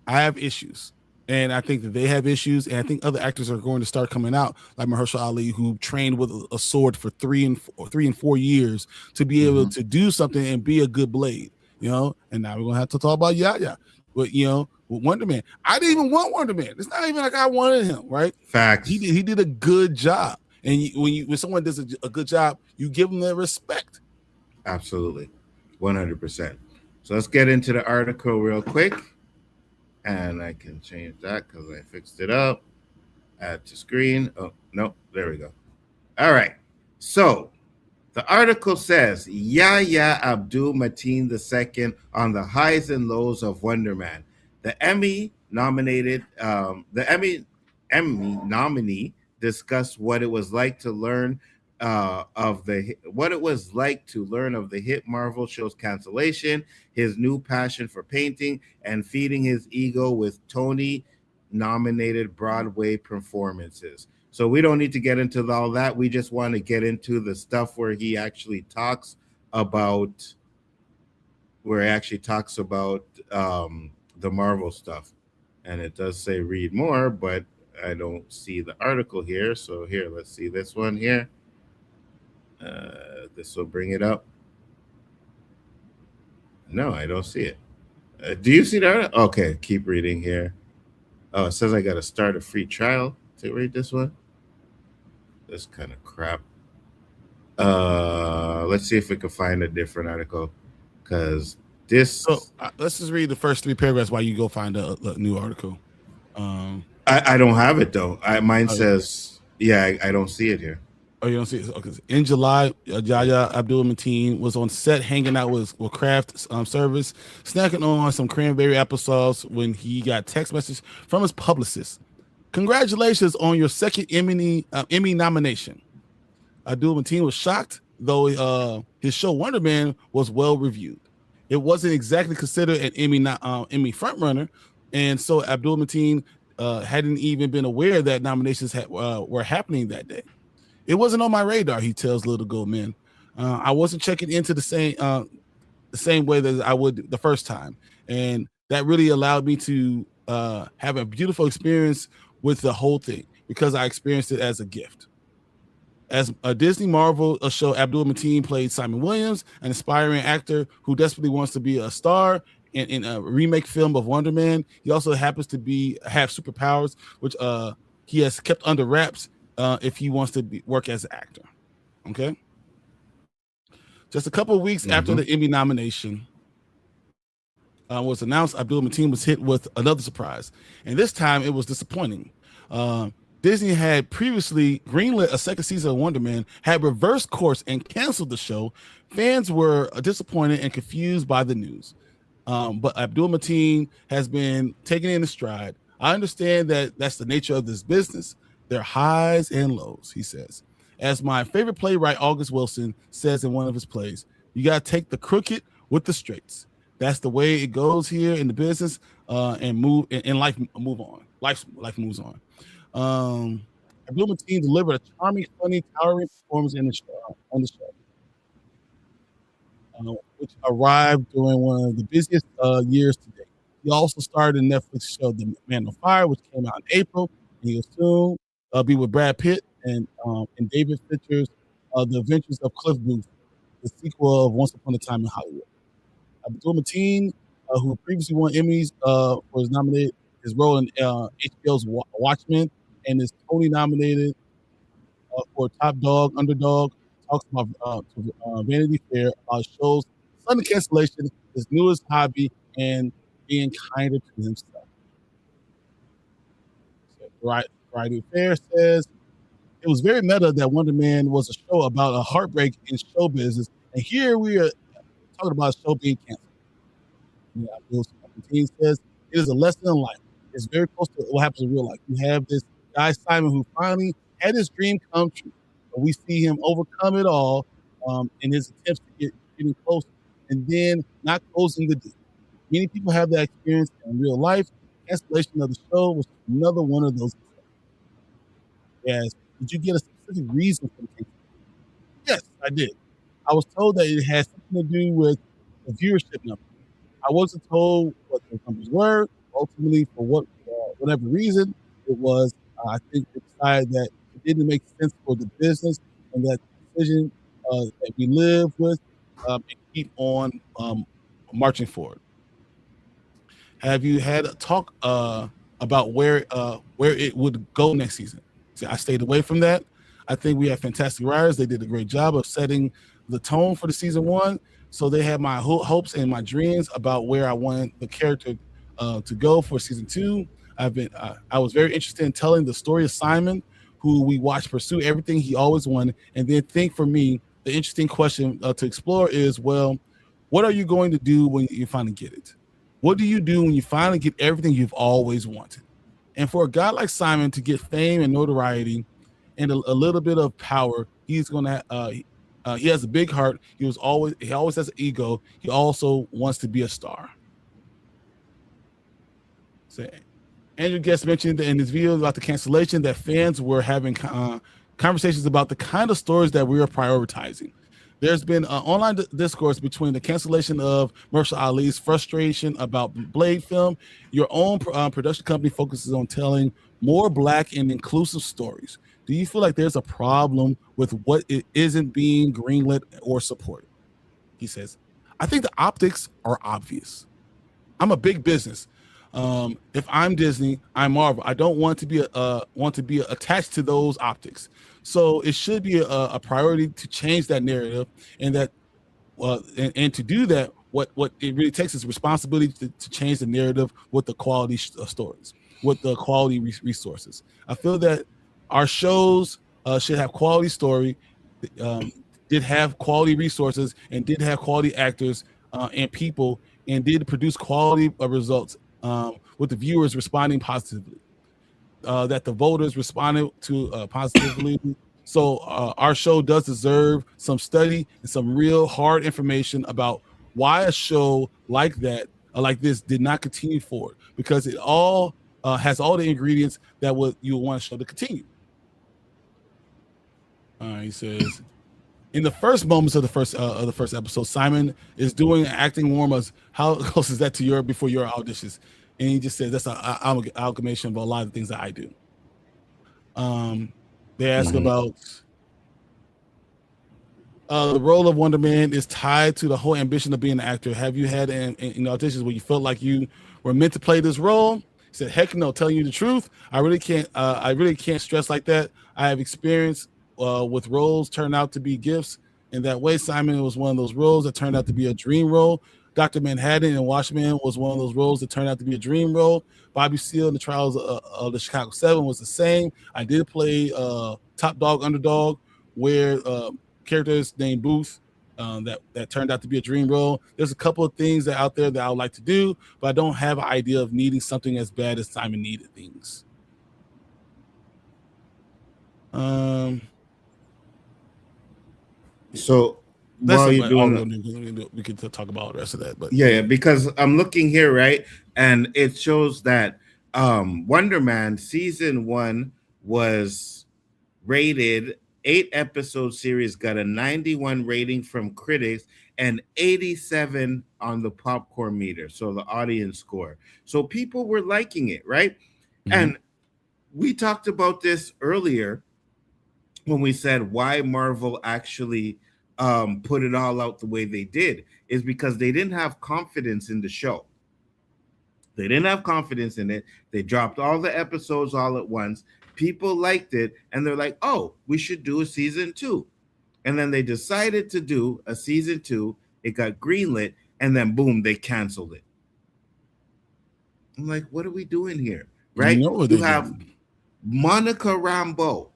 I have issues. And I think that they have issues. And I think other actors are going to start coming out, like Mahershala Ali, who trained with a sword for 3 and 4 years to be able to do something and be a good Blade, you know? And now we're going to have to talk about Yahya. But, you know, with Wonder Man, I didn't even want Wonder Man. It's not even like I wanted him, right? Facts. He did a good job. And when someone does a good job, you give them their respect. Absolutely. 100%. So let's get into the article real quick. And I can change that because I fixed it up. Add to screen. Oh, no, there we go. All right. So the article says Yahya Abdul-Mateen II on the highs and lows of Wonder Man. The Emmy nominee discussed what it was like to learn of the hit Marvel show's cancellation, his new passion for painting, and feeding his ego with Tony-nominated Broadway performances. So we don't need to get into all that. We just want to get into the stuff where he actually talks about the Marvel stuff. And it does say read more, but I don't see the article here. So here, let's see this one here. This will bring it up. No, I don't see it. Do you see that? Okay, keep reading here. Oh, it says I got to start a free trial to read this one. This kind of crap. Let's see if we can find a different article, because this. So let's just read the first 3 paragraphs while you go find a new article. I don't have it though. Mine says, yeah, I don't see it here. Oh, you don't see it? Okay. In July, Yahya Abdul-Mateen was on set hanging out with craft service, snacking on some cranberry applesauce when he got text message from his publicist. Congratulations on your second Emmy nomination. Abdul-Mateen was shocked, though his show Wonder Man was well reviewed. It wasn't exactly considered an Emmy frontrunner, and so Abdul-Mateen hadn't even been aware that nominations were happening that day. It wasn't on my radar, he tells Little Gold Men. I wasn't checking into the same way that I would the first time, and that really allowed me to have a beautiful experience with the whole thing because I experienced it as a gift. As a Disney Marvel show, Abdul-Mateen played Simon Williams, an aspiring actor who desperately wants to be a star in a remake film of Wonder Man. He also happens to have superpowers, which he has kept under wraps if he wants to work as an actor. Okay. Just a couple of weeks after the Emmy nomination was announced, Abdul-Mateen was hit with another surprise, and this time it was disappointing. Disney had previously greenlit a second season of Wonder Man, had reversed course and canceled the show. Fans were disappointed and confused by the news. But Abdul-Mateen has been taken in stride. I understand that that's the nature of this business. There are highs and lows, he says. As my favorite playwright, August Wilson, says in one of his plays, you got to take the crooked with the straights. That's the way it goes here in the business and life move on. Life moves on. Abdul-Mateen delivered a charming, funny, towering performance on the show, which arrived during one of the busiest years to date. He also starred in Netflix show The Man on Fire, which came out in April. He was soon be with Brad Pitt and David Fincher's The Adventures of Cliff Booth, the sequel of Once Upon a Time in Hollywood. Abdul Mateen, who previously won Emmys, was nominated his role in HBO's Watchmen, and is Tony nominated for Top Dog Underdog. Talks about Vanity Fair about shows sudden cancellation, his newest hobby, and being kinder to himself. So, Variety Fair says it was very meta that Wonder Man was a show about a heartbreak in show business, and here we are talking about a show being canceled. Bill says it is a lesson in life. It's very close to what happens in real life. You have this guy Simon who finally had his dream come true. But we see him overcome it all in his attempts to getting closer, and then not closing the deal. Many people have that experience in real life. Cancellation of the show was another one of those. Yes. Did you get a specific reason for the cancellation? Yes, I did. I was told that it had something to do with the viewership number. I wasn't told what the numbers were. Ultimately, for whatever reason it was, I think they decided that it didn't make sense for the business, and that decision that we live with and keep on marching forward. Have you had a talk about where it would go next season? See, I stayed away from that. I think we have fantastic writers. They did a great job of setting the tone for the season one. So they had my hopes and my dreams about where I wanted the character to go for season two. I was very interested in telling the story of Simon, who we watched pursue everything he always wanted. And then think for me, the interesting question to explore is, well, what are you going to do when you finally get it? What do you do when you finally get everything you've always wanted? And for a guy like Simon to get fame and notoriety and a little bit of power, he's going to he has a big heart. He always has an ego. He also wants to be a star. So Andrew Guest mentioned in his video about the cancellation that fans were having conversations about the kind of stories that we are prioritizing. There's been an online discourse between the cancellation of Mahershala Ali's frustration about Blade film. Your own production company focuses on telling more Black and inclusive stories. Do you feel like there's a problem with what it isn't being greenlit or supported? He says, I think the optics are obvious. I'm a big business. If I'm Disney, I'm Marvel. I don't want to be attached to those optics. So it should be a priority to change that narrative, and that and to do that, what it really takes is responsibility to change the narrative with the quality stories, with the quality resources. I feel that our shows should have quality story, did have quality resources, and did have quality actors and people, and did produce quality results with the viewers responding positively. That the voters responded to positively. So our show does deserve some study and some real hard information about why a show like that, like this, did not continue forward, because it all has all the ingredients that you would want a show to continue. He says, in the first moments of the first episode, Simon is doing acting warm-ups. How close is that to before your auditions? And he just says that's an amalgamation of a lot of things that I do. They ask about the role of Wonder Man is tied to the whole ambition of being an actor. Have you had in auditions where you felt like you were meant to play this role? He said, heck no, telling you the truth, I really can't stress like that. I have experience with roles turn out to be gifts. In that way, Simon was one of those roles that turned out to be a dream role. Dr. Manhattan and Watchmen was one of those roles that turned out to be a dream role. Bobby Seale in the Trials of the Chicago 7 was the same. I did play Top Dog Underdog, where characters named Booth that turned out to be a dream role. There's a couple of things that out there that I would like to do, but I don't have an idea of needing something as bad as Simon needed things. So while you're doing we can talk about the rest of that, but yeah, because I'm looking here, right, and it shows that Wonder Man season 1 was rated 8-episode series, got a 91 rating from critics and 87 on the popcorn meter, so the audience score. So people were liking it, right? And we talked about this earlier when we said why Marvel actually put it all out the way they did is because they didn't have confidence in the show. They didn't have confidence in it. They dropped all the episodes all at once. People liked it, and they're like, oh, we should do a season 2. And then they decided to do a season 2. It got greenlit, and then boom, they canceled it. I'm like, what are we doing here? Right? You have Monica Rambeau,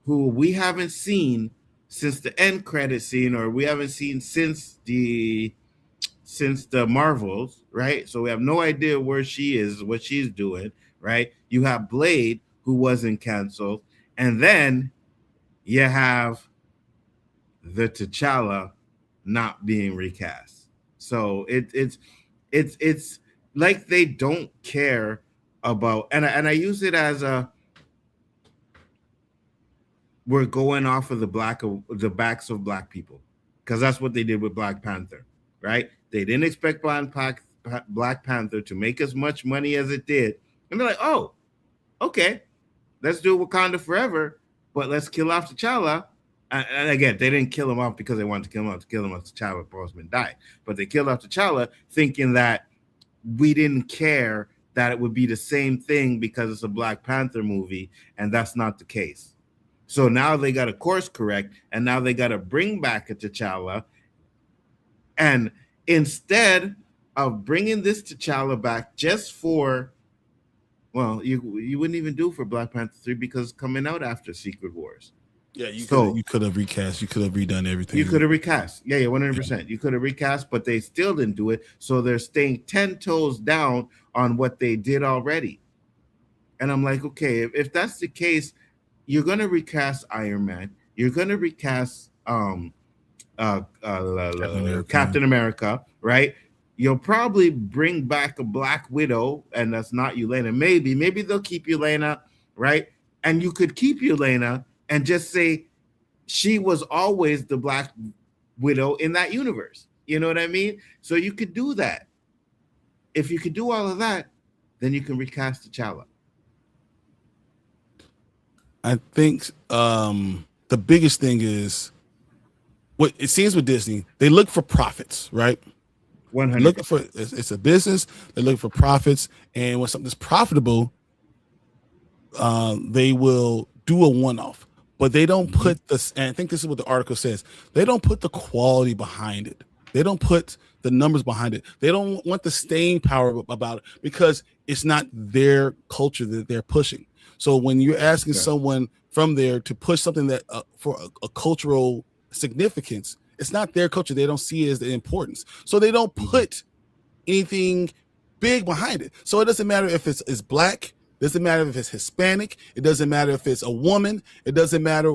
who we haven't seen since the end credit scene, or we haven't seen since the Marvels, right? So we have no idea where she is, what she's doing, right? You have Blade, who wasn't canceled, and then you have the T'Challa not being recast. So it's like they don't care about, and I use it as we're going off of the backs of black people, because that's what they did with Black Panther, right? They didn't expect Black Panther to make as much money as it did, and they're like, oh, okay, let's do Wakanda Forever, but let's kill off T'Challa. And again, they didn't kill him off because they wanted to kill him off. To kill him off, T'Challa Boseman died, but they killed off T'Challa thinking that we didn't care that it would be the same thing because it's a Black Panther movie, and that's not the case. So now they got to course correct, and now they got to bring back a T'Challa. And instead of bringing this T'Challa back just for, well, you wouldn't even do for Black Panther 3 because it's coming out after Secret Wars. Yeah, you could have recast. You could have redone everything. You could have recast. Yeah, 100%. You could have recast, but they still didn't do it. So they're staying 10 toes down on what they did already. And I'm like, okay, if that's the case, you're going to recast Iron Man. You're going to recast Captain America, right? You'll probably bring back a Black Widow, and that's not Yelena. Maybe they'll keep Yelena, right? And you could keep Yelena and just say she was always the Black Widow in that universe. You know what I mean? So you could do that. If you could do all of that, then you can recast T'Challa. I think the biggest thing is what it seems with Disney. They look for profits, right? 100. Looking for it's a business. They're looking for profits, and when something's profitable, they will do a one-off. But they don't put this, and I think this is what the article says. They don't put the quality behind it. They don't put the numbers behind it. They don't want the staying power about it because it's not their culture that they're pushing. So when you're asking someone from there to push something that for a cultural significance, it's not their culture. They don't see it as the importance. So they don't put anything big behind it. So it doesn't matter if it's Black. It doesn't matter if it's Hispanic. It doesn't matter if it's a woman. It doesn't matter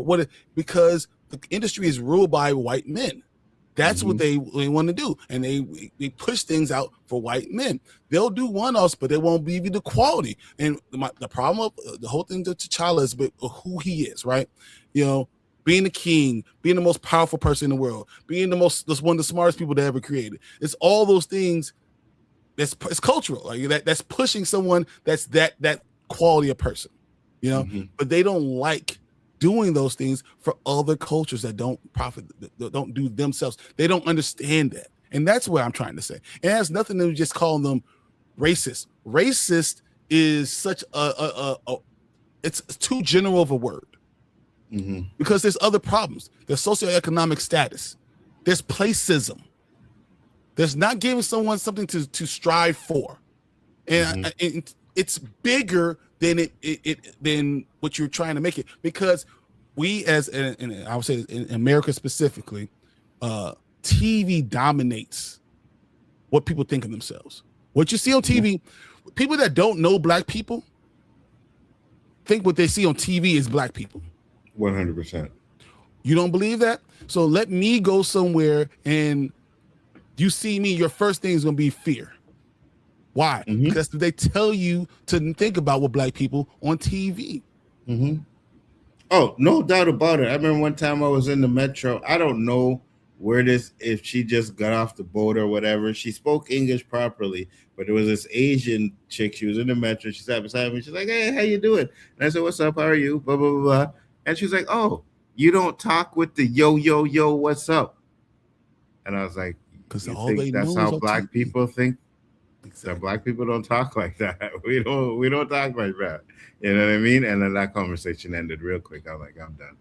because the industry is ruled by white men. That's what they want to do. And they push things out for white men. They'll do one-offs, but they won't give you the quality. And the problem of the whole thing to T'Challa is who he is, right? You know, being the king, being the most powerful person in the world, being one of the smartest people that ever created. It's all those things it's cultural. Like that's pushing someone that's that quality of person, you know, but they don't like doing those things for other cultures that don't profit, that don't do themselves. They don't understand that. And that's what I'm trying to say. It has nothing to just call them racist. Racist is such it's too general of a word because there's other problems. There's socioeconomic status. There's placism. There's not giving someone something to strive for. And it's bigger than than what you're trying to make it, because we and I would say in America specifically, TV dominates what people think of themselves. What you see on TV, people that don't know Black people think what they see on TV is Black people. 100%. You don't believe that? So let me go somewhere and you see me, your first thing is going to be fear. Why? Because they tell you to think about what Black people on TV. Oh, no doubt about it. I remember one time I was in the metro. I don't know if she just got off the boat or whatever. She spoke English properly, but there was this Asian chick. She was in the metro. She sat beside me. She's like, "Hey, how you doing?" And I said, "What's up? How are you?" Blah blah blah blah. And she's like, "Oh, you don't talk with the yo yo yo. What's up?" And I was like, because "You all think they that's know how is on black TV. people think?" Exactly. So black people don't talk like that. We don't talk like that. You know what I mean? And then that conversation ended real quick. I was like, I'm done.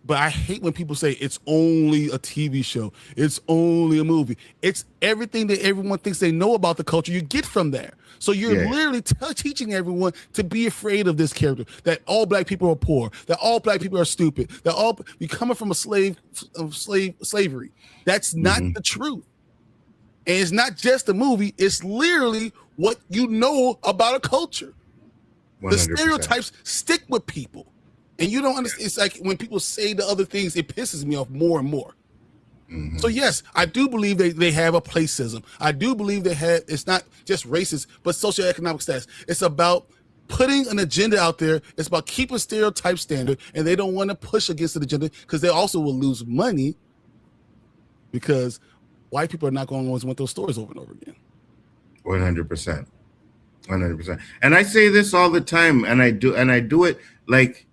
But I hate when people say it's only a TV show, it's only a movie. It's everything that everyone thinks they know about the culture you get from there. So you're literally teaching everyone to be afraid of this character, that all black people are poor, that all black people are stupid, that all you coming from a slavery. That's not the truth. And it's not just a movie, it's literally what you know about a culture. 100%. The stereotypes stick with people. And you don't understand. It's like when people say the other things, it pisses me off more and more. So yes, I do believe they have a placism. I do believe it's not just racist, but socioeconomic status. It's about putting an agenda out there. It's about keeping stereotype standard, and they don't want to push against the agenda because they also will lose money because white people are not going to always want those stories over and over again. 100%. 100%. And I say this all the time, and I do it like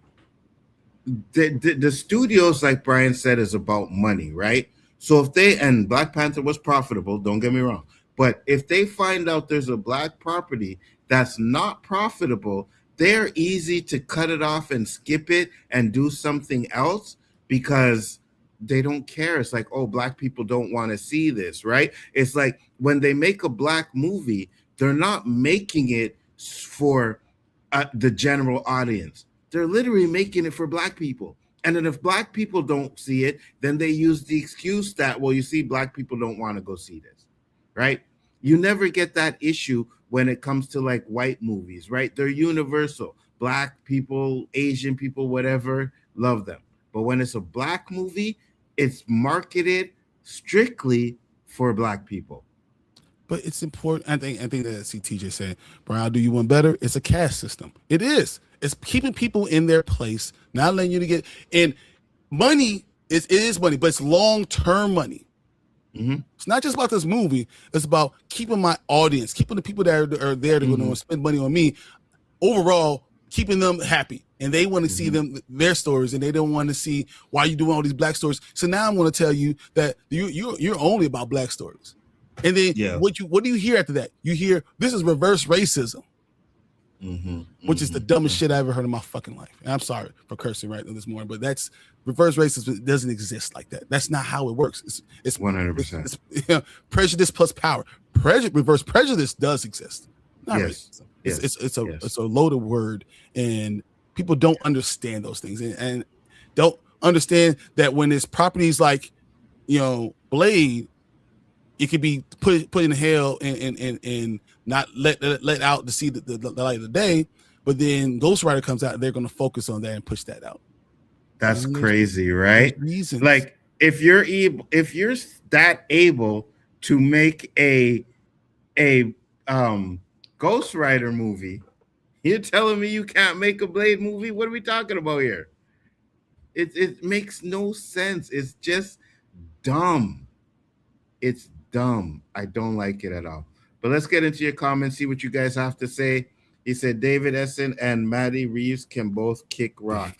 the studios, like Bryon said, is about money, right? So and Black Panther was profitable, don't get me wrong, but if they find out there's a black property that's not profitable, they're easy to cut it off and skip it and do something else because they don't care. It's like, oh, black people don't want to see this, right? It's like when they make a black movie, they're not making it for the general audience. They're literally making it for black people. And then if black people don't see it, then they use the excuse that, well, you see, black people don't want to go see this, right? You never get that issue when it comes to like white movies, right? They're universal. Black people, Asian people, whatever, love them. But when it's a black movie, it's marketed strictly for black people. But it's important. I think that TJ said, Bryon, I'll do you one better. It's a caste system. It is. It's keeping people in their place, not letting you to get. And money it is money, but it's long-term money. It's not just about this movie. It's about keeping my audience, keeping the people that are there to go and spend money on me. Overall, keeping them happy. And they want to see their stories, and they don't want to see why you're doing all these black stories. So now I'm going to tell you that you're only about black stories. And then what do you hear after that? You hear this is reverse racism, which is the dumbest shit I ever heard in my fucking life. And I'm sorry for cursing right this morning, but that's reverse racism. It doesn't exist like that. That's not how it works. It's 100%. It's prejudice plus power. Reverse prejudice does exist. Not racism. It's a loaded word, and people don't understand those things, and don't understand that when it's properties like Blade, it could be put in hell and not let out to see the light of the day. But then Ghost Rider comes out, and they're going to focus on that and push that out. That's crazy, right? Like if you're that able to make a Ghost Rider movie, you're telling me you can't make a Blade movie? What are we talking about here? It makes no sense. It's just dumb. It's dumb. I don't like it at all. But let's get into your comments, see what you guys have to say. He said David Essen and Maddie Reeves can both kick rock.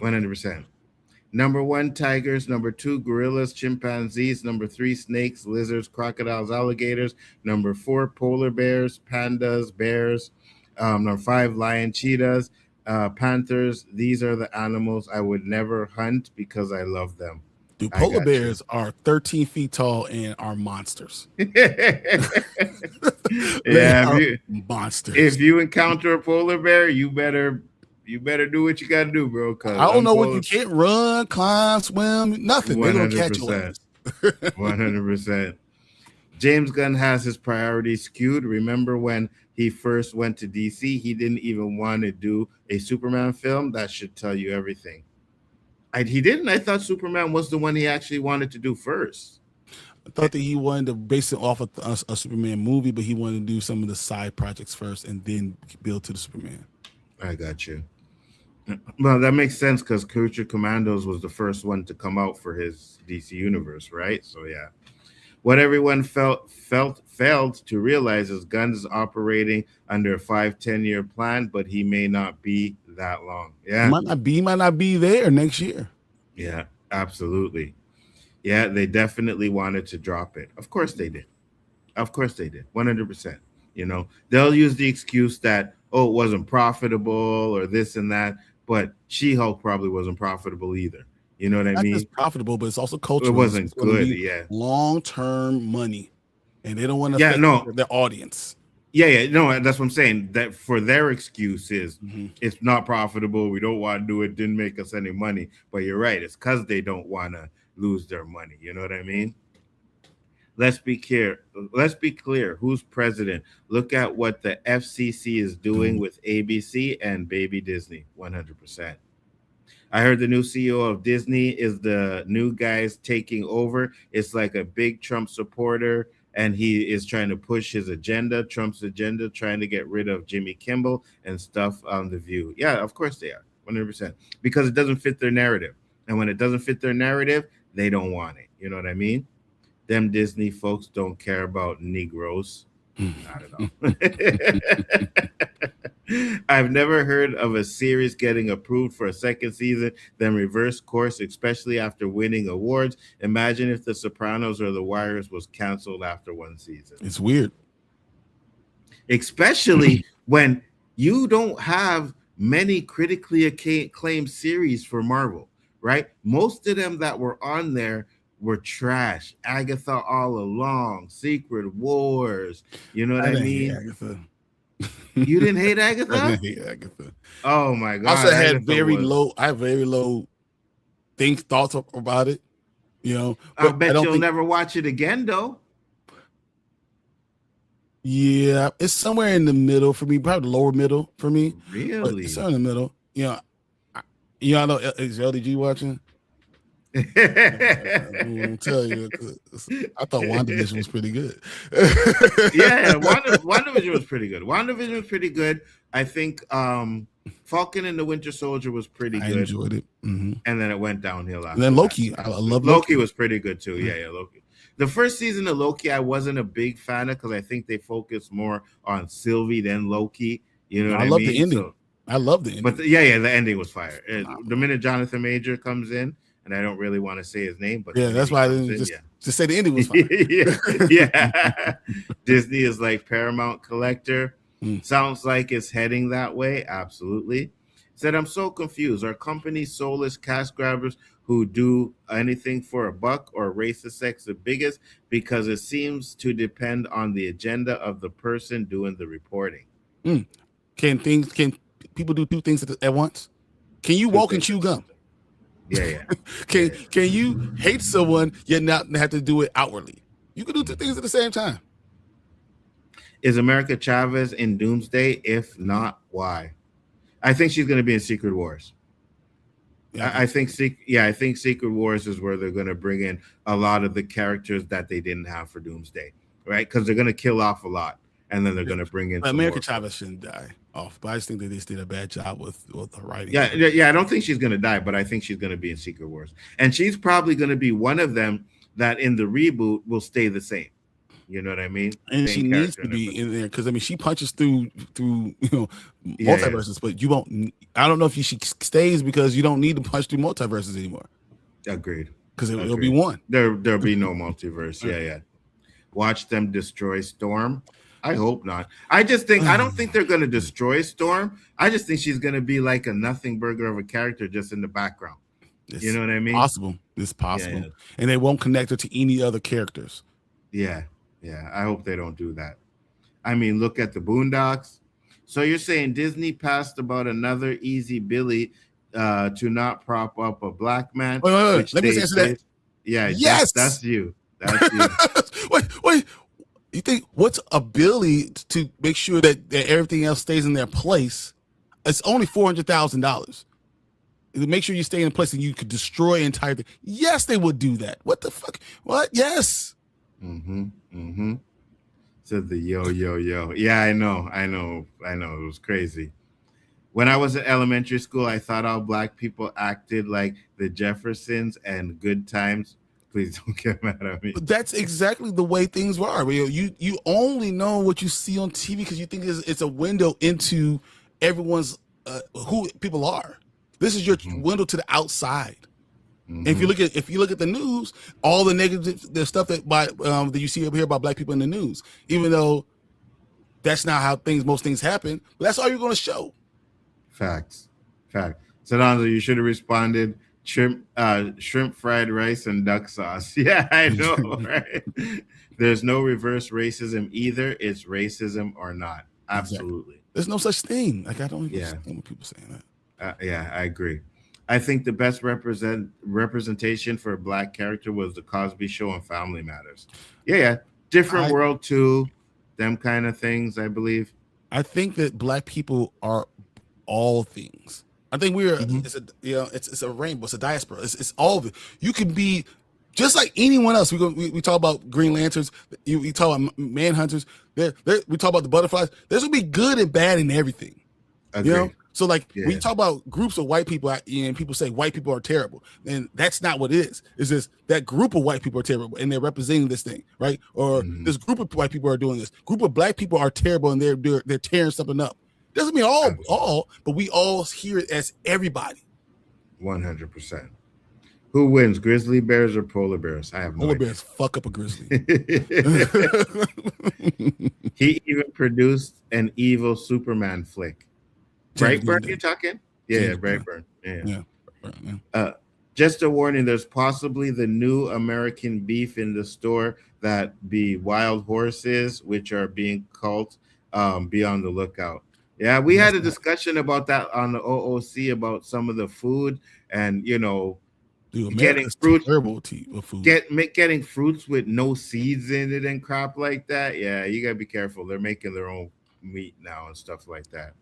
100%. Number 1, tigers. Number 2, gorillas, chimpanzees. Number 3, snakes, lizards, crocodiles, alligators. Number 4, polar bears, pandas, bears. Number 5, lion, cheetahs, panthers. These are the animals I would never hunt because I love them. Dude, polar bears are 13 feet tall and are monsters. Monsters. If you encounter a polar bear, you better do what you gotta do, bro. I don't know what you can't run, climb, swim, nothing. They're gonna catch you. 100%. James Gunn has his priorities skewed. Remember when he first went to DC, he didn't even want to do a Superman film. That should tell you everything. He didn't. I thought Superman was the one he actually wanted to do first. I thought that he wanted to base it off of a Superman movie, but he wanted to do some of the side projects first and then build to the Superman. I got you. Well, that makes sense because Creature Commandos was the first one to come out for his DC universe, right? So yeah. What everyone failed to realize is Gunn's operating under a 5-10 year plan, but he may not be that long. Yeah. He might not be there next year. Yeah, absolutely. Yeah, they definitely wanted to drop it. Of course they did. 100%. You know, they'll use the excuse that, oh, it wasn't profitable or this and that, but She-Hulk probably wasn't profitable either. You know what I mean? It's profitable, but it's also cultural. It wasn't good. Yeah, long-term money, and they don't want to affect their audience. Yeah, no, that's what I'm saying. That for their excuse is it's not profitable. We don't want to do it. Didn't make us any money. But you're right. It's because they don't want to lose their money. You know what I mean? Let's be clear. Who's president? Look at what the FCC is doing with ABC and Baby Disney. 100%. I heard the new CEO of Disney is the new guys taking over. It's like a big Trump supporter, and he is trying to push his agenda, Trump's agenda, trying to get rid of Jimmy Kimmel and stuff on The View. Yeah, of course they are, 100%, because it doesn't fit their narrative. And when it doesn't fit their narrative, they don't want it. You know what I mean? Them Disney folks don't care about Negroes. Not at all. I've never heard of a series getting approved for a second season, then reverse course, especially after winning awards. Imagine if The Sopranos or The Wires was canceled after one season. It's weird. Especially when you don't have many critically acclaimed series for Marvel, right? Most of them that were on there were trash. Agatha All Along, Secret Wars. You know what I mean? Agatha. You didn't hate Agatha? I didn't hate Agatha. Oh my god! I also had Agatha very low thoughts about it. You know, I bet you'll never watch it again, though. Yeah, it's somewhere in the middle for me, probably lower middle for me. Really? It's in the middle. You know, I know is LDG watching. I'll tell you, I thought WandaVision was pretty good. WandaVision was pretty good. WandaVision was pretty good. I think Falcon and the Winter Soldier was pretty good. I enjoyed it. And then it went downhill after and then Loki. I love Loki was pretty good too. Yeah, Loki. The first season of Loki, I wasn't a big fan of because I think they focused more on Sylvie than Loki. You know what I mean? love the ending. I love the ending. But the ending was fire. The minute Jonathan Major comes in, and I don't really want to say his name, but that's why I didn't just say the ending was fine. yeah. Disney is like Paramount collector. Sounds like it's heading that way. Absolutely. Said, I'm so confused. Are companies soulless cash grabbers who do anything for a buck, or racist sex the biggest? Because it seems to depend on the agenda of the person doing the reporting. Can people do two things at once? Can you walk and chew gum? Yeah. Can you hate someone yet not have to do it outwardly? You can do two things at the same time. Is America Chavez in Doomsday? If not, why? I think she's going to be in Secret Wars. Yeah, I think Secret Wars is where they're going to bring in a lot of the characters that they didn't have for Doomsday, right? Because they're going to kill off a lot, and then they're going to bring in. America Chavez shouldn't die off, but I just think they just did a bad job with the writing. Yeah. I don't think she's going to die, but I think she's going to be in Secret Wars, and she's probably going to be one of them that in the reboot will stay the same. You know what I mean? And she needs to be in there because she punches through multiverses, but you won't. I don't know if she stays because you don't need to punch through multiverses anymore. Agreed. Because it'll be one. There'll be no multiverse. Yeah. Watch them destroy Storm. I hope not. I don't think they're going to destroy Storm. I just think she's going to be like a nothing burger of a character just in the background. You know what I mean? It's possible. Yeah. And they won't connect her to any other characters. Yeah. I hope they don't do that. I mean, look at the Boondocks. So you're saying Disney passed about another Easy Billy to not prop up a black man? Wait. Let me answer that. Yeah. Yes. That's you. That's you. Wait. You think what's a Billy to make sure that everything else stays in their place? It's only $400,000. To make sure you stay in place and you could destroy entire thing. Yes, they would do that. What the fuck? What? Yes. Said the yo. Yeah, I know. It was crazy. When I was in elementary school, I thought all black people acted like the Jeffersons and Good Times. Please don't get mad at me. But that's exactly the way things were. You only know what you see on TV because you think it's a window into everyone's who people are. This is your window to the outside. And if you look at the news, all the negative, the stuff that you see over here about black people in the news, even though that's not how most things happen, but that's all you're going to show. Fact. So Nzo, you should have responded shrimp fried rice and duck sauce. Yeah, I know, right? There's no reverse racism either. It's racism or not. Absolutely. Exactly. There's no such thing. Like, I don't understand when people saying that. Yeah, I agree. I think the best representation for a black character was the Cosby Show and Family Matters. Yeah. Different world too. Them kind of things, I believe. I think that black people are all things. I think it's a rainbow. It's a diaspora. It's all of it. You can be just like anyone else. We talk about Green Lanterns. We talk about Manhunters. We talk about the butterflies. There's gonna be good and bad in everything. Agreed. You know. So like when you talk about groups of white people and people say white people are terrible, and that's not what it is. It's just that group of white people are terrible and they're representing this thing, right? Or this group of white people are doing this. Group of black people are terrible and they're tearing something up. Doesn't mean all, but we all hear it as everybody. 100%. Who wins, grizzly bears or polar bears? I have no idea. Bears fuck up a grizzly. He even produced an evil Superman flick. Brightburn, you talking? Yeah, Brightburn. Yeah. Just a warning, there's possibly the new American beef in the store that be wild horses, which are being called. Be on the lookout. Yeah, we had a discussion about that on the OOC about some of the food and, getting fruits, getting fruits with no seeds in it and crap like that. Yeah, you got to be careful. They're making their own meat now and stuff like that.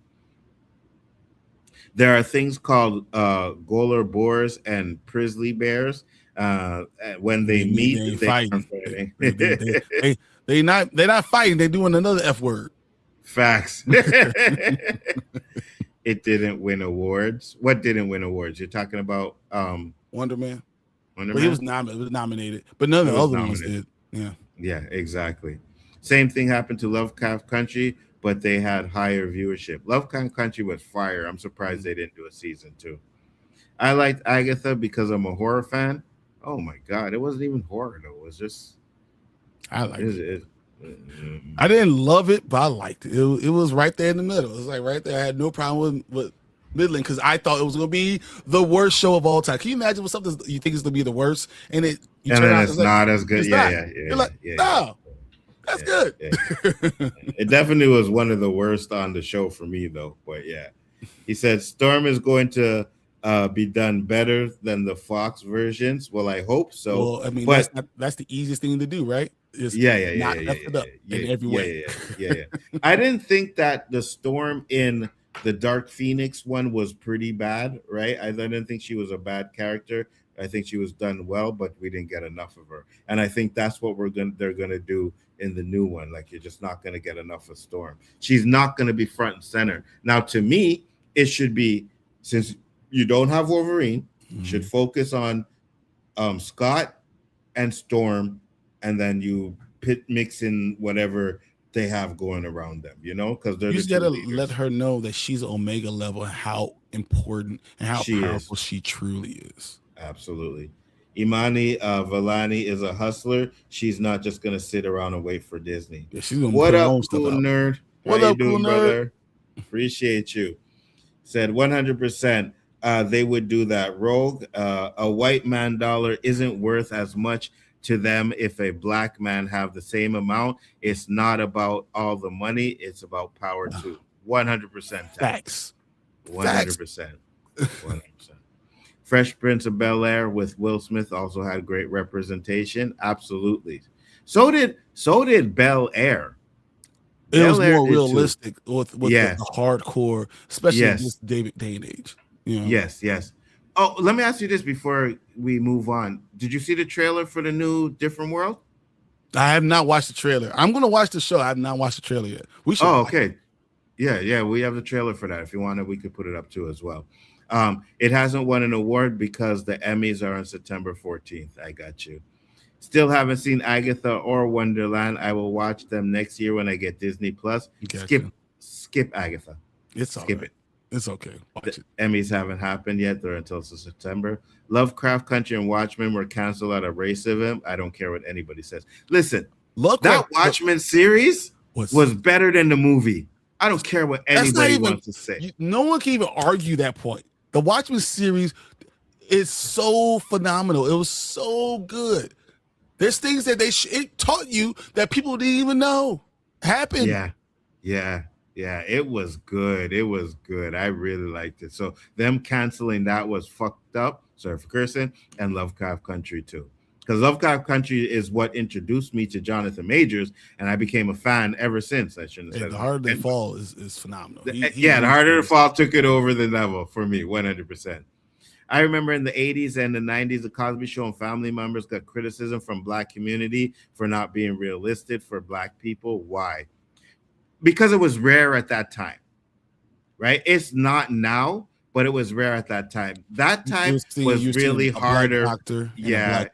There are things called Golar boars and grizzly bears. When they meet, they're fighting. They're not fighting. They're doing another F word. Facts. It didn't win awards. What didn't win awards? You're talking about Wonder Man. Well, he was nominated, but none of the other ones did. Yeah, exactly. Same thing happened to Lovecraft Country, but they had higher viewership. Lovecraft Country was fire. I'm surprised they didn't do a season 2. I liked Agatha because I'm a horror fan. Oh my God, it wasn't even horror though. It was just I liked it. I didn't love it, but I liked it. It was right there in the middle. It was like right there. I had no problem with middling because I thought it was going to be the worst show of all time. Can you imagine what something you think is going to be the worst and it's not as good? Yeah. You're like, no, that's good. Yeah. It definitely was one of the worst on the show for me, though. But yeah, he said Storm is going to be done better than the Fox versions. Well, I hope so. Well, I mean, that's the easiest thing to do, right? In every way. Yeah. I didn't think that the Storm in the Dark Phoenix one was pretty bad, right? I didn't think she was a bad character. I think she was done well, but we didn't get enough of her. And I think that's what they're gonna do in the new one. Like, you're just not gonna get enough of Storm. She's not gonna be front and center. Now, to me, it should be, since you don't have Wolverine, should focus on Scott and Storm, and then you mix in whatever they have going around them, because they're just gotta let her know that she's Omega level and how important and how powerful she truly is. Absolutely. Imani Vellani is a hustler. She's not just gonna sit around and wait for Disney. Yeah, she's gonna what up, cool nerd? What up, cool nerd? Brother? Appreciate you. Said 100%. They would do that. Rogue, a white man dollar isn't worth as much to them if a black man have the same amount. It's not about all the money. It's about power too. 100%. Facts. 100%. 100%. Fresh Prince of Bel-Air with Will Smith also had great representation. Absolutely. So did Bel-Air. It was more realistic with the hardcore, especially in this day and age. Yes. Oh, let me ask you this before we move on. Did you see the trailer for the new Different World? I have not watched the trailer. I'm going to watch the show. I have not watched the trailer yet. We should. Oh, okay. Yeah, we have the trailer for that. If you want it, we could put it up too as well. It hasn't won an award because the Emmys are on September 14th. I got you. Still haven't seen Agatha or Wonderland. I will watch them next year when I get Disney Plus. Gotcha. Skip Agatha. It's all Skip right. it. It's okay. Watch The it. Emmys haven't happened yet. They're until September. Lovecraft Country and Watchmen were canceled out of racism. I don't care what anybody says. Listen, that Watchmen series was better than the movie. I don't care what anybody wants to say. No one can even argue that point. The Watchmen series is so phenomenal. It was so good. There's things that it taught you that people didn't even know happened. Yeah. It was good. It was good. I really liked it. So them canceling that was fucked up. Sorry for cursing. And Lovecraft Country too. Because Lovecraft Country is what introduced me to Jonathan Majors, and I became a fan ever since. I shouldn't have said The Harder They Fall is phenomenal. The Harder They Fall took it over the level for me, 100%. I remember in the 80s and the 90s, the Cosby Show and family members got criticism from Black community for not being realistic for Black people. Why? Because it was rare at that time, right? It's not now, but it was rare at that time. That time was really harder. Doctor, yeah.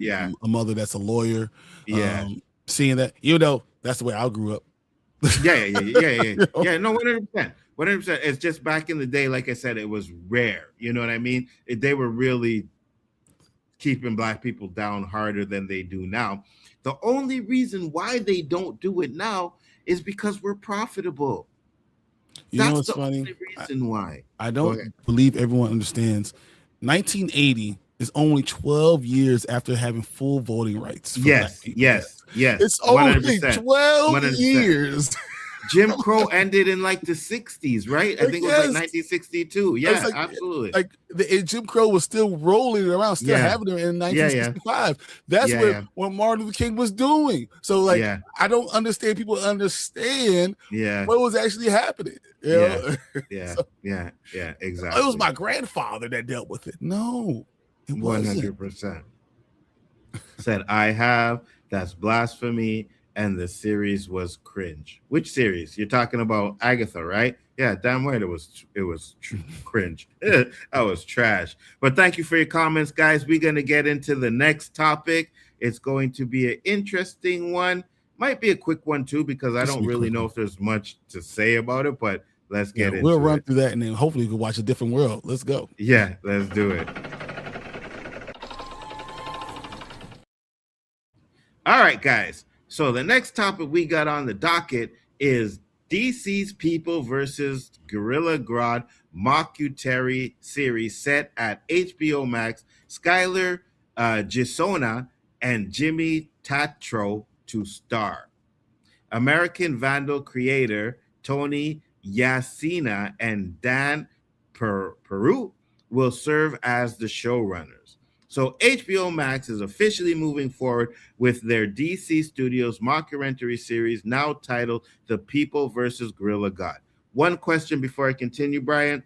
A mother that's a lawyer. Yeah. Seeing that, you know, that's the way I grew up. Yeah. No, 100%. 100%. It's just back in the day, like I said, it was rare. You know what I mean? They were really keeping Black people down harder than they do now. The only reason why they don't do it now is because we're profitable. That's know what's funny? Only reason why. I don't believe everyone understands. 1980 is only 12 years after having full voting rights. Yes. It's only 12 years. Jim Crow ended in like the 60s, right? I think it was like 1962. Yeah, absolutely. Like Jim Crow was still rolling around, still having it in 1965. That's what Martin Luther King was doing. So I don't understand. People understand what was actually happening. Yeah, exactly. It was my grandfather that dealt with it. No, it 100%. Said I have. That's blasphemy. And the series was cringe. Which series? You're talking about Agatha, right? Yeah, damn right. It was cringe. That was trash. But thank you for your comments, guys. We're gonna get into the next topic. It's going to be an interesting one. Might be a quick one too, because I don't really know if there's much to say about it. But let's get into it. We'll run through that, and then hopefully we can watch A Different World. Let's go. Yeah, let's do it. All right, guys. So the next topic we got on the docket is DC's People versus GorillaGrodd mockumentary series set at HBO Max. Skylar Gisona and Jimmy Tatro to star. American Vandal creator Tony Yasina and Dan Peru will serve as the showrunners. So HBO Max is officially moving forward with their DC Studios mockumentary series now titled The People versus GorillaGrodd. One question before I continue, Bryon.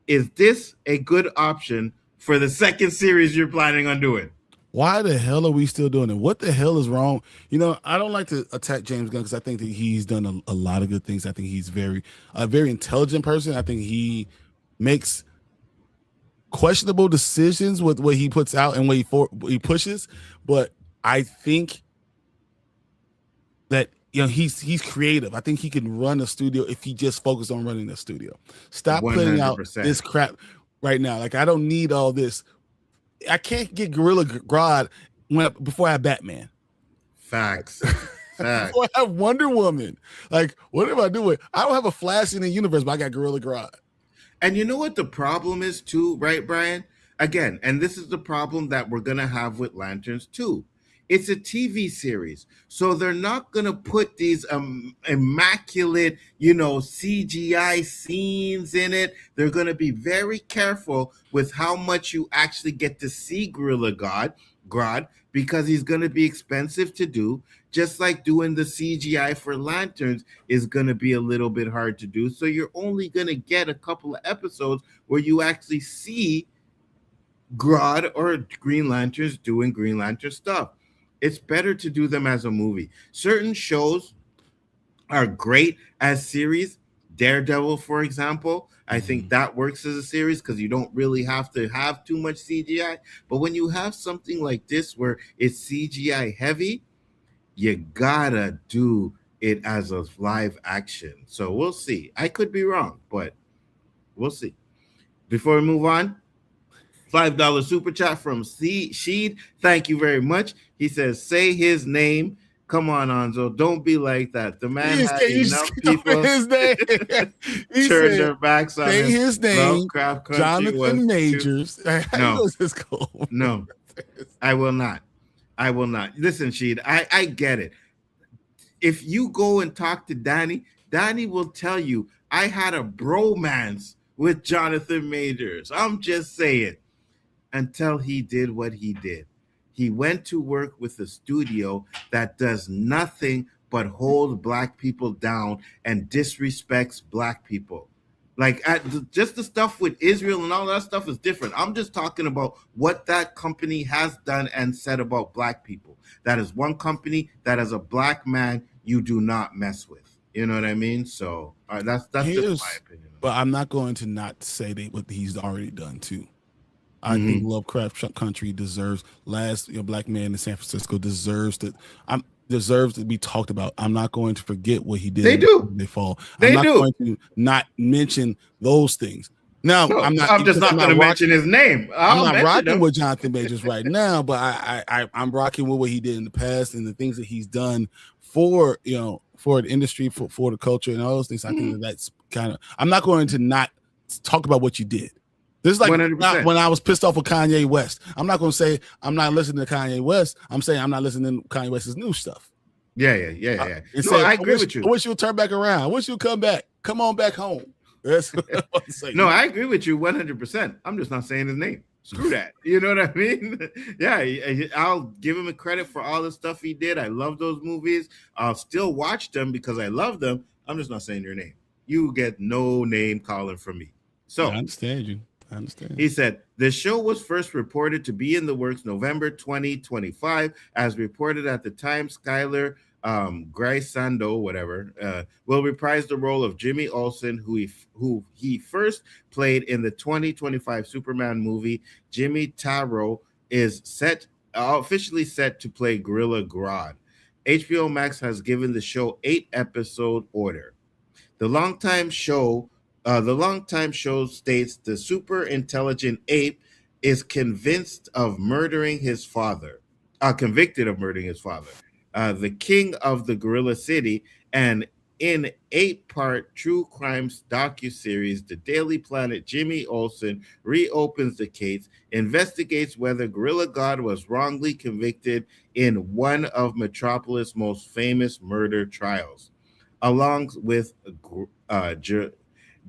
Is this a good option for the second series you're planning on doing? Why the hell are we still doing it? What the hell is wrong? You know, I don't like to attack James Gunn because I think that he's done a lot of good things. I think he's a very intelligent person. I think he makes questionable decisions with what he puts out and what he pushes, but I think that he's creative. I think he can run a studio if he just focused on running a studio. Stop 100%. Putting out this crap right now. Like, I don't need all this. I can't get GorillaGrodd before I have Batman. Facts. Before I have Wonder Woman. Like, what am I doing? I don't have a Flash in the universe, but I got GorillaGrodd. And you know what the problem is too, right, Bryon? Again, and this is the problem that we're going to have with Lanterns too. It's a TV series. So they're not going to put these immaculate, CGI scenes in it. They're going to be very careful with how much you actually get to see GorillaGrodd, because he's going to be expensive to do. Just like doing the CGI for Lanterns is going to be a little bit hard to do. So you're only going to get a couple of episodes where you actually see Grodd or Green Lanterns doing Green Lantern stuff. It's better to do them as a movie. Certain shows are great as series, Daredevil, for example. I think that works as a series because you don't really have to have too much CGI. But when you have something like this where it's CGI heavy, you gotta do it as a live action. So we'll see. I could be wrong, but we'll see. Before we move on, $5 super chat from Sheed. Thank you very much. He says, say his name. Come on, Nzo. Don't be like that. The man had enough people his name. He turn said, their backs on say him. his name, Lovecraft Country Jonathan Majors. No. Cool. No, I will not. I will not. Listen, Sheed, I get it. If you go and talk to Danny, Danny will tell you, I had a bromance with Jonathan Majors. I'm just saying. Until he did what he did. He went to work with a studio that does nothing but hold black people down and disrespects black people. Like just the stuff with Israel and all that stuff is different. I'm just talking about what that company has done and said about black people. That is one company that as a black man, you do not mess with. You know what I mean? So that's just my opinion. But I'm not going to not say that what he's already done too. I think Lovecraft Country deserves black man in San Francisco deserves to be talked about. I'm not going to forget what he did. They do. They fall. They I'm not do. going to not mention those things. Now, No, I'm just not going to mention his name. I'm not rocking with Jonathan Majors right now, but I'm rocking with what he did in the past and the things that he's done for for the industry, for the culture, and all those things. I think that's kind of. I'm not going to not talk about what you did. This is like when I was pissed off with Kanye West. I'm not going to say I'm not listening to Kanye West. I'm saying I'm not listening to Kanye West's new stuff. Yeah. I agree with you. I wish you would turn back around. I wish you'd come back. Come on back home. That's what I'm saying. No, I agree with you 100%. I'm just not saying his name. Screw that. You know what I mean? Yeah, I'll give him a credit for all the stuff he did. I love those movies. I'll still watch them because I love them. I'm just not saying your name. You get no name calling from me. So I understand you. I understand. He said, the show was first reported to be in the works November 2025. As reported at the time, Skylar Grisando, will reprise the role of Jimmy Olsen, who he first played in the 2025 Superman movie. Jimmy Taro is officially set to play Gorilla Grodd. HBO Max has given the show 8-episode order. The longtime show states the super intelligent ape is convicted of murdering his father, the king of the Gorilla City, and in 8-part true crimes docuseries, The Daily Planet, Jimmy Olsen reopens the case, investigates whether Gorilla God was wrongly convicted in one of Metropolis' most famous murder trials. Along with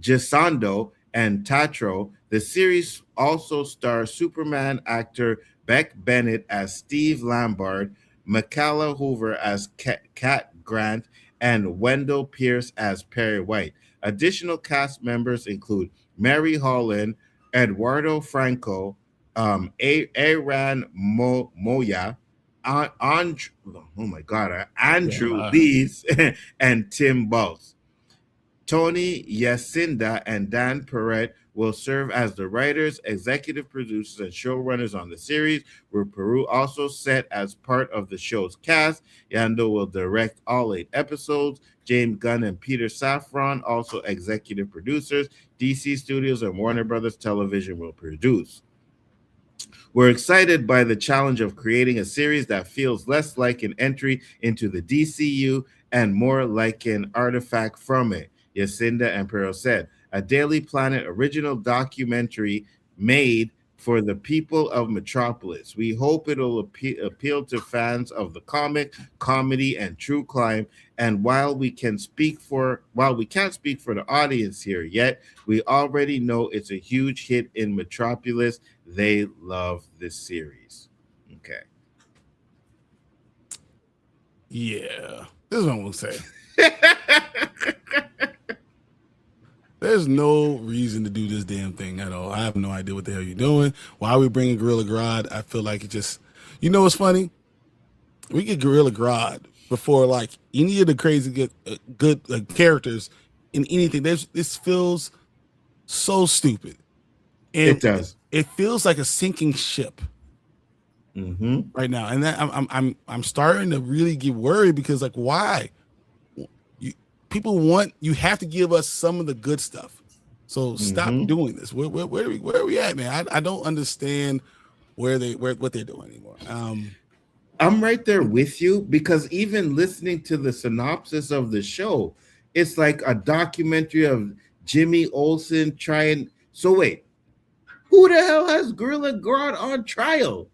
Gisando and Tatro, the series also stars Superman actor Beck Bennett as Steve Lombard, Makala Hoover as Cat Grant, and Wendell Pierce as Perry White. Additional cast members include Mary Holland, Eduardo Franco, Aaron Moya, Andrew Lees, and Tim Baltz. Tony Yacinda and Dan Perret will serve as the writers, executive producers, and showrunners on the series, with Peru also set as part of the show's cast. Yando will direct all 8 episodes. James Gunn and Peter Safran, also executive producers. DC Studios and Warner Brothers Television will produce. We're excited by the challenge of creating a series that feels less like an entry into the DCU and more like an artifact from it, Yacinda and Perot said. A Daily Planet original documentary made for the people of Metropolis. We hope it'll appeal to fans of the comic, comedy, and true crime. And while we can't speak for the audience here yet, we already know it's a huge hit in Metropolis. They love this series. Okay. Yeah, this is what I'm gonna say. There's no reason to do this damn thing at all. I have no idea what the hell you're doing. Why are we bringing Gorilla Grodd? I feel like it just, what's funny? We get Gorilla Grodd before like any of the crazy good characters in anything. This feels so stupid. And It does. It feels like a sinking ship right now, and that I'm starting to really get worried because like why? You have to give us some of the good stuff. So stop doing this. Where are we at, man? I don't understand what they're doing anymore. I'm right there with you because even listening to the synopsis of the show, it's like a documentary of Jimmy Olsen trying. So wait, who the hell has Gorilla Grodd on trial?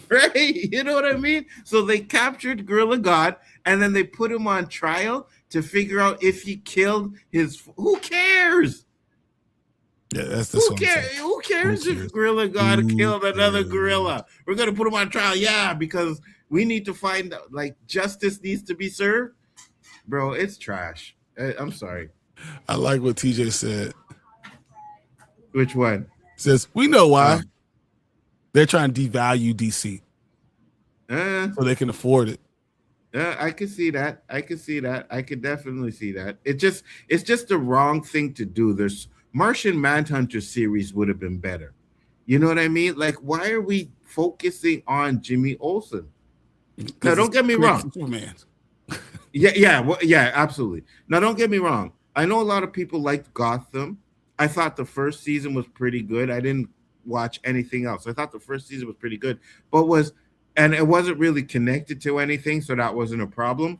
Right? You know what I mean? So they captured Gorilla Grodd and then they put him on trial to figure out if he killed his. Who cares? Yeah, that's Who cares? Who cares if Gorilla Grodd killed another gorilla? We're gonna put him on trial, yeah, because we need to find out. Like justice needs to be served, bro. It's trash. I'm sorry. I like what TJ said. Which one? Says we know why. They're trying to devalue DC so they can afford it. I can see that. I could definitely see that. It's just the wrong thing to do. There's Martian Manhunter series would have been better. You know what I mean? Like, why are we focusing on Jimmy Olsen? Now, don't get me wrong. Yeah, absolutely. Now, don't get me wrong. I know a lot of people liked Gotham. I thought the first season was pretty good. I didn't watch anything else. I thought the first season was pretty good, and it wasn't really connected to anything, so that wasn't a problem.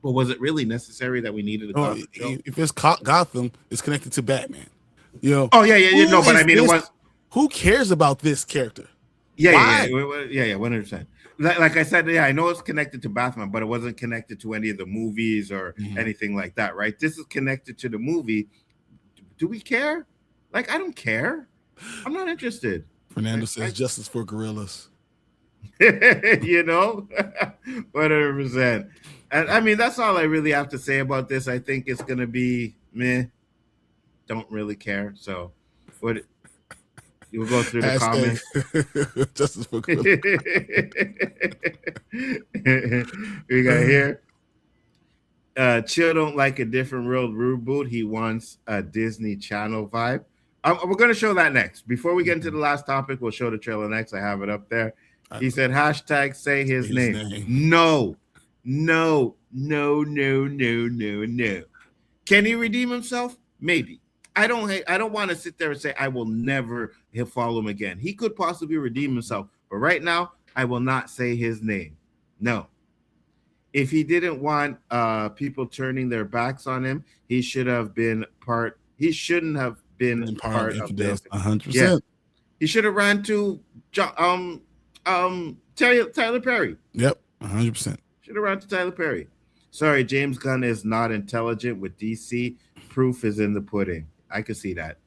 But was it really necessary that we needed a Gotham show? If it's Gotham, it's connected to Batman. You know. Oh yeah. No, but I mean, it was. Who cares about this character? Yeah, 100%. Like I said, yeah, I know it's connected to Batman, but it wasn't connected to any of the movies or anything like that, right? This is connected to the movie. Do we care? Like, I don't care. I'm not interested. Fernando says justice for gorillas. You know, 100%. And I mean, that's all I really have to say about this. I think it's gonna be meh. Don't really care. So, what? You'll go through the comments. Justice for gorillas. We got here. Chill don't like a different world reboot. He wants a Disney Channel vibe. We're going to show that next. Before we get into the last topic, we'll show the trailer next. I have it up there. He said, hashtag say his name. No. Can he redeem himself? Maybe. I don't want to sit there and say I will never follow him again. He could possibly redeem himself. But right now, I will not say his name. No. If he didn't want people turning their backs on him, he should have been part. He shouldn't have been part of this. 100%. Yeah. He should have ran to Tyler Perry. Yep, 100%. Should have ran to Tyler Perry. Sorry, James Gunn is not intelligent with DC. Proof is in the pudding. I could see that.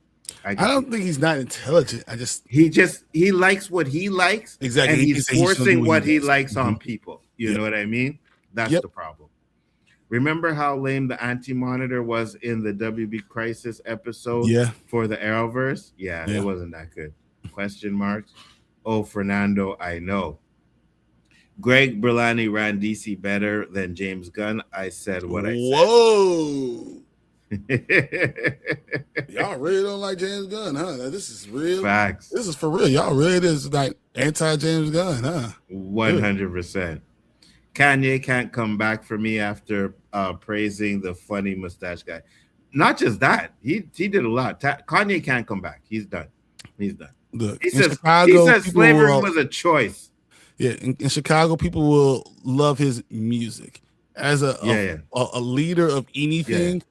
I don't think he's not intelligent. He likes what he likes. Exactly. And he's forcing what he likes on people. You know what I mean? That's the problem. Remember how lame the Anti-Monitor was in the WB Crisis episode for the Arrowverse? Yeah, it wasn't that good. Question marks. Oh, Fernando, I know. Greg Berlanti ran DC better than James Gunn. I said what I said. Whoa. Y'all really don't like James Gunn, huh? This is real. Facts. This is for real. Y'all really is like anti-James Gunn, huh? 100%. Kanye can't come back for me after praising the funny mustache guy. Not just that, he did a lot. Kanye can't come back. He's done. Look, he says slavery was a choice. Yeah, in Chicago, people will love his music. As a leader of anything,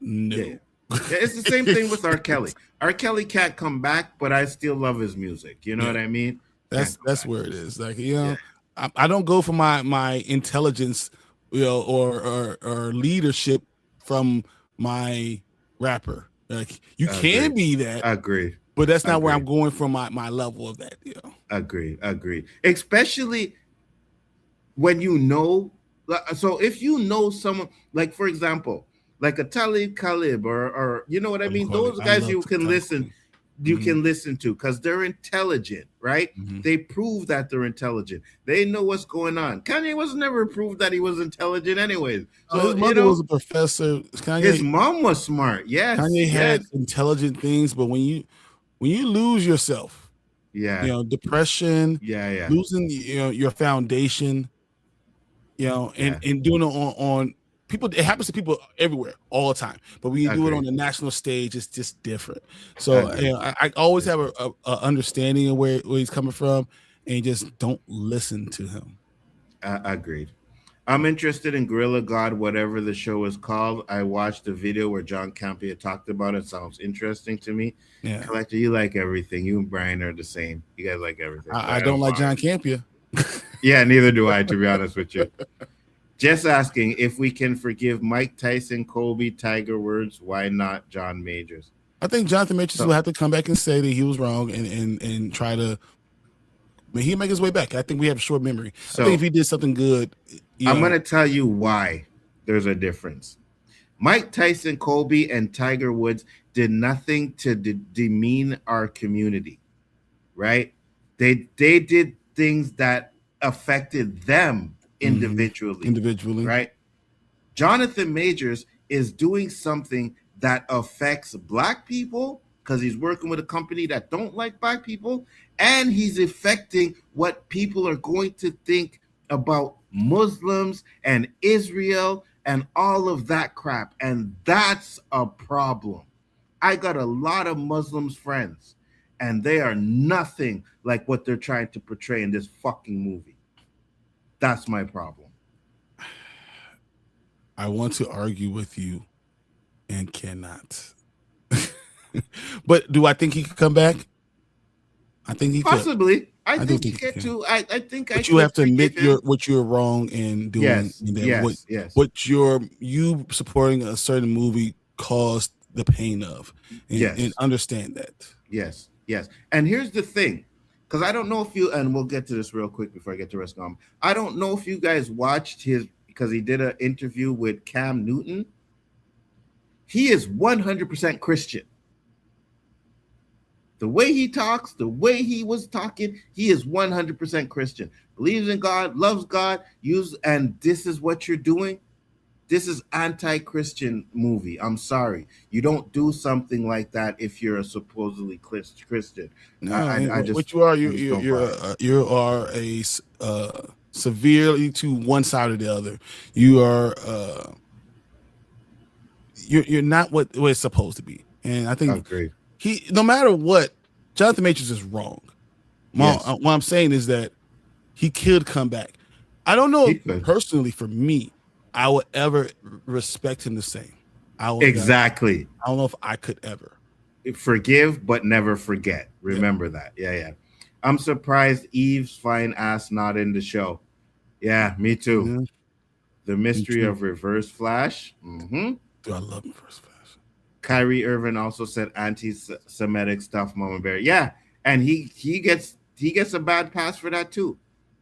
no. Yeah, it's the same thing with R. Kelly. R. Kelly can't come back, but I still love his music. You know what I mean? That's where it is. Like, you know, I don't go for my intelligence, you know, or leadership from my rapper. Like, you can be that. Agreed. But that's not where I'm going from my level of that, you know. Agreed. Especially when you know. So if you know someone, like, for example, like a Talib Khalib or you know what I mean? Those guys you can listen. you can listen to because they're intelligent, right? They prove that they're intelligent. They know what's going on. Kanye was never proved that he was intelligent anyways. So his mother was a professor. His mom was smart. Yes. Kanye had intelligent things, but when you lose yourself, depression, losing your foundation, and doing it on people, it happens to people everywhere all the time. But when you do it on the national stage, it's just different. So I always have a understanding of where he's coming from, and just don't listen to him. Agreed. I'm interested in Gorilla God, whatever the show is called. I watched a video where John Campea talked about it. Sounds interesting to me. Yeah. Collector, you like everything. You and Bryon are the same. You guys like everything. I don't like John Campea. Yeah, neither do I, to be honest with you. Just asking if we can forgive Mike Tyson, Kobe, Tiger Woods. Why not John Majors? I think Jonathan Majors will have to come back and say that he was wrong and try to. I mean, he'll make his way back. I think we have a short memory. So, I think if he did something good, I'm going to tell you why there's a difference. Mike Tyson, Kobe, and Tiger Woods did nothing to demean our community, right? They did things that affected them individually, right? Jonathan Majors is doing something that affects Black people because he's working with a company that don't like Black people, and he's affecting what people are going to think about Muslims and Israel and all of that crap, and that's a problem. I got a lot of Muslims friends, and they are nothing like what they're trying to portray in this fucking movie. That's my problem. I want to argue with you and cannot. But do I think he could come back? I think he possibly could. I think he could too. I think but you have to admit what you're wrong in doing. What you supporting a certain movie caused the pain of, and understand that. Yes. And here's the thing, because I don't know if you, and we'll get to this real quick before I get to Rescom. I don't know if you guys watched because he did an interview with Cam Newton. He is 100% Christian. The way he talks, the way he was talking, he is 100% Christian. Believes in God, loves God, and this is what you're doing. This is anti-Christian movie. I'm sorry. You don't do something like that if you're a supposedly Christian. No, what you are, you are a severely to one side or the other. You are you're not what it's supposed to be. And I think no matter what, Jonathan Majors is wrong. What I'm saying is that he could come back. I don't know if personally for me, I would ever respect him the same. Exactly. I don't know if I could ever. Forgive, but never forget. Remember that. Yeah. I'm surprised Eve's fine ass not in the show. Yeah, me too. Yeah. The mystery of Reverse Flash. Dude, I love Reverse Flash. Kyrie Irving also said anti-Semitic stuff, Mama Bear. Yeah, and he gets a bad pass for that too,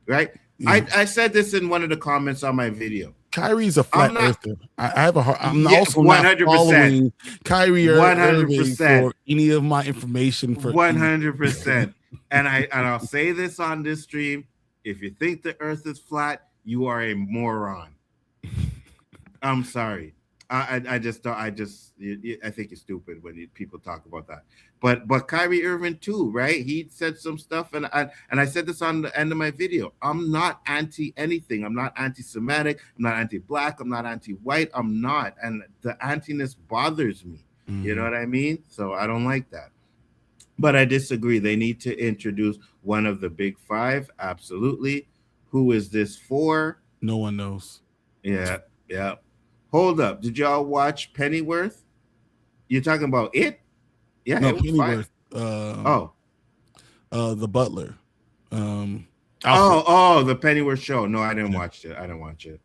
right? Yeah. I said this in one of the comments on my video. Kyrie's a flat earther. I have a hard. I'm also 100%. Not following Kyrie Irving for any of my information. For 100%. And I'll say this on this stream: if you think the Earth is flat, you are a moron. I'm sorry. I think it's stupid when people talk about that. But Kyrie Irving too, right? He said some stuff, and I said this on the end of my video. I'm not anti anything. I'm not anti-Semitic. I'm not anti-Black. I'm not anti-white. I'm not, and the antiness bothers me. You know what I mean? So I don't like that. But I disagree. They need to introduce one of the big five. Absolutely. Who is this for? No one knows. Yeah. Hold up. Did y'all watch Pennyworth? You're talking about it? Yeah, no, it was Pennyworth. The Butler. The Pennyworth show. No, I didn't watch it.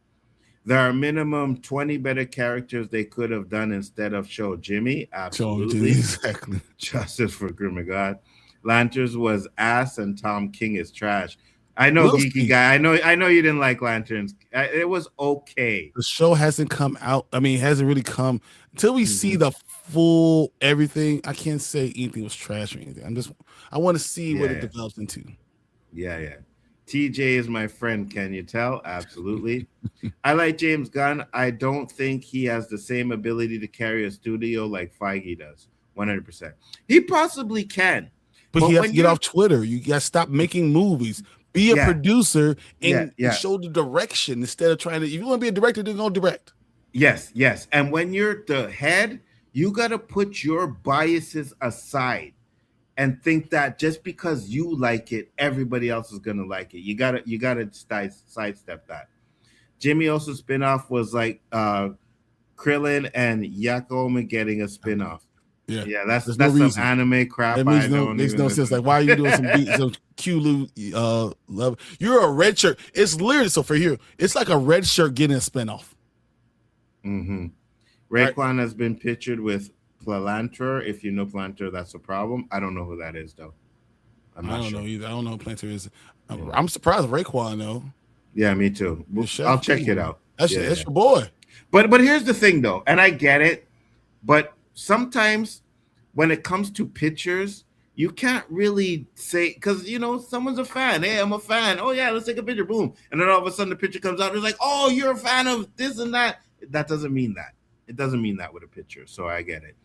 There are minimum 20 better characters they could have done instead of show Jimmy. Absolutely. Exactly. Justice for Grim God. Lanterns was ass and Tom King is trash. I know, We'll geeky see. guy. I know you didn't like Lanterns. It was okay. The show hasn't come out. I mean, it hasn't really come until we see the full everything. I can't say anything was trash or anything. I want to see what it develops into. Yeah. TJ is my friend. Can you tell? Absolutely. I like James Gunn. I don't think he has the same ability to carry a studio like Feige does. 100%. He possibly can. But he has to get off Twitter. You got to stop making movies. Be a producer and show the direction instead of trying to. If you want to be a director, then go direct. Yes. And when you're the head, you got to put your biases aside and think that just because you like it, everybody else is gonna like it. You gotta sidestep that. Jimmy also spinoff was like Krillin and Yakoma getting a spinoff. Yeah, that's some anime crap. That makes no sense. Like, why are you doing some Q love? You're a red shirt. It's literally so for here. It's like a red shirt getting a spinoff. Raekwon has been pictured with Palantir. If you know Palantir, that's a problem. I don't know who that is though. I don't know either. I don't know who Palantir is. I'm surprised Raekwon though. Yeah, me too. I'll check it out. That's your boy. But here's the thing though, and I get it, but sometimes when it comes to pictures, you can't really say, because someone's a fan. Hey, I'm a fan. Oh yeah, let's take a picture. Boom, and then all of a sudden the picture comes out. It's like, oh, you're a fan of this and that. That doesn't mean that. It doesn't mean that with a picture. So I get it.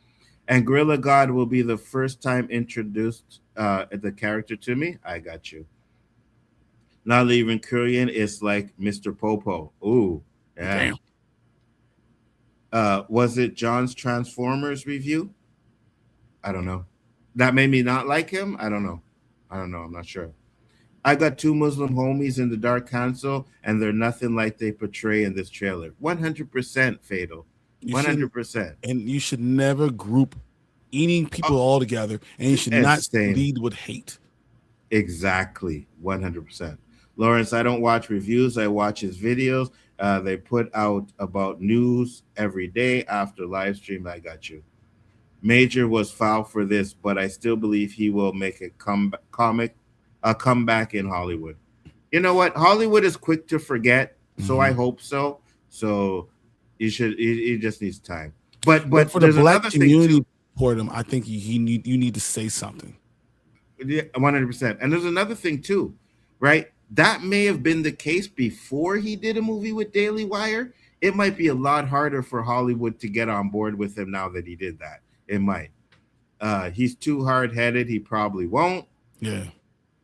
And Gorilla God will be the first time introduced the character to me. I got you. Not leaving Kurian is like Mr. Popo. Ooh, yeah. Damn. Was it John's Transformers review? I don't know. That made me not like him. I don't know. I'm not sure. I got 2 Muslim homies in the Dark Council, and they're nothing like they portray in this trailer. 100% Fatal. 100%. And you should never group any people all together, and you should not lead with hate. Exactly. 100%. Lawrence, I don't watch reviews. I watch his videos. They put out about news every day after live stream. I got you. Major was foul for this, but I still believe he will make a comeback in Hollywood. You know what? Hollywood is quick to forget, so I hope so. So he just needs time. But for the black community for them, I think you need to say something. Yeah, 100%. And there's another thing too, right? That may have been the case before he did a movie with Daily Wire. It might be a lot harder for Hollywood to get on board with him now that he did that. It might. He's too hard-headed. He probably won't. Yeah.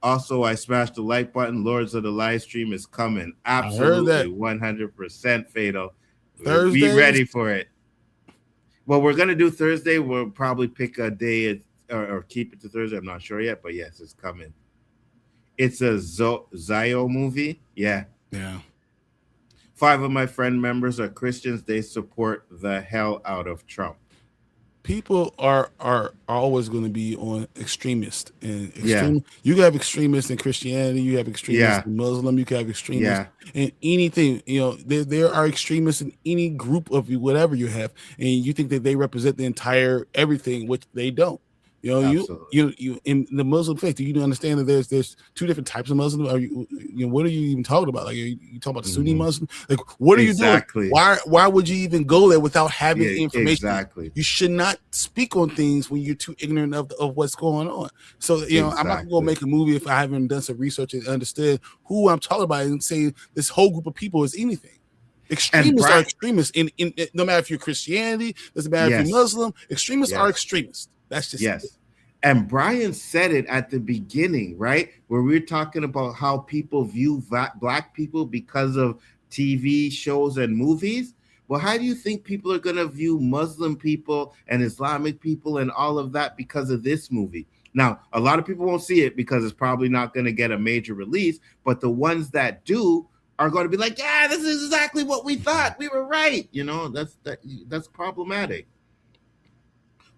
Also, I smashed the like button. Lords of the live stream is coming. Absolutely, 100% Fatal. Thursday. Be ready for it. Well, we're gonna do Thursday. We'll probably pick a day or keep it to Thursday. I'm not sure yet, but yes, it's coming. It's a Zio movie. Yeah. 5 of my friend members are Christians. They support the hell out of Trump. People are always going to be on extremist and you have extremists in Christianity, you have extremists in Muslim, you can have extremists in anything. There are extremists in any group of you, whatever you have, and you think that they represent the entire everything, which they don't. You in the Muslim faith, do you understand that there's 2 different types of Muslim? Are what are you even talking about? Like, you talking about the Sunni Muslim? Like, what are you doing? Why would you even go there without having information? Exactly. You should not speak on things when you're too ignorant of what's going on. So I'm not gonna make a movie if I haven't done some research and understood who I'm talking about and say this whole group of people is anything. Extremists are extremists in no matter if you're Christianity, doesn't matter if you're Muslim. Extremists are extremists. That's just it. And Bryon said it at the beginning, right? Where we were talking about how people view black people because of TV shows and movies. Well, how do you think people are going to view Muslim people and Islamic people and all of that because of this movie? Now, a lot of people won't see it because it's probably not going to get a major release, but the ones that do are going to be like, yeah, this is exactly what we thought. We were right. That's problematic.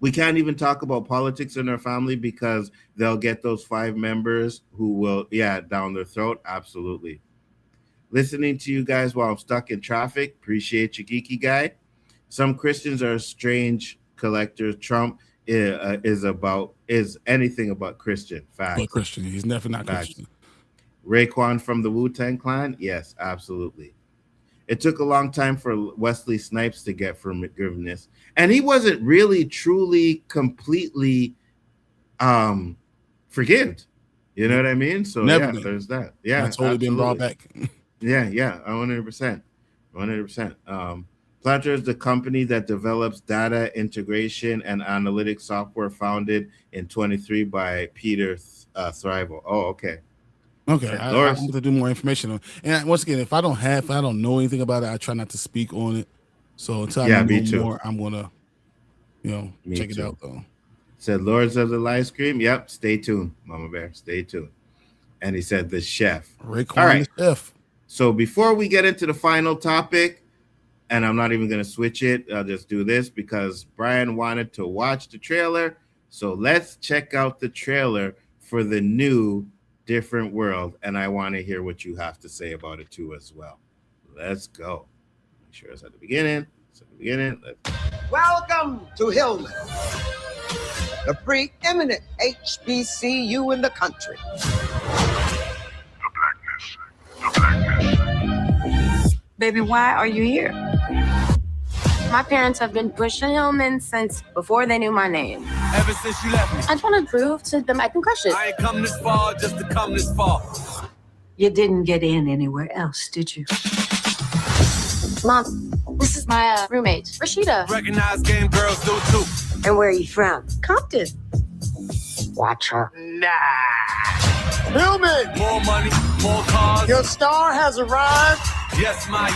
We can't even talk about politics in our family because they'll get those 5 members who will, down their throat. Absolutely. Listening to you guys while I'm stuck in traffic. Appreciate you, geeky guy. Some Christians are strange collectors. Trump is anything about Christian. Fact. But Christian. He's never not Christian. Raekwon from the Wu-Tang Clan? Yes, absolutely. It took a long time for Wesley Snipes to get forgiveness, and he wasn't really, truly, completely forgived. You know what I mean? So Never yeah, been. there's that. Yeah, That's totally been brought back. Yeah, 100%. 100%. Planter is the company that develops data integration and analytics software founded in 23 by Peter Thrival. Oh, okay. Okay, I want to do more information on. And once again, if I don't know anything about it, I try not to speak on it. So until I know more, I'm gonna, check it out though. Said Lords of the Live Stream. Yep, stay tuned, Mama Bear. Stay tuned. And he said the chef. Raekwon, all right, the chef. So before we get into the final topic, and I'm not even going to switch it, I'll just do this because Bryon wanted to watch the trailer. So let's check out the trailer for the new Different World, and I want to hear what you have to say about it too as well. Let's go. Make sure it's at the beginning. Welcome to Hillman, the preeminent HBCU in the country. Baby, why are you here? My parents have been pushing Hillman since before they knew my name. Ever since you left me. I just want to prove to them I can crush it. I ain't come this far just to come this far. You didn't get in anywhere else, did you? Mom, this is my roommate, Rashida. Recognize game girls do too. And where are you from? Compton. Watch her. Nah. Hillman, More money, more cars. your star has arrived. Yes, I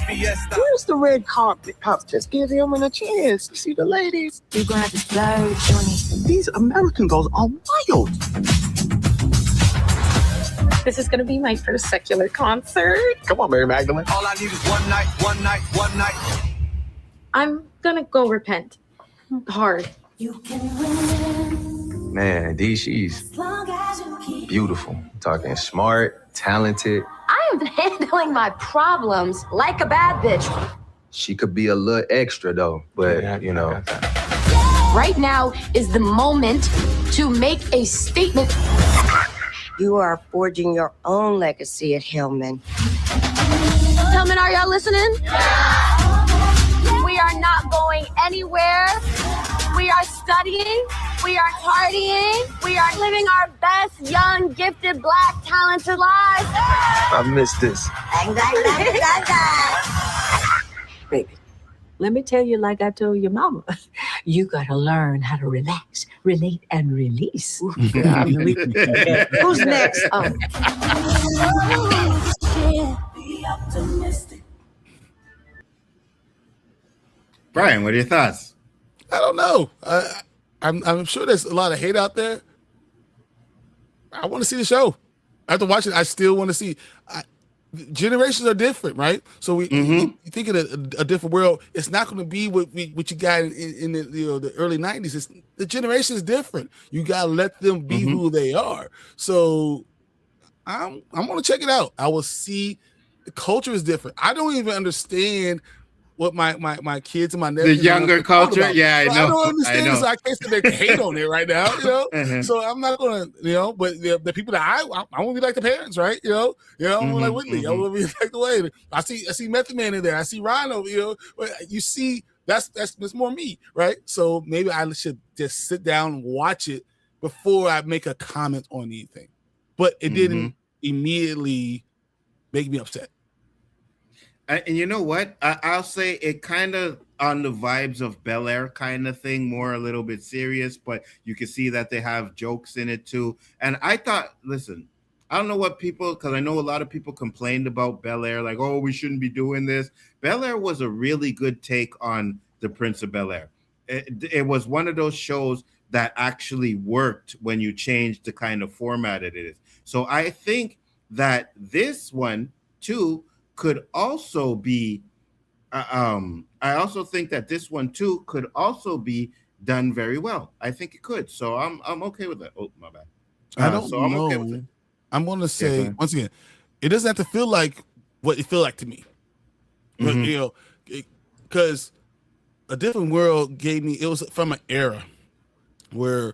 fiesta. Where's the red carpet? Pops, just give Hillman a chance to see the ladies. You're gonna have to splurge, Johnny. These American girls are wild. This is gonna be my first secular concert. Come on, Mary Magdalene. All I need is one night. I'm gonna go repent. Hard. You can win Man, D, she's as long as you keep beautiful. Talking smart, talented. I am handling my problems like a bad bitch. She could be a little extra though, but Right now is the moment to make a statement. You are forging your own legacy at Hillman. Hillman, are y'all listening? We are not going anywhere. We are studying. We are partying. We are living our best, young, gifted, black, talented lives. I miss this. Baby, let me tell you like I told your mama. You gotta learn how to relax, relate, and release. Who's next? be optimistic. Bryon, what are your thoughts? I don't know. I'm sure there's a lot of hate out there. I want to see the show. After watching it, I still want to see. Generations are different, right? So you think of a different world. It's not going to be what you got in the early 90s. The generation is different. You got to let them be who they are. So I'm going to check it out. I will see. The culture is different. I don't even understand what my kids and my nephews, the younger culture, yeah, I know. I don't understand, so I can't say they can hate on it right now, So I'm not gonna, but the people that I want to be like the parents, right? I want to like Whitley. I want to be like the way I see Method Man in there. I see Rhino. But you see, that's more me, right? So maybe I should just sit down and watch it before I make a comment on anything. But it didn't immediately make me upset. And you know what? I'll say it kind of on the vibes of Bel Air kind of thing, more a little bit serious, but you can see that they have jokes in it too. And I thought, listen, I don't know what people, because I know a lot of people complained about Bel Air, like, oh, we shouldn't be doing this. Bel Air was a really good take on the Prince of Bel Air. It was one of those shows that actually worked when you changed the kind of format it is. So I think that this one too could also be I also think that this one too could also be done very well. I think it could. So I'm okay with that. Oh, my bad. I don't know. I'm okay with it. I'm going to say once again, it doesn't have to feel like what it feel like to me. Because A Different World gave me, it was from an era where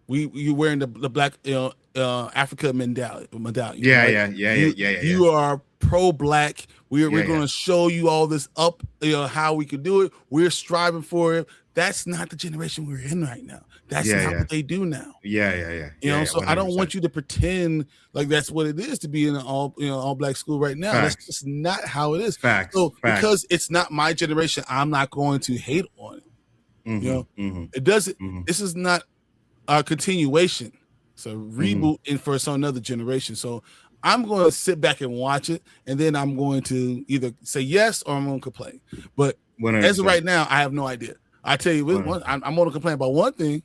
you wearing the black Africa medallion. Yeah, right? yeah. You are pro-black. We're going to show you all this up, how we can do it. We're striving for it. That's not the generation we're in right now. That's not what they do now. Yeah. So 100%. I don't want you to pretend like that's what it is to be in an all black school right now. Facts. That's just not how it is. Facts. So Facts. because it's not my generation, I'm not going to hate on it. It doesn't. This is not a continuation. It's a reboot in for some another generation. So I'm going to sit back and watch it, and then I'm going to either say yes or I'm going to complain. But 100%. as of right now, I have no idea. I tell you, I'm going to complain about one thing.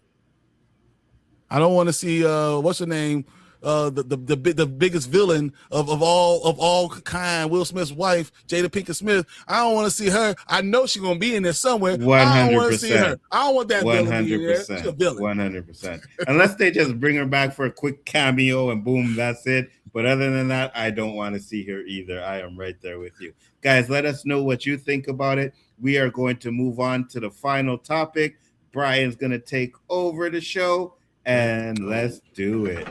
I don't want to see what's her name, the biggest villain of all kind, Will Smith's wife, Jada Pinkett Smith. I don't want to see her. I know she's gonna be in there somewhere. 100%. I don't want to see her. I don't want that villain to be in there. She's a villain. 100%. Unless they just bring her back for a quick cameo and boom, that's it. But other than that, I don't want to see her either. I am right there with you. Guys, let us know what you think about it. We are going to move on to the final topic. Bryan's going to take over the show, and let's do it.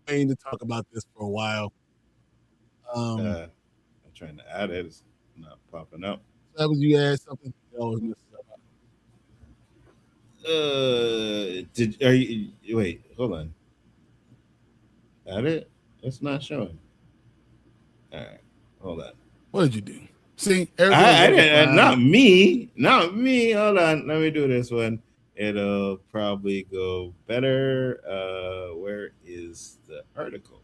I need to talk about this for a while. I'm trying to add it. It's not popping up. That was you asked something. Wait, hold on. Add it? It's not showing. All right, hold on. What did you do? See, I didn't. Not me. Hold on. Let me do this one. It'll probably go better. Where is the article?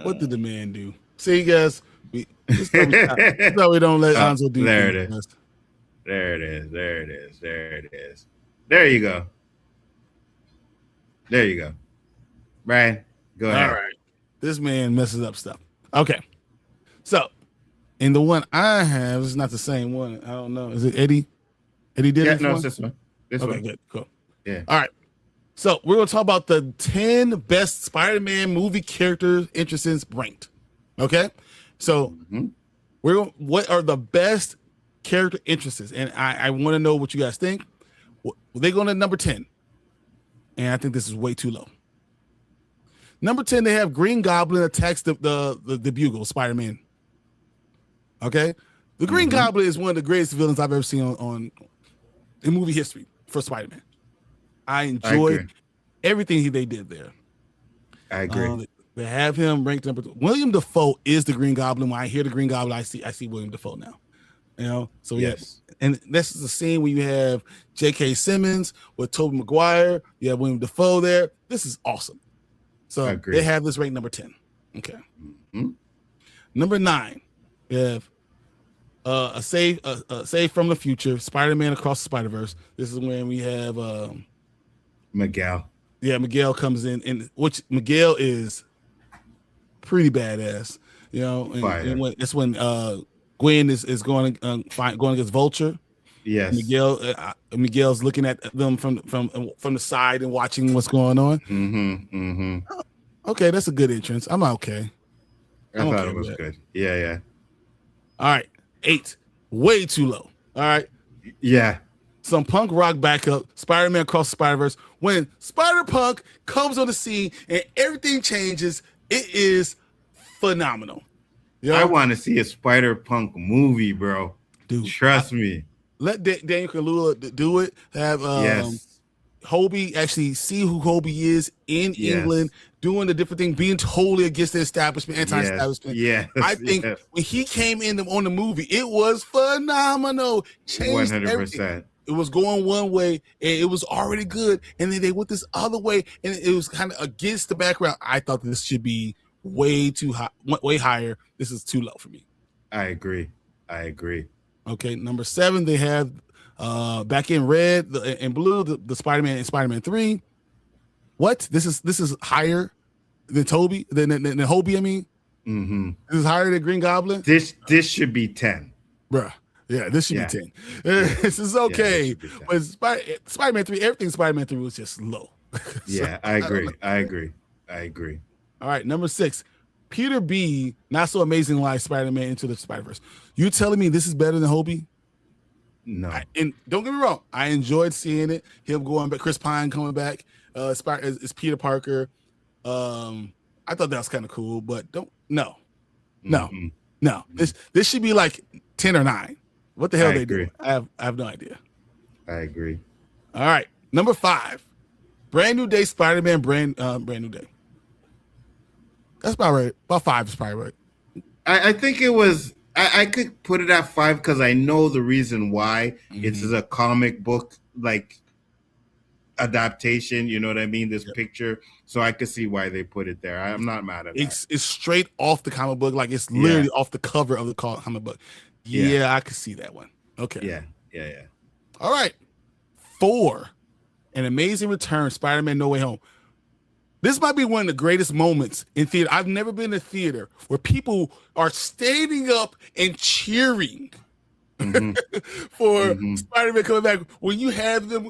What did the man do? See, guys, this is how we don't let Nzo do. There it is. There it is. There you go. Bryan, go ahead. All right. This man messes up stuff. Okay. So, in the one I have, it's not the same one. I don't know. Is it Eddie? Eddie did it? No, it's this one. Okay, good. Cool. Yeah. All right. So, we're going to talk about the 10 best Spider-Man movie character interests ranked. Okay? So, what are the best character interests? And I want to know what you guys think. They going to number 10. And I think this is way too low. Number 10, they have Green Goblin attacks the Bugle, Spider-Man. Okay? The Green Goblin is one of the greatest villains I've ever seen in movie history for Spider-Man. I enjoyed everything they did there. I agree. They have him ranked number 2. William Dafoe is the Green Goblin. When I hear the Green Goblin, I see William Dafoe now. So yes. And this is the scene where you have J.K. Simmons with Tobey Maguire. You have William Dafoe there. This is awesome. So they have this ranked number 10. Okay. Number 9, we have a save from the future, Spider-Man Across the Spider-Verse. This is when we have Miguel. Yeah, Miguel comes in, which Miguel is pretty badass. It's when Gwen is going against Vulture. Yes. Miguel's looking at them from the side and watching what's going on. Okay, that's a good entrance. I'm okay. I thought it was good. Yeah. All right, 8, way too low. All right. Yeah. Some punk rock backup, Spider-Man Across the Spider-Verse. When Spider-Punk comes on the scene and everything changes, it is phenomenal. I want to see a Spider-Punk movie, bro. Dude, trust me. Let Daniel Kaluuya do it. Have Hobie actually see who Hobie is in England, doing the different thing, being totally against the establishment, anti-establishment. I think when he came in on the movie, it was phenomenal. Changed 100%. Everything. It was going one way, and it was already good, and then they went this other way, and it was kind of against the background. I thought this should be way too high, way higher. This is too low for me. I agree. Okay, number 7, they have back in red and blue, the Spider-Man and Spider-Man 3. What? This is higher than Toby, than Hobie, I mean. This is higher than Green Goblin. This should be 10. Bruh. Yeah, this should be 10. This is okay. But Spider-Man 3, everything Spider-Man 3 was just low. I agree. All right, number 6, Peter B, Not So Amazing Life, Spider-Man Into the Spider-Verse. You telling me this is better than Hobie? No. And don't get me wrong, I enjoyed seeing it. Him going back, Chris Pine coming back. It's Peter Parker. I thought that was kind of cool, but no. This should be like 10 or 9. What the hell they do? I have no idea. I agree. All right, number 5, Brand New Day Spider-Man, brand new day. That's about right. About 5 is probably right. I think it was. I could put it at 5 because I know the reason why. It's a comic book like adaptation. You know what I mean? This picture, so I could see why they put it there. I'm not mad at it. It's straight off the comic book, like it's literally off the cover of the comic book. Yeah, I could see that one. Okay. Yeah. All right. 4, An Amazing Return, Spider-Man No Way Home. This might be one of the greatest moments in theater. I've never been in a theater where people are standing up and cheering for Spider-Man coming back. When you have them,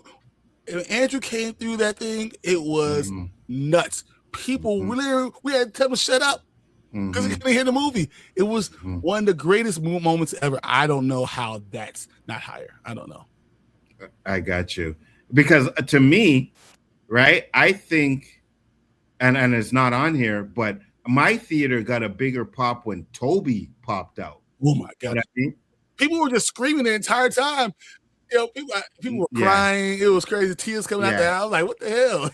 Andrew came through that thing, it was nuts. People really, we had to tell them to shut up because they couldn't hear the movie. It was one of the greatest moments ever. I don't know how that's not higher. I don't know. I got you. Because to me, right, I think, and it's not on here, but my theater got a bigger pop when Toby popped out. Oh my God. People were just screaming the entire time. You know, people were crying. It was crazy. Tears coming out there. I was like, what the hell?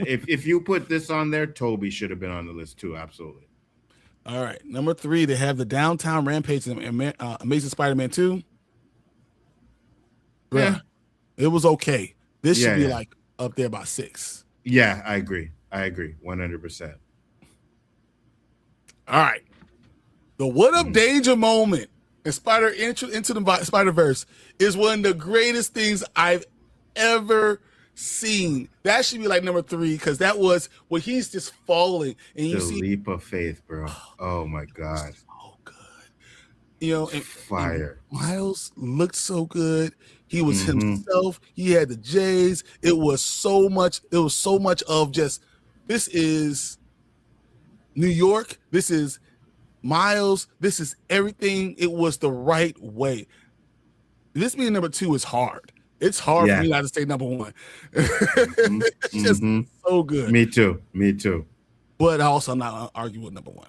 If you put this on there, Toby should have been on the list too. Absolutely. All right. Number 3, they have the Downtown Rampage and Amazing Spider-Man 2. Yeah. It was okay. This should be like up there by 6. Yeah, I agree. 100%. All right. The What Up Danger moment in Into the Spider-Verse is one of the greatest things I've ever seen. That should be like number 3 because that was when he's just falling and you see leap of faith, bro. Oh my God. So good. You know, fire. And Miles looked so good. He was himself. He had the J's. It was so much of just, this is New York. This is Miles. This is everything. It was the right way. This being number 2 is hard. It's hard for me not to say number 1. It's just so good. Me too. But also, I'm not arguing with number 1.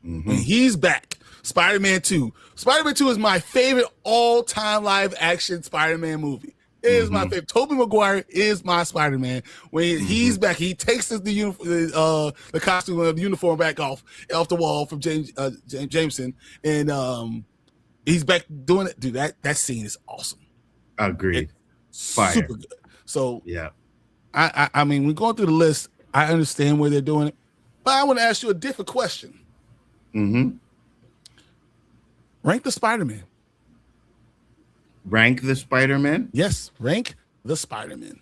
When he's back, Spider-Man 2. Spider-Man 2 is my favorite all-time live-action Spider-Man movie. It is my favorite. Tobey Maguire is my Spider-Man. When he's back, he takes the costume, the uniform back off the wall from Jameson, and he's back doing it. Dude, that scene is awesome. Agreed. Fire. Super good. So yeah, I mean, we're going through the list. I understand where they're doing it, but I want to ask you a different question. Rank the Spider-Man. Rank the Spider-Man? Yes, rank the Spider-Man.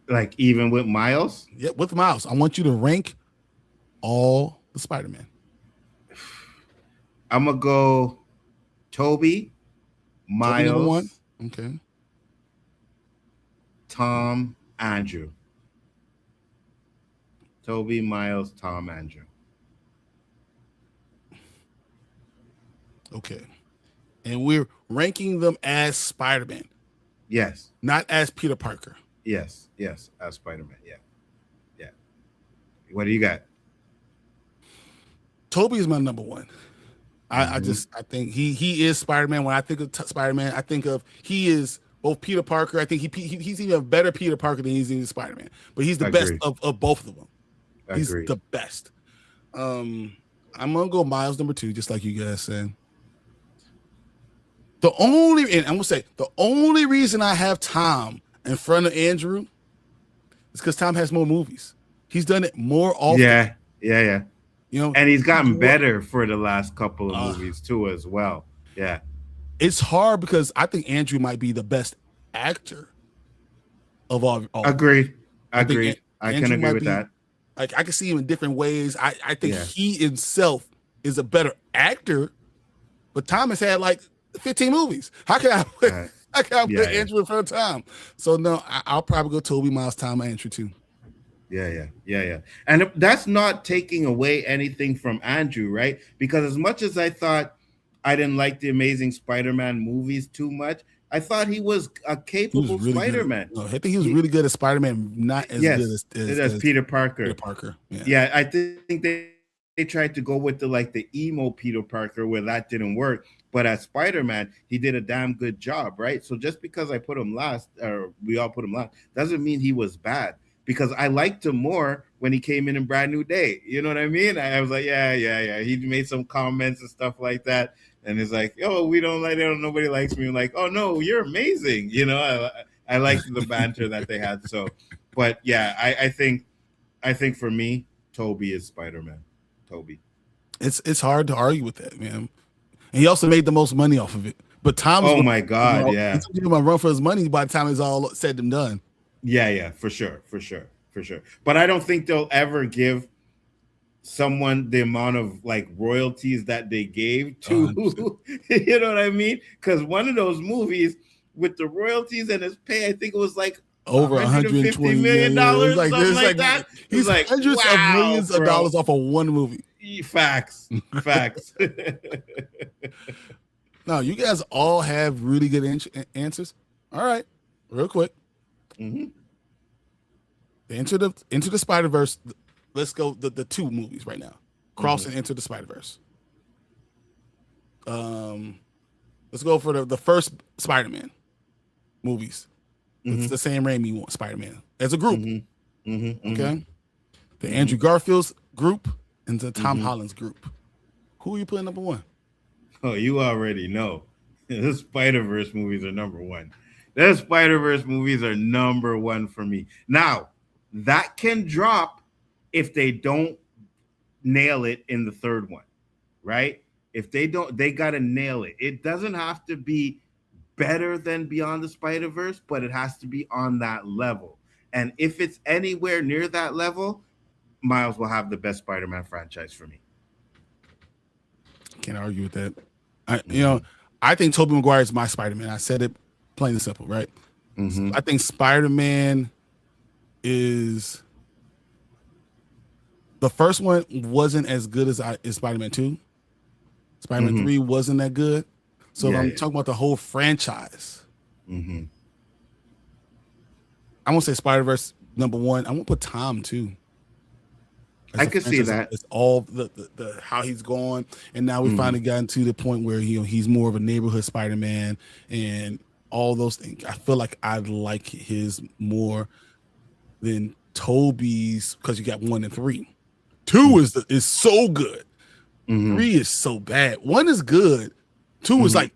Like even with Miles? Yeah, with Miles. I want you to rank all the Spider-Man. I'm going to go Toby, Miles. Toby #1. Okay. Tom, Andrew. Toby, Miles, Tom, Andrew. Okay. And we're ranking them as Spider-Man. Yes. Not as Peter Parker. Yes, as Spider-Man. Yeah. What do you got? Toby is my number 1. I think he is Spider-Man. When I think of Spider-Man, I think of he is both Peter Parker. I think he's even a better Peter Parker than he's even Spider-Man. But he's the best of both of them. He's the best. I'm gonna go Miles number 2, just like you guys said. And I'm gonna say the only reason I have Tom in front of Andrew is because Tom has more movies. He's done it more often. Yeah. You know, and he's gotten better for the last couple of movies too, as well. Yeah. It's hard because I think Andrew might be the best actor of all. Agreed. I can agree with that. Like I can see him in different ways. I think he himself is a better actor, but Tom has had like 15 movies. How can I put Andrew in front of Tom? So no, I'll probably go Toby, Miles, Tom, Andrew too. Yeah. And that's not taking away anything from Andrew, right? Because as much as I thought I didn't like the Amazing Spider-Man movies too much, I thought he was a capable really Spider-Man. No, I think he was really good at Spider-Man, not as good as Peter Parker. Peter Parker. Yeah, I think they tried to go with the emo Peter Parker where that didn't work. But as Spider-Man, he did a damn good job, right? So just because I put him last, or we all put him last, doesn't mean he was bad. Because I liked him more when he came in Brand New Day. You know what I mean? I was like, yeah. He made some comments and stuff like that. And it's like, oh, we don't like it. Nobody likes me. I'm like, oh, no, you're amazing. You know, I liked the banter that they had. So, but yeah, I think for me, Toby is Spider-Man. Toby. It's hard to argue with that, man. And he also made the most money off of it. But Tom, oh my God, yeah, he's gonna run for his money by the time it's all said and done. Yeah, for sure. But I don't think they'll ever give someone the amount of like royalties that they gave to, you know what I mean? Because one of those movies with the royalties and his pay, I think it was like over $120 million, like this, like that. He's like hundreds of millions of dollars off of one movie. Facts. No, you guys all have really good answers. All right, real quick. Mm-hmm. Into the Spider-Verse. Let's go the two movies right now. Cross and Into the Spider-Verse. Let's go for the first Spider-Man movies. It's the Sam Raimi one, Spider-Man as a group. Okay, the Andrew Garfield's group and the Tom Holland's group. Who are you putting number one? Oh, you already know. The Spider-Verse movies are number one. The Spider-Verse movies are number one for me. Now, that can drop if they don't nail it in the third one, right? If they don't, they got to nail it. It doesn't have to be better than Beyond the Spider-Verse, but it has to be on that level. And if it's anywhere near that level, Miles will have the best Spider-Man franchise for me. Can't argue with that. I think Tobey Maguire is my Spider-Man. I said it plain and simple, right? I think Spider-Man is the first one wasn't as good as Spider-Man 2. Spider-Man 3 wasn't that good. So if I'm talking about the whole franchise, I won't say Spider-Verse number one. I won't put Tom too. I could see that. It's all the how he's going, and now we finally gotten to the point where he's more of a neighborhood Spider-Man and all those things. I feel like I like his more than Toby's because you got 1 and 3. 2 is so good. 3 is so bad. 1 is good. 2 is like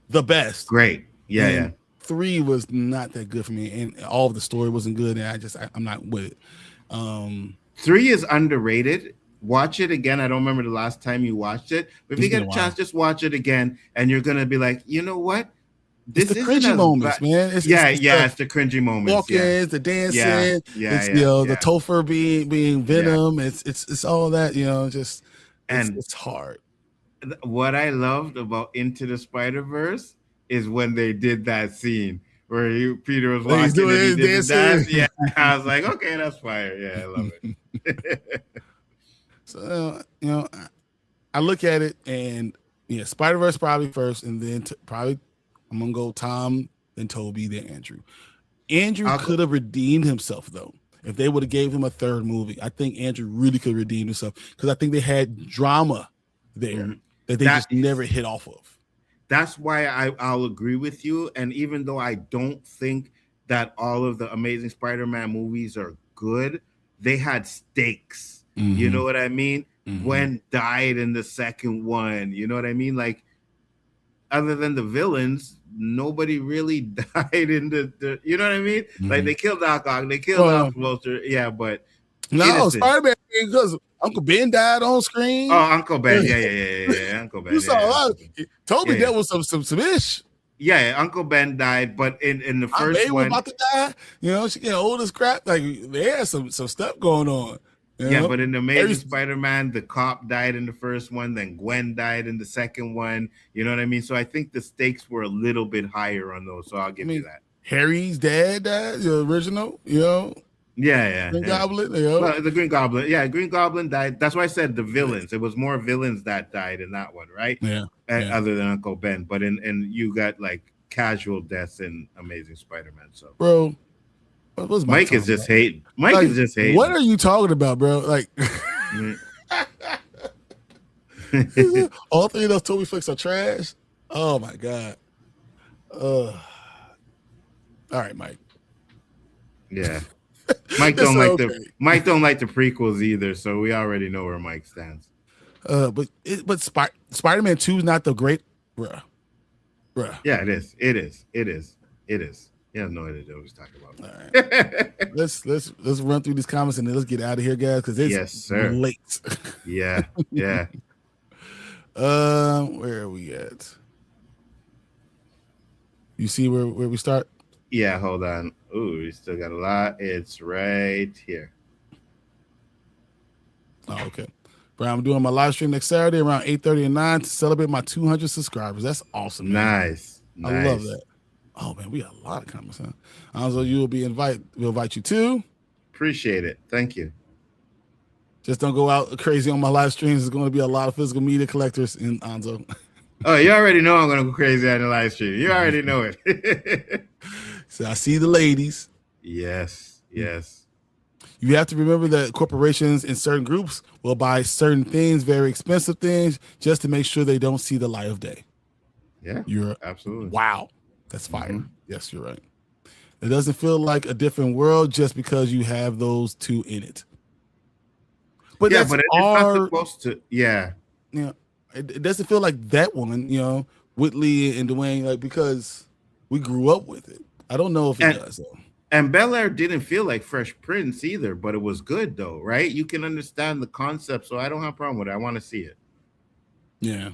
the best. Great. Yeah. 3 was not that good for me, and all of the story wasn't good, and I'm not with it. 3 is underrated. Watch it again. I don't remember the last time you watched it, but if you get a chance, just watch it again, and you're gonna be like, you know what? This is the cringy moments, man. It's the cringy moments. Walk-ins, the dancing, the Topher being Venom. Yeah. It's all that, it's hard. What I loved about Into the Spider-Verse is when they did that scene where Peter was walking and he did the dance. Yeah, I was like, okay, that's fire. Yeah, I love it. So, I look at it and Spider-Verse probably first, and then probably I'm gonna go Tom, then Toby, then Andrew. Andrew could have redeemed himself though if they would have gave him a third movie. I think Andrew really could redeem himself because I think they had drama there that they just never hit off of. That's why I'll agree with you. And even though I don't think that all of the Amazing Spider-Man movies are good, they had stakes. You know what I mean? Gwen died in the second one. You know what I mean? Like, other than the villains, nobody really died in the you know what I mean? Like, they killed Doc Ock, they killed Alf Vulture. Yeah, but no, Spider-Man because Uncle Ben died on screen. Oh, Uncle Ben. Yeah. Uncle Ben. You saw a lot. Toby dealt with some ish. Yeah, Uncle Ben died, but in the first one, about to die. She getting old as crap. Like, they had some stuff going on. Yeah, but in the Amazing Spider-Man, the cop died in the first one, then Gwen died in the second one. You know what I mean? So I think the stakes were a little bit higher on those. So I'll give you that. Harry's dad died, the original. Yeah. Green yeah. Goblin. You know? Well, the Green Goblin. Yeah, Green Goblin died. That's why I said the villains. It was more villains that died in that one, right? Yeah. Other than Uncle Ben, but you got like casual deaths in Amazing Spider-Man. So, bro, what's Mike is just hating. Mike like, is just hating. What are you talking about, bro? Like, all three of those Toby flicks are trash. Oh my god. All right, Mike. Yeah. Mike don't like the prequels either, so we already know where Mike stands. But Spider-Man 2 is not the great, bruh. Yeah, it is. He has no idea what he's talking about. All right. let's run through these comments and then let's get out of here, guys, because it's late. Yeah. Where are we at? You see where we start? Yeah, hold on. Ooh, we still got a lot. It's right here. Oh, okay. But I'm doing my live stream next Saturday around 8:30 and 9 to celebrate my 200 subscribers. That's awesome. Man. Nice. I love that. Oh man, we got a lot of comments, huh? Nzo, you will be invited. We'll invite you too. Appreciate it. Thank you. Just don't go out crazy on my live streams. There's going to be a lot of physical media collectors in Nzo. Oh, you already know I'm going to go crazy on the live stream. You already know it. So I see the ladies. Yes. You have to remember that corporations in certain groups will buy certain things, very expensive things, just to make sure they don't see the light of day. Yeah, you're absolutely. Wow, that's fire. Mm-hmm. Yes, you're right. It doesn't feel like a different world just because you have those two in it. But yeah, but it's not supposed to. Yeah, it doesn't feel like that one. You know, Whitley and Dwayne, like because we grew up with it. I don't know if it does. Though. And Bel-Air didn't feel like Fresh Prince either, but it was good though, right? You can understand the concept, so I don't have a problem with it. I want to see it. Yeah.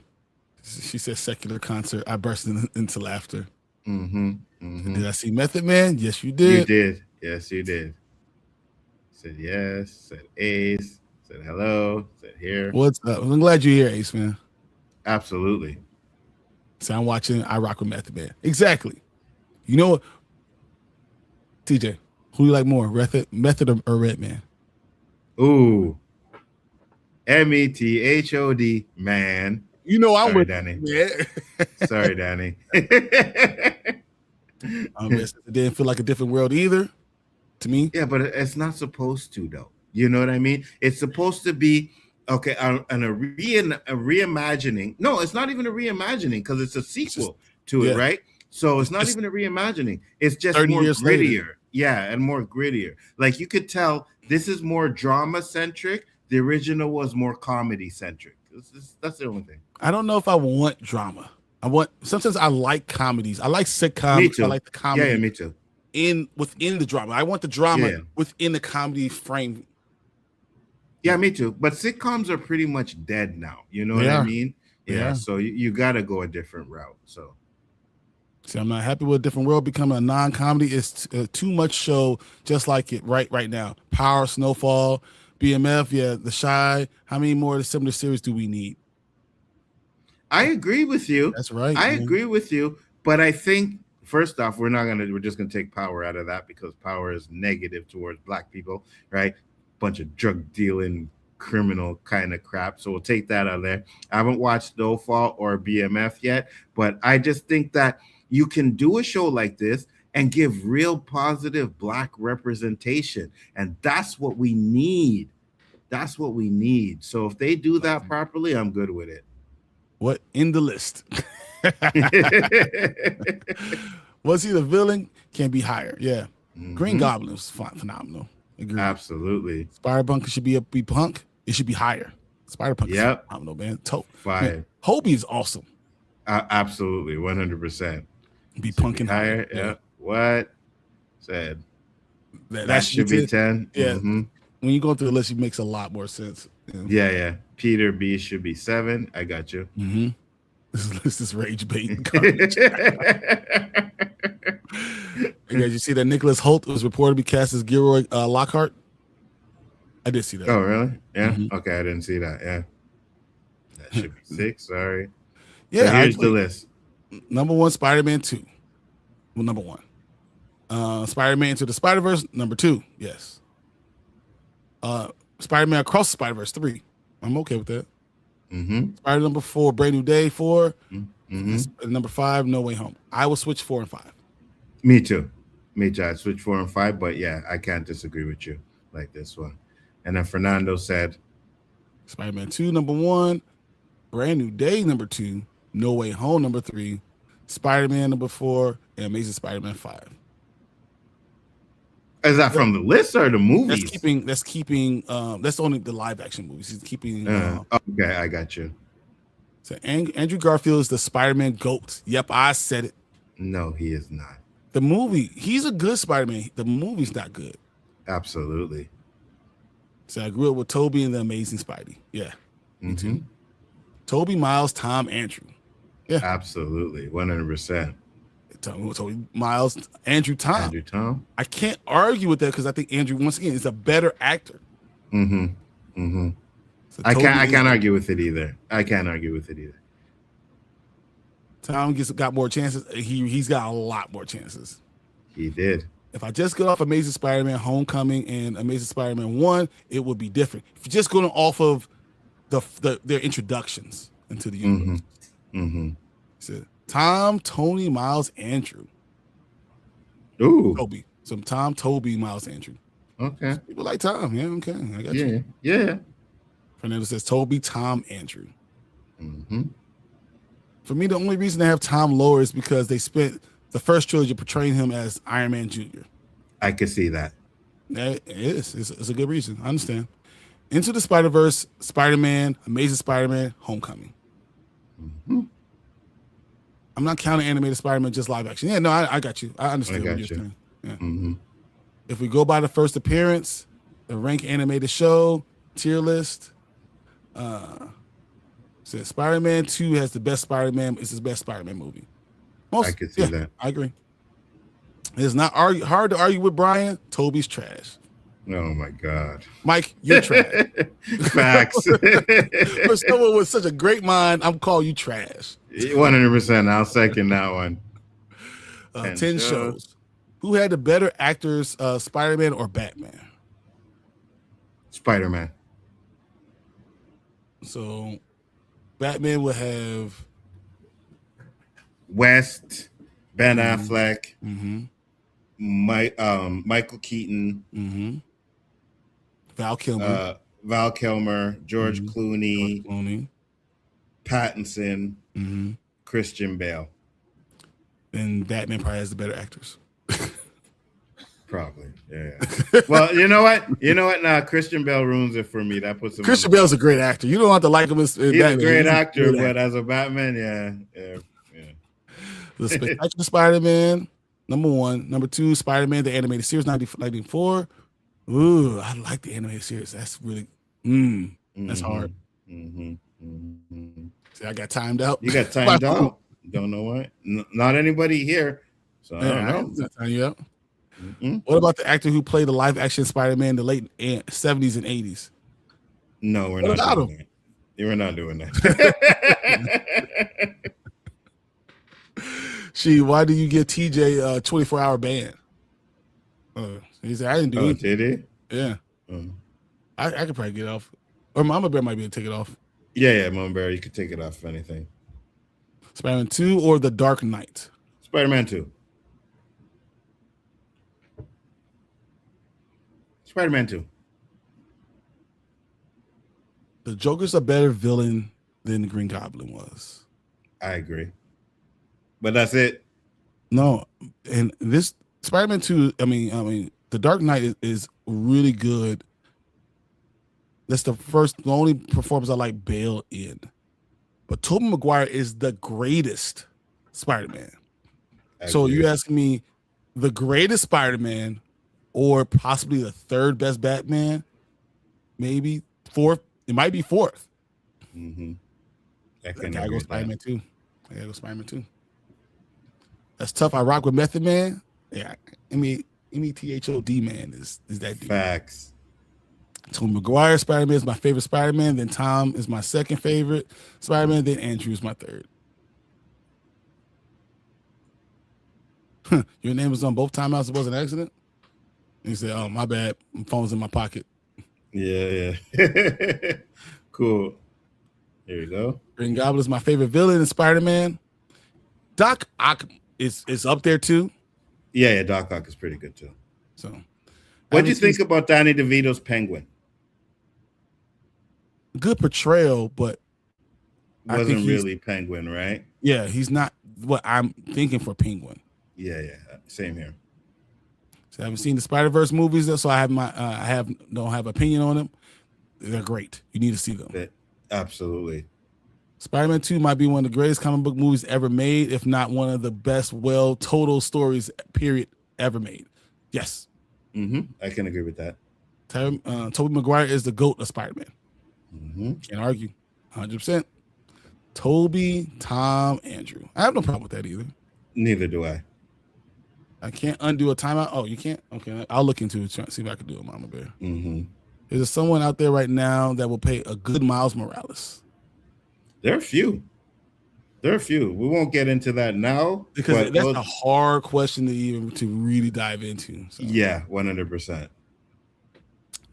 She said secular concert. I burst into laughter. Did I see Method Man? Yes, you did. You did. Yes, you did. Said yes. Said Ace. Said hello. Said here. What's up? I'm glad you're here, Ace, man. Absolutely. So I'm watching I Rock with Method Man. Exactly. You know what? TJ, who you like more, Method or Redman? Ooh. METHOD, man. You know I'm with Danny. Yeah. Sorry, Danny. It didn't feel like a different world either to me. Yeah, but it's not supposed to, though. You know what I mean? It's supposed to be okay. A reimagining. No, it's not even a reimagining because it's a sequel to it, right? So it's not even a reimagining. It's just more grittier. Yeah, and more grittier. Like you could tell this is more drama centric. The original was more comedy centric. That's the only thing. I don't know if I want drama. Sometimes I like comedies. I like sitcoms. Me too. I like the comedy. Yeah, me too. Within the drama. I want the drama within the comedy frame. Yeah, me too. But sitcoms are pretty much dead now. You know what I mean? Yeah. So you got to go a different route. So. See, I'm not happy with a different world becoming a non-comedy. It's too much show just like it right now. Power, Snowfall, BMF, The Shy. How many more of the similar series do we need? I agree with you. That's right. I agree with you. But I think, first off, we're just going to take Power out of that because Power is negative towards Black people, right? Bunch of drug dealing, criminal kind of crap. So we'll take that out of there. I haven't watched Snowfall or BMF yet, but I just think that you can do a show like this and give real positive Black representation. And that's what we need. That's what we need. So if they do that properly, I'm good with it. What in the list? Was he the villain? Can be higher. Yeah. Green Goblin was phenomenal. Agreed. Absolutely. Spider-Punk should be punk. It should be higher. Spider-Punk is phenomenal, man. Fire. Hobie is awesome. Absolutely. 100%. Be punking higher. Yeah. What? Said. That should be 10. Yeah. When you go through the list, it makes a lot more sense. Yeah. Peter B should be 7. I got you. This is rage bait. Did you see that Nicholas Hoult was reported to be cast as Gilroy Lockhart? I did see that. Oh, really? Yeah. Okay, I didn't see that. Yeah. That should be 6. Sorry. Yeah. So here's the list. Number 1, Spider-Man 2. Well, number 1. Spider-Man Into the Spider-Verse. Number 2. Yes. Spider-Man Across the Spider-Verse 3. I'm okay with that. Mm-hmm. Spider number 4, Brand New Day 4. Mm-hmm. Number 5, No Way Home. I will switch 4 and 5. Me too. I'd switch 4 and 5, but yeah, I can't disagree with you like this one. And then Fernando said Spider-Man 2, number 1. Brand New Day, number 2. No Way Home, number 3. Spider-Man, number 4. And Amazing Spider-Man 5. Is that from the list or the movies? That's keeping that's only the live action movies. He's keeping okay, I got you. So Andrew Garfield is the Spider-Man GOAT. Yep, I said it. No, he is not. The movie, he's a good Spider-Man. The movie's not good. Absolutely. So I grew up with Toby and the Amazing Spidey. Yeah. Me too. Toby, Miles, Tom, Andrew. Yeah. Absolutely. 100%. Toby, Miles, Andrew, Tom. Andrew, Tom. I can't argue with that because I think Andrew, once again, is a better actor. Mm-hmm. Mm-hmm. So I can't argue with it either. Tom got more chances. He's got a lot more chances. He did. If I just go off Amazing Spider-Man Homecoming and Amazing Spider-Man 1, it would be different. If you're just going off of their introductions into the universe. Mm-hmm. So Tom, Tony, Miles, Andrew. Ooh. Toby. Some Tom, Toby, Miles, Andrew. Okay. People like Tom. Yeah, okay. I got you. Yeah. Fernando says Toby, Tom, Andrew. Mm-hmm. For me, the only reason to have Tom lower is because they spent the first trilogy portraying him as Iron Man Jr. I could see that. It is. It's a good reason. I understand. Into the Spider-Verse, Spider-Man, Amazing Spider-Man, Homecoming. Mm-hmm. I'm not counting animated Spider-Man, just live action. Yeah, no, I got you. I understand what you're saying. Yeah. Mm-hmm. If we go by the first appearance, the rank animated show, tier list, says Spider-Man 2 has the best Spider-Man. It's his best Spider-Man movie. I could see that. I agree. It's not hard to argue with Bryon. Toby's trash. Oh my God. Mike, you're trash. Facts. For someone with such a great mind, I'm calling you trash. 100%. I'll second that one. 10 shows. Who had the better actors, Spider-Man or Batman? Spider-Man. So Batman would have West, Ben Affleck, mm-hmm. Michael Keaton, mm-hmm. Val Kilmer, George Clooney, Pattinson, mm-hmm. Christian Bale. And Batman probably has the better actors. Probably, yeah. Well, you know what? Nah, Christian Bale ruins it for me. That puts him. Christian Bale's a great actor. You don't have to like him as he's Batman. A great actor, but as a Batman, yeah. The Spectacular Spider-Man, number 1. Number 2, Spider-Man, the animated series, 1994. Ooh, I like the animated series. That's really, that's hard. See, I got timed out. You got timed out? Don't know what? Not anybody here. So I don't know. Not time you out. What about the actor who played the live action Spider-Man in the late 70s and 80s? No, we're not doing that. We're not doing that. Why do you give TJ a 24-hour ban? He said, I didn't do it. Did he? Yeah. I could probably get off. Or Mama Bear might be able to take it off. Yeah, Mama Bear, you could take it off if anything. Spider-Man 2 or The Dark Knight? Spider-Man 2. Spider-Man 2. The Joker's a better villain than the Green Goblin was. I agree. But that's it. No, and this Spider-Man 2, I mean, The Dark Knight is really good. That's the only performance I like Bale in. But Tobey Maguire is the greatest Spider-Man. So you're asking me the greatest Spider-Man or possibly the third best Batman? Maybe fourth. It might be fourth. Mm-hmm. I gotta go Spider-Man 2. That's tough. I rock with Method Man. Yeah, METHOD Man is that dude. Facts. Tobey Maguire Spider-Man is my favorite Spider-Man. Then Tom is my second favorite Spider-Man. Then Andrew is my third. Your name was on both timeouts. It was an accident. And he said, "Oh, my bad. My phone's in my pocket." Yeah. Cool. There you go. Green Goblin is my favorite villain in Spider-Man. Doc Ock is up there too. Yeah, Doc Ock is pretty good too. So, what do you think about Danny DeVito's Penguin? Good portrayal, but wasn't really Penguin, right? Yeah, he's not what I'm thinking for Penguin. Yeah, same here. So I haven't seen the Spider-Verse movies, so I have don't have opinion on them. They're great. You need to see them. Absolutely. Spider-Man 2 might be one of the greatest comic book movies ever made, if not one of the best total stories period ever made. Yes. I can agree with that. Tobey Maguire is the GOAT of Spider-Man. Can't argue. 100%. Toby, Tom, Andrew. I have no problem with that either. Neither do I. I can't undo a timeout. Oh, you can't? Okay, I'll look into it. See if I can do it, Mama Bear. Is there someone out there right now that will pay a good Miles Morales? There are a few. We won't get into that now because that's a hard question to really dive into. So. Yeah, 100%.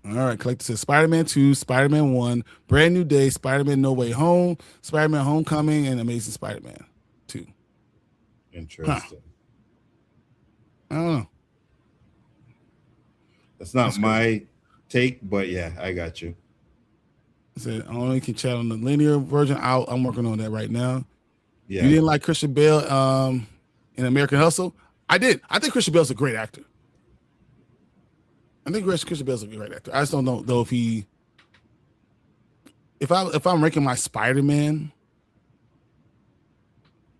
All right, Collector says Spider-Man 2, Spider-Man 1, Brand New Day, Spider-Man No Way Home, Spider-Man Homecoming, and Amazing Spider-Man 2. Interesting. I don't know. That's not my take, but yeah, I got you. I said I only can chat on the linear version. I'm working on that right now. Yeah. You didn't like Christian Bale in American Hustle? I did. I think Christian Bale's a great actor. I think Christian Bale's a great actor. I just don't know though if I'm ranking my Spider-Man,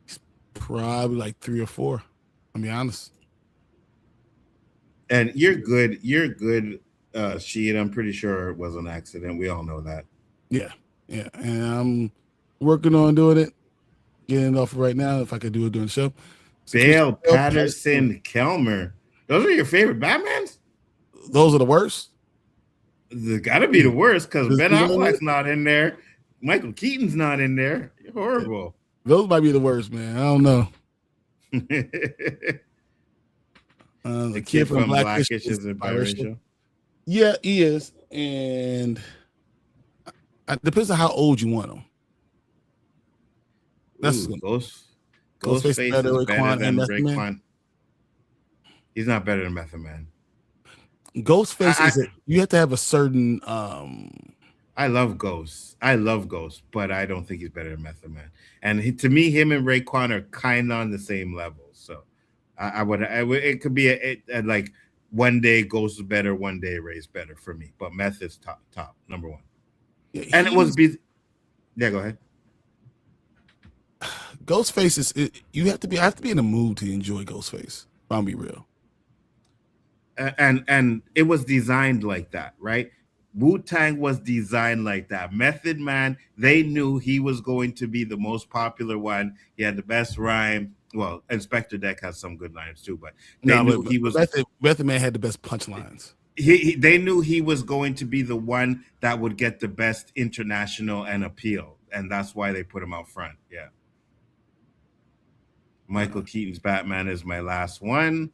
he's probably like 3 or 4. I'll be honest. And you're good. Sheed. I'm pretty sure it was an accident. We all know that. Yeah. And I'm working on doing it. Getting it off right now. If I could do it during the show. Bale, Patterson, Kelmer. Those are your favorite Batmans? Those are the worst. They gotta be the worst because Ben Affleck's not in there. Michael Keaton's not in there. You're horrible. Those might be the worst, man. I don't know. The kid from Blackish is biracial. Yeah, he is, and it depends on how old you want him. That's Ghostface is better than Raekwon. He's not better than Method Man. Ghostface you have to have a certain. I love Ghost, but I don't think he's better than Method Man. And to me, him and Raekwon are kind of on the same level. So I would. It could be a like one day Ghost is better, one day Ray's better for me. But Method's top number one. Yeah, and it was. Yeah, go ahead. Ghostface is. I have to be in the mood to enjoy Ghostface. I'll be real. And it was designed like that, right? Wu-Tang was designed like that. Method Man, they knew he was going to be the most popular one. He had the best rhyme. Well, Inspector Deck has some good lines too, but he was. Method Man had the best punchlines. They knew he was going to be the one that would get the best international and appeal, and that's why they put him out front. Yeah. Michael Keaton's Batman is my last one.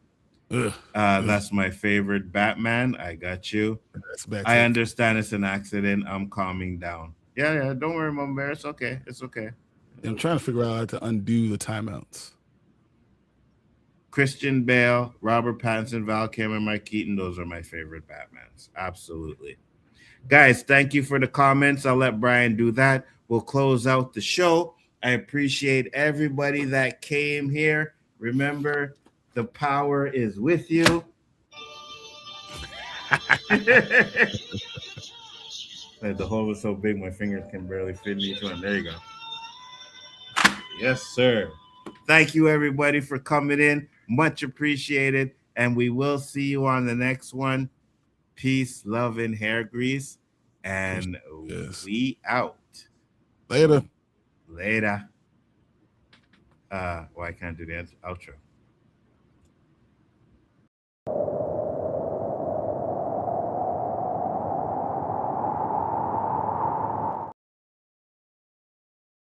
That's my favorite Batman. I got you. I understand it's an accident. I'm calming down. Yeah. Don't worry, Mom Bear. It's okay. I'm trying to figure out how to undo the timeouts. Christian Bale, Robert Pattinson, Val Kilmer, Mike Keaton. Those are my favorite Batmans. Absolutely. Guys, thank you for the comments. I'll let Bryon do that. We'll close out the show. I appreciate everybody that came here. Remember, the power is with you. The hole was so big, my fingers can barely fit in each one. There you go. Yes, sir. Thank you, everybody, for coming in. Much appreciated. And we will see you on the next one. Peace, love, and hair grease. And we out. Later. Well, I can't do the outro.